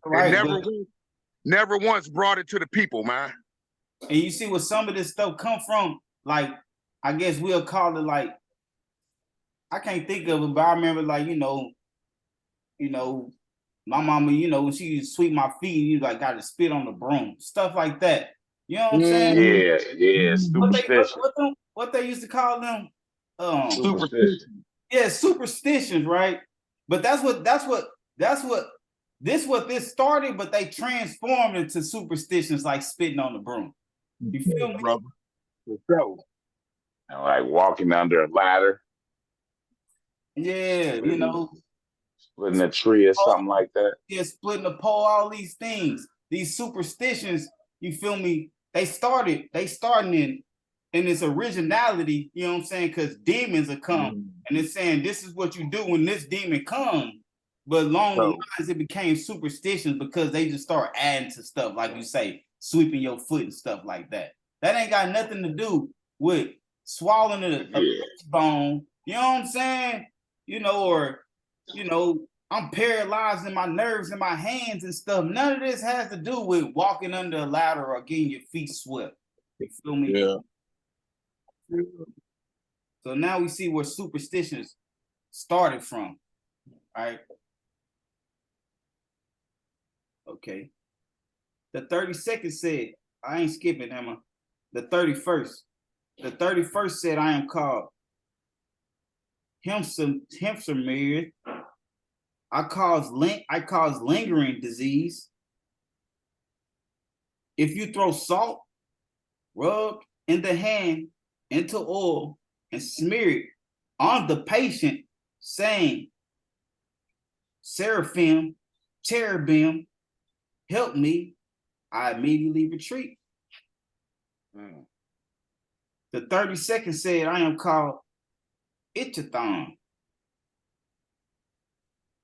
Right. And never once brought it to the people, man. And you see where some of this stuff come from, like, I guess we'll call it like, I can't think of it, but I remember like, you know, my mama, you know, when she used to sweep my feet, you like got to spit on the broom, stuff like that. You know what I'm saying? Yeah, superstition. What they used to call them? Superstition. Yeah, superstitions, right? But that's what this started, but they transformed into superstitions like spitting on the broom. You feel me? Brother. So, And like walking under a ladder. Yeah, you know, splitting a tree or something like that. Yeah, splitting the pole, all these things, these superstitions, you feel me? They starting in its originality, you know what I'm saying? Because demons are come and it's saying this is what you do when this demon comes. But along the lines, it became superstitions because they just start adding to stuff, like you say, sweeping your foot and stuff like that. That ain't got nothing to do with swallowing a bone, you know what I'm saying? You know, or, you know, I'm paralyzed in my nerves in my hands and stuff. None of this has to do with walking under a ladder or getting your feet swept. You feel me? Yeah. So now we see where superstitions started from. All right. Okay. The 32nd said, I ain't skipping, Emma. The 31st. The 31st said, I am called Hemsomir. I cause lingering disease. If you throw salt rubbed in the hand into oil and smear it on the patient, saying, cherubim, help me, I immediately retreat. The 32nd said, I am called Itchathon.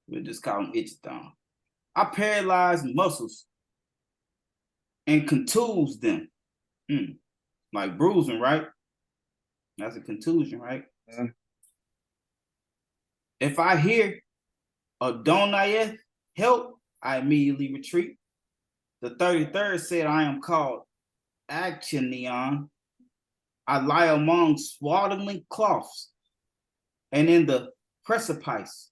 We'll just call him Itchathon. I paralyze muscles and contuse them. Like bruising, right? That's a contusion, right? If I hear Adonai help, I immediately retreat. The 33rd said, I am called Actionion. I lie among swaddling cloths and in the precipice.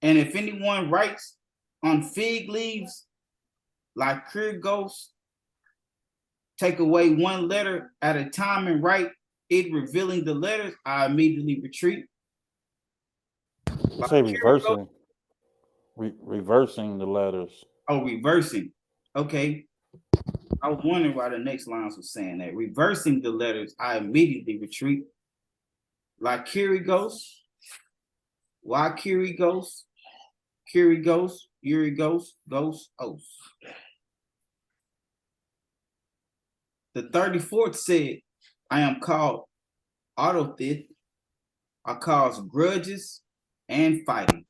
And if anyone writes on fig leaves, like Kyrgos, take away one letter at a time and write it revealing the letters, I immediately retreat. Say reversing. Reversing the letters. Oh, reversing. Okay. I was wondering why the next lines was saying that. Reversing the letters, I immediately retreat. Like Kyrgos. Why Kyrgos? Kyrgos, Urigos, Ghost, Os. The 34th said, I am called Autothith. I cause grudges and fighting.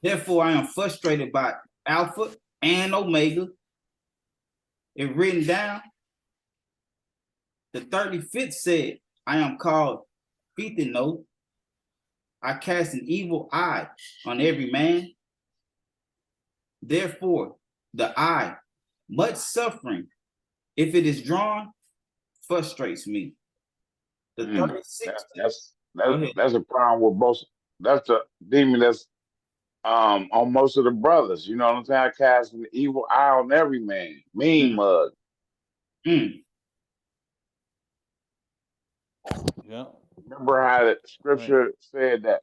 Therefore, I am frustrated by Alpha and Omega. If written down, the 35th said, I am called Phethino. I cast an evil eye on every man. Therefore, the eye, much suffering, if it is drawn, frustrates me. The 36th. That's a problem with both. That's the demon that's on most of the brothers. You know what I'm saying? I cast an evil eye on every man. Mean mug. Yeah. Remember how the scripture said that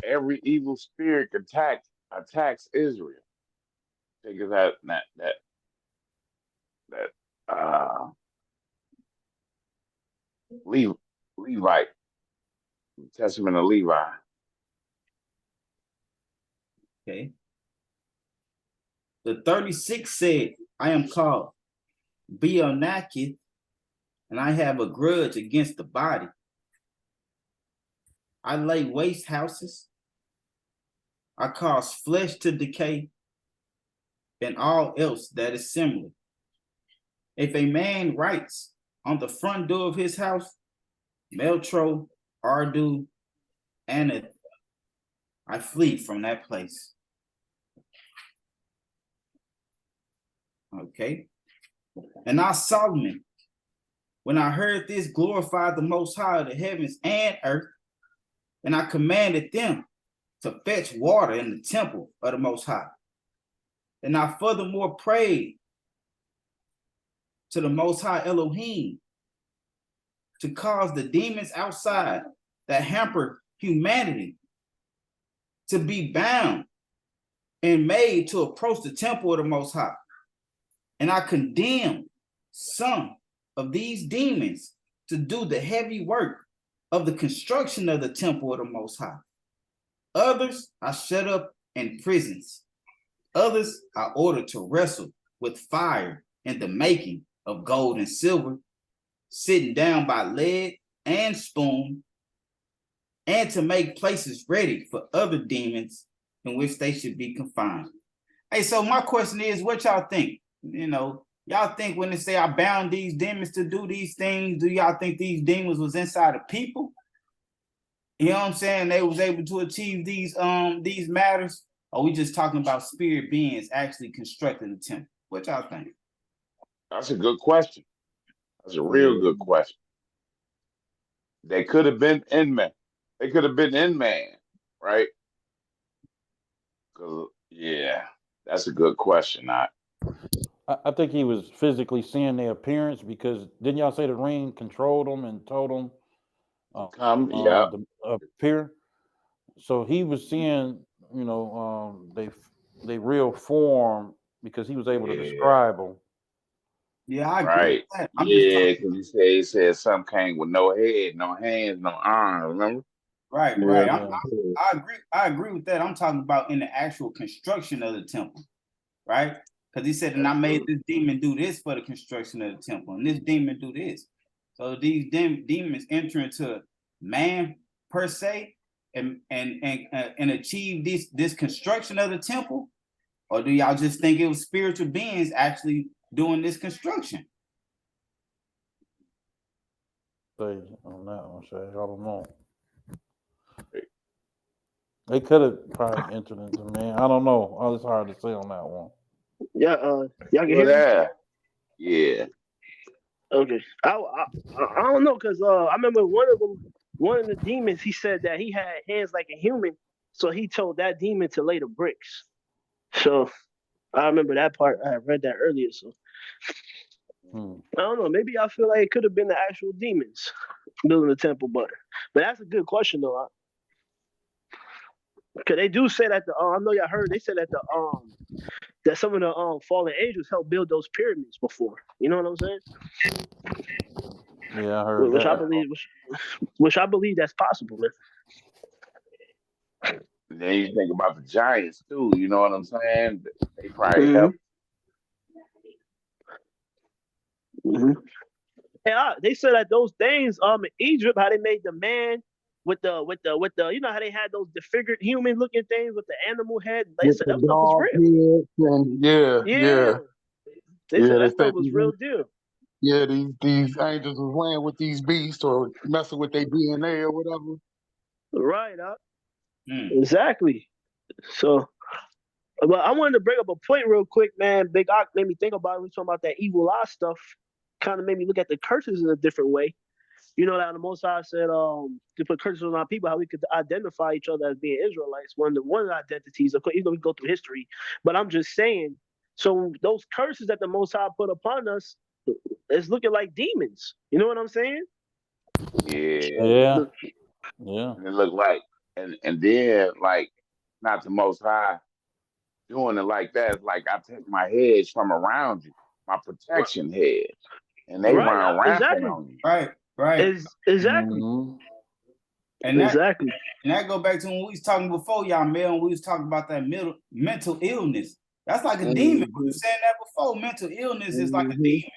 every evil spirit attacks Israel. I think of that Levite, Testament of Levi. Okay. The 36th said, I am called Beonakith. and I have a grudge against the body. I lay waste houses. I cause flesh to decay, and all else that is similar. If a man writes on the front door of his house, Meltro, Ardu, Aneth, I flee from that place. Okay. And I, Solomon, when I heard this, glorified the Most High of the heavens and earth, and I commanded them to fetch water in the temple of the Most High. And I furthermore prayed to the Most High Elohim to cause the demons outside that hamper humanity to be bound and made to approach the temple of the Most High. And I condemned some of these demons to do the heavy work of the construction of the temple of the Most High. Others I shut up in prisons. Others I ordered to wrestle with fire in the making of gold and silver, sitting down by lead and spoon, and to make places ready for other demons in which they should be confined. Hey, so my question is, what y'all think? You know, y'all think when they say I bound these demons to do these things, do y'all think these demons was inside of people? You know what I'm saying? They was able to achieve these matters? Or we just talking about spirit beings actually constructing the temple? What y'all think? That's a good question. That's a real good question. They could have been in man. They could have been in man, right? Because yeah, that's a good question. I think he was physically seeing their appearance, because didn't y'all say the ring controlled them and told them to appear? So he was seeing, they real form, because he was able to describe them. Yeah, I agree right. with that. Because he said some came with no head, no hands, no arms. Remember? Right. I agree with that. I'm talking about in the actual construction of the temple, right? Because he said, and I made this demon do this for the construction of the temple, and this demon do this. So these demons enter into man per se, and achieve this construction of the temple, or do y'all just think it was spiritual beings actually doing this construction? Say on that one, Shay. I don't know. They could have probably entered into man. I don't know. It's hard to say on that one. Yeah, y'all can hear me? Yeah. Okay. I don't know, because I remember one of the demons, he said that he had hands like a human, so he told that demon to lay the bricks. So I remember that part. I read that earlier. So I don't know. Maybe I feel like it could have been the actual demons building the temple, but that's a good question though. Because they do say that I know y'all heard they said that some of the fallen angels helped build those pyramids before. You know what I'm saying? Yeah, I heard which that. Which I believe that's possible, man. And then you think about the giants too. You know what I'm saying? They probably helped. Yeah, they said that those things in Egypt, how they made the man with the you know how they had those disfigured human looking things with the animal head. They said that stuff was real. Yeah. They said that They stuff was real deal. Yeah, these angels was playing with these beasts or messing with their DNA or whatever. Right, exactly. So, but I wanted to bring up a point real quick, man. Big Ock made me think about it. We talking about that evil eye stuff. Kind of made me look at the curses in a different way. You know that the Most High said to put curses on our people, how we could identify each other as being Israelites. One of the identities, of course, we go through history. But I'm just saying, so those curses that the Most High put upon us, it's looking like demons. You know what I'm saying? Yeah. Yeah. And it looked like, and then like, not the Most High doing it like that. It's like I take my hedge from around you, my protection hedge, and they run rampant on you. Right. Exactly. And that go back to when we was talking before, y'all, man. We was talking about that mental illness. That's like a demon. We were saying that before. Mental illness is like a demon.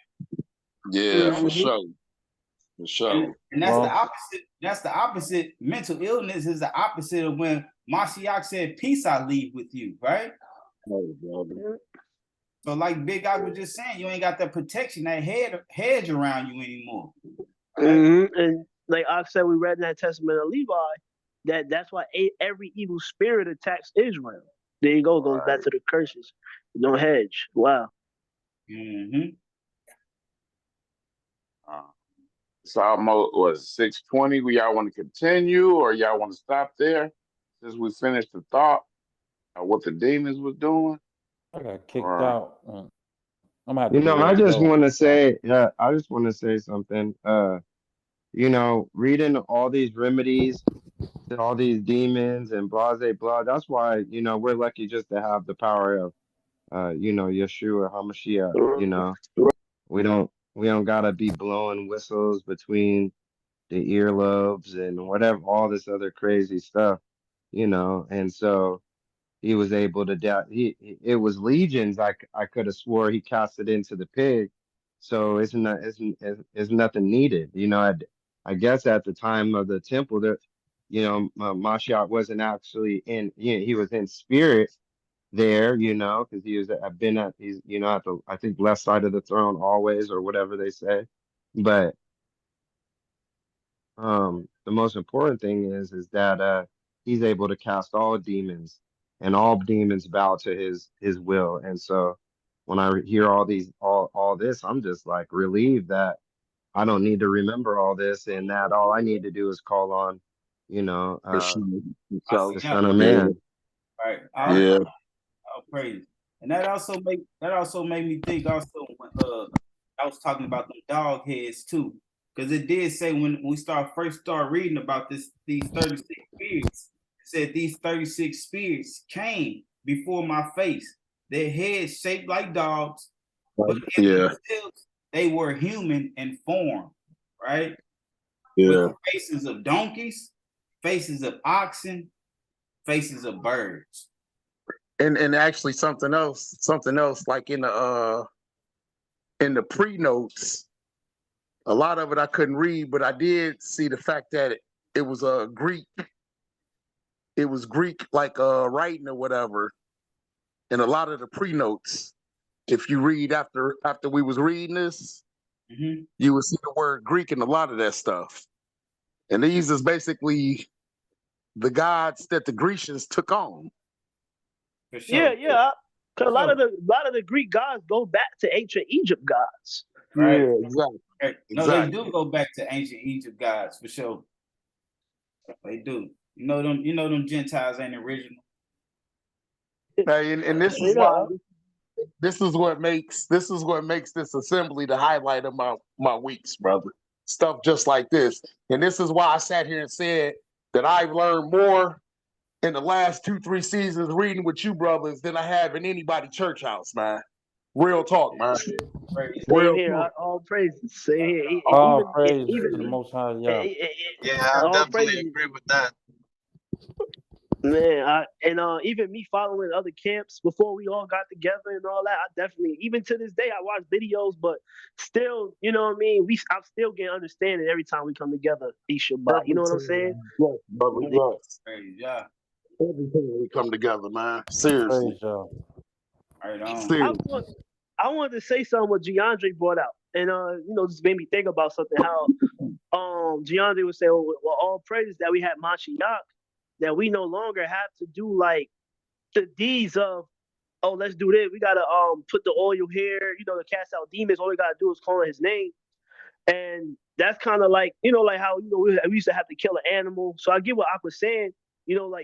Yeah, for sure. For sure. And that's the opposite. That's the opposite. Mental illness is the opposite of when Mashiach said, "Peace I leave with you," right? So, like Big Guy was just saying, you ain't got that protection, that hedge around you anymore. Right? And like I said, we read in that Testament of Levi that's why every evil spirit attacks Israel. There you go. Goes back to the curses. No hedge. Wow. It's almost, what, 6:20? Y'all want to continue or y'all want to stop there since we finished the thought of what the demons was doing? I got kicked out. I'm gonna have You to know, get I ready to just go. want to say, I just want to say something. You know, reading all these remedies to all these demons and blase blah. That's why, you know, we're lucky just to have the power of, you know, Yeshua Hamashiach. You know, we don't gotta be blowing whistles between the earlobes and whatever, all this other crazy stuff. You know, and so he was able to it was legions. I could have swore he cast it into the pig. So it's nothing needed. You know, I guess at the time of the temple that, you know, Mashiach wasn't actually in, you know, he was in spirit there, you know, because he's, you know, at the, I think, left side of the throne always, or whatever they say. But the most important thing is that he's able to cast all demons, and all demons bow to his will. And so when I hear all this, I'm just like relieved that I don't need to remember all this, and that all I need to do is call on, you know, the Son of Man. Right. All praise. And that also made me think also when I was talking about them dog heads too. Because it did say when we first start reading about these 36 spirits, it said these 36 spirits came before my face. Their heads shaped like dogs, but in themselves, they were human in form, right? With faces of donkeys, faces of oxen, faces of birds. And actually something else like in the pre-notes, a lot of it I couldn't read, but I did see the fact that it was a Greek. It was Greek, like writing or whatever. And a lot of the pre-notes, if you read after we was reading this, you would see the word Greek in a lot of that stuff. And these is basically the gods that the Grecians took on. For sure. Yeah. Because a lot of the Greek gods go back to ancient Egypt gods. Right. Yeah, exactly. No, they do go back to ancient Egypt gods for sure. They do. You know them Gentiles ain't original. Hey, and this is why this is what makes this assembly the highlight of my weeks, brother. Stuff just like this. And this is why I sat here and said that I've learned more in the last 2-3 seasons reading with you brothers than I have in anybody church house, man. Real talk, man. Same here. All praises. Same here. All praise to the Most High. Yeah, I definitely agree with that. Man, even me following other camps before we all got together and all that, I definitely, even to this day, I watch videos, but still, you know what I mean? I'm still getting understanding every time we come together, each Shabbat. You know what I'm saying? Yes, brother. Yeah. Every time we come together, man. Seriously. Right on. Seriously. I wanted to say something what Giandre brought out, and just made me think about something. How Giandre would say, well, all praise that we had Mashiach, that we no longer have to do like the deeds of, oh, let's do this. We gotta put the oil here, to cast out demons. All we gotta do is call on his name. And that's kind of like, like how, we used to have to kill an animal. So I get what Ak was saying,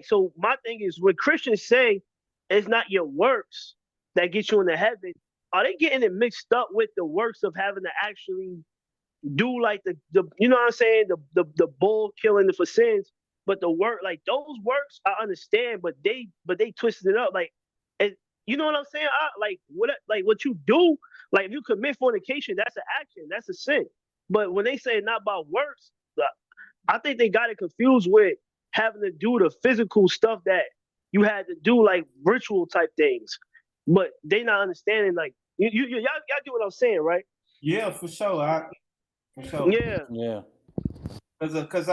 so my thing is when Christians say it's not your works that get you into heaven, are they getting it mixed up with the works of having to actually do like the you know what I'm saying, the bull killing for sins? But the work, like those works, I understand, but they twisted it up. Like, you know what I'm saying? What you do, like if you commit fornication, that's an action, that's a sin. But when they say not about works, I think they got it confused with having to do the physical stuff that you had to do, like ritual type things. But they not understanding, like y'all get what I'm saying, right? Yeah, for sure. For sure. Yeah. Cause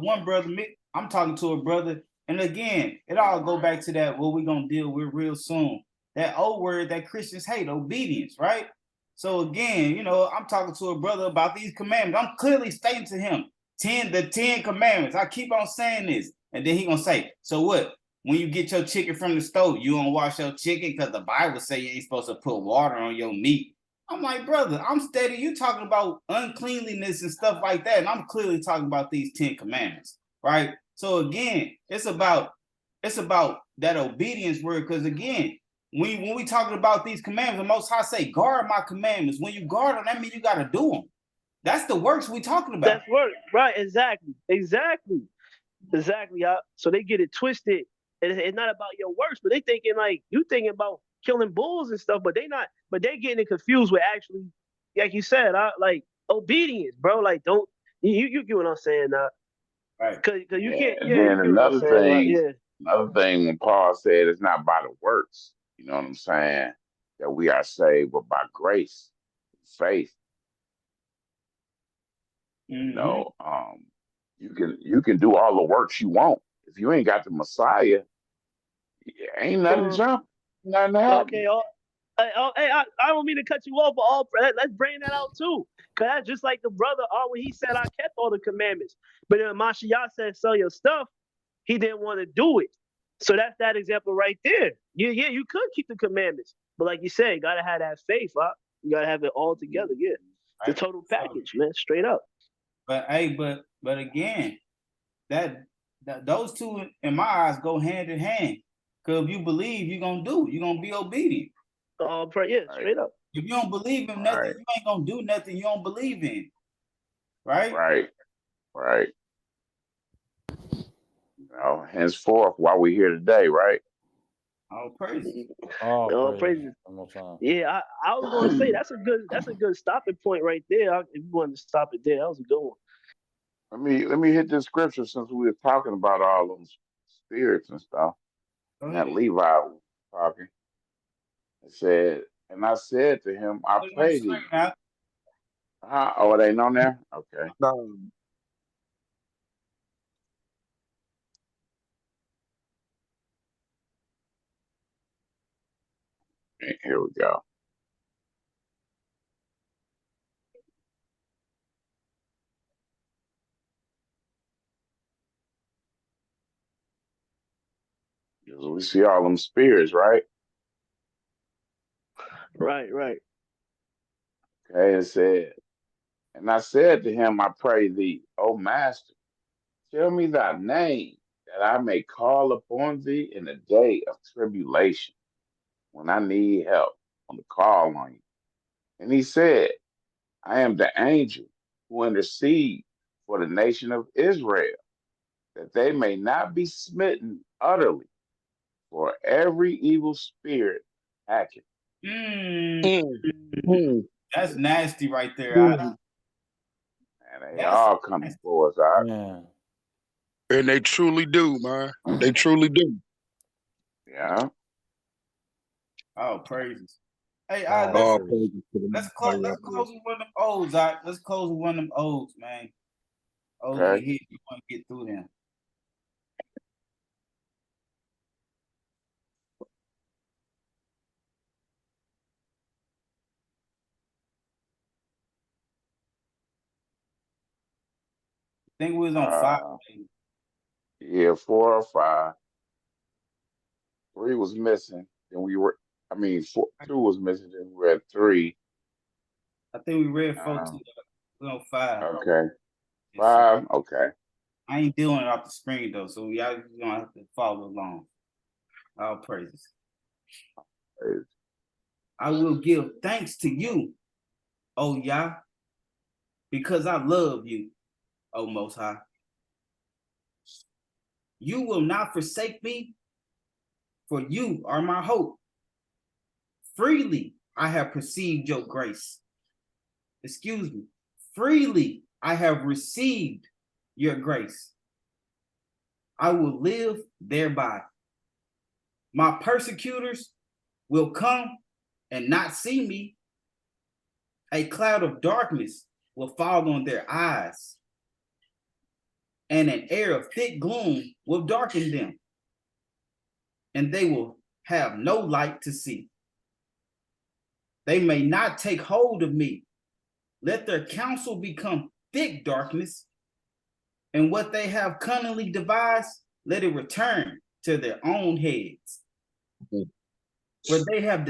one brother, I'm talking to a brother, and again, it all go back to that what we gonna deal with real soon. That old word that Christians hate, obedience, right? So again, I'm talking to a brother about these commandments. I'm clearly stating to him the 10 commandments. I keep on saying this, and then he gonna say, so what? When you get your chicken from the stove, you don't wash your chicken because the Bible say you ain't supposed to put water on your meat. I'm like, brother, I'm steady. You talking about uncleanliness and stuff like that, and I'm clearly talking about these 10 commandments, right? So again, it's about that obedience word. Because again, when we talking about these commandments, the Most High say, guard my commandments. When you guard them, that means you got to do them. That's the works we talking about. That's work, right? Exactly. So they get it twisted. It's not about your works, but they thinking like you thinking about killing bulls and stuff, but they not. But they getting it confused with actually, like you said, like obedience, bro. Like don't you get what I'm saying? Right. Cause you can't. And Yeah, then you get what I'm saying. Like, yeah. another thing when Paul said it's not by the works, you know what I'm saying? That we are saved, but by grace, faith. You know, you can do all the works you want. If you ain't got the Messiah, ain't nothing jumping, nothing happening. Okay. I don't mean to cut you off, but let's bring that out too. Cause that's just like the brother, when he said I kept all the commandments, but then Mashiach said sell your stuff, he didn't want to do it. So that's that example right there. Yeah, you could keep the commandments, but like you said, you gotta have that faith, huh? You gotta have it all together. Yeah, the total package, man, straight up. But hey, but again, that those two in my eyes go hand in hand. Because if you believe, you're gonna do it. You're gonna be obedient. Straight up. If you don't believe in nothing, you ain't gonna do nothing you don't believe in. Right? Right. You know, henceforth, while we're here today, right? All praise. All praises. Yeah, I was gonna say that's a good stopping point right there. If you wanted to stop it there, that was a good one. Let me hit this scripture since we were talking about all those spirits and stuff. And that Levi was talking. It said, and I said to him, I pray thee. Oh, it ain't on there? Okay. No. Here we go. Because we see all them spirits, right? Right. Okay, it said, and I said to him, I pray thee, O master, tell me thy name, that I may call upon thee in the day of tribulation, when I need help, on the call on you. And he said, I am the angel who intercede for the nation of Israel, that they may not be smitten utterly, for every evil spirit hacking. That's nasty right there. And they all coming for us, all right? Yeah. And they truly do, man. They truly do. Yeah. Oh, praises. Hey, let's close with one of them O's, all right? Let's close with one of them O's, man. Okay. Here, you want to get through them. I think we was on 5. Yeah, 4 or 5. 3 was missing. Then 2 was missing. Then we read 3. I think we read 4 too. We're on 5. Okay. 5. Okay. I ain't doing it off the screen though, so y'all gonna have to follow along. All praises. I will give thanks to you, O Yah, because I love you, O Most High. You will not forsake me, for you are my hope. Freely I have perceived your grace. Excuse me. Freely I have received your grace. I will live thereby. My persecutors will come and not see me. A cloud of darkness will fall on their eyes, and an air of thick gloom will darken them, and they will have no light to see. They may not take hold of me. Let their counsel become thick darkness, and what they have cunningly devised, let it return to their own heads. For they have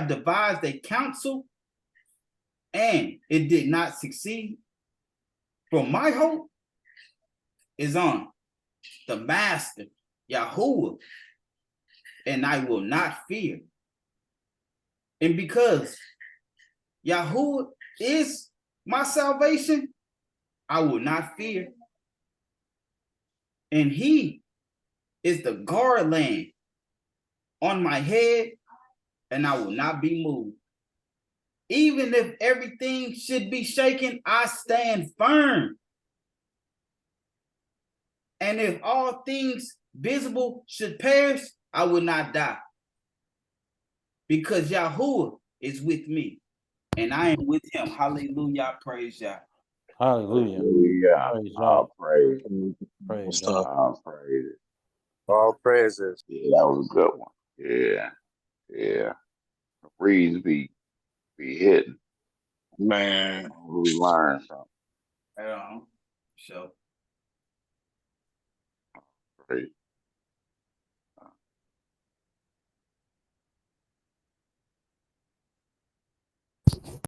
devised a counsel, and it did not succeed. For my hope is on the Master, Yahuwah, and I will not fear. And because Yahuwah is my salvation, I will not fear. And he is the guardland on my head, and I will not be moved. Even if everything should be shaken, I stand firm. And if all things visible should perish, I will not die. Because Yahuwah is with me, and I am with him. Hallelujah. Praise Yah. Hallelujah. Hallelujah. Praise All God. praise. Praise Stuff. God. All praise. All praises. Yeah, that was a good one. Yeah. Yeah. The breeze be hitting. Man, We learn from. So Praise.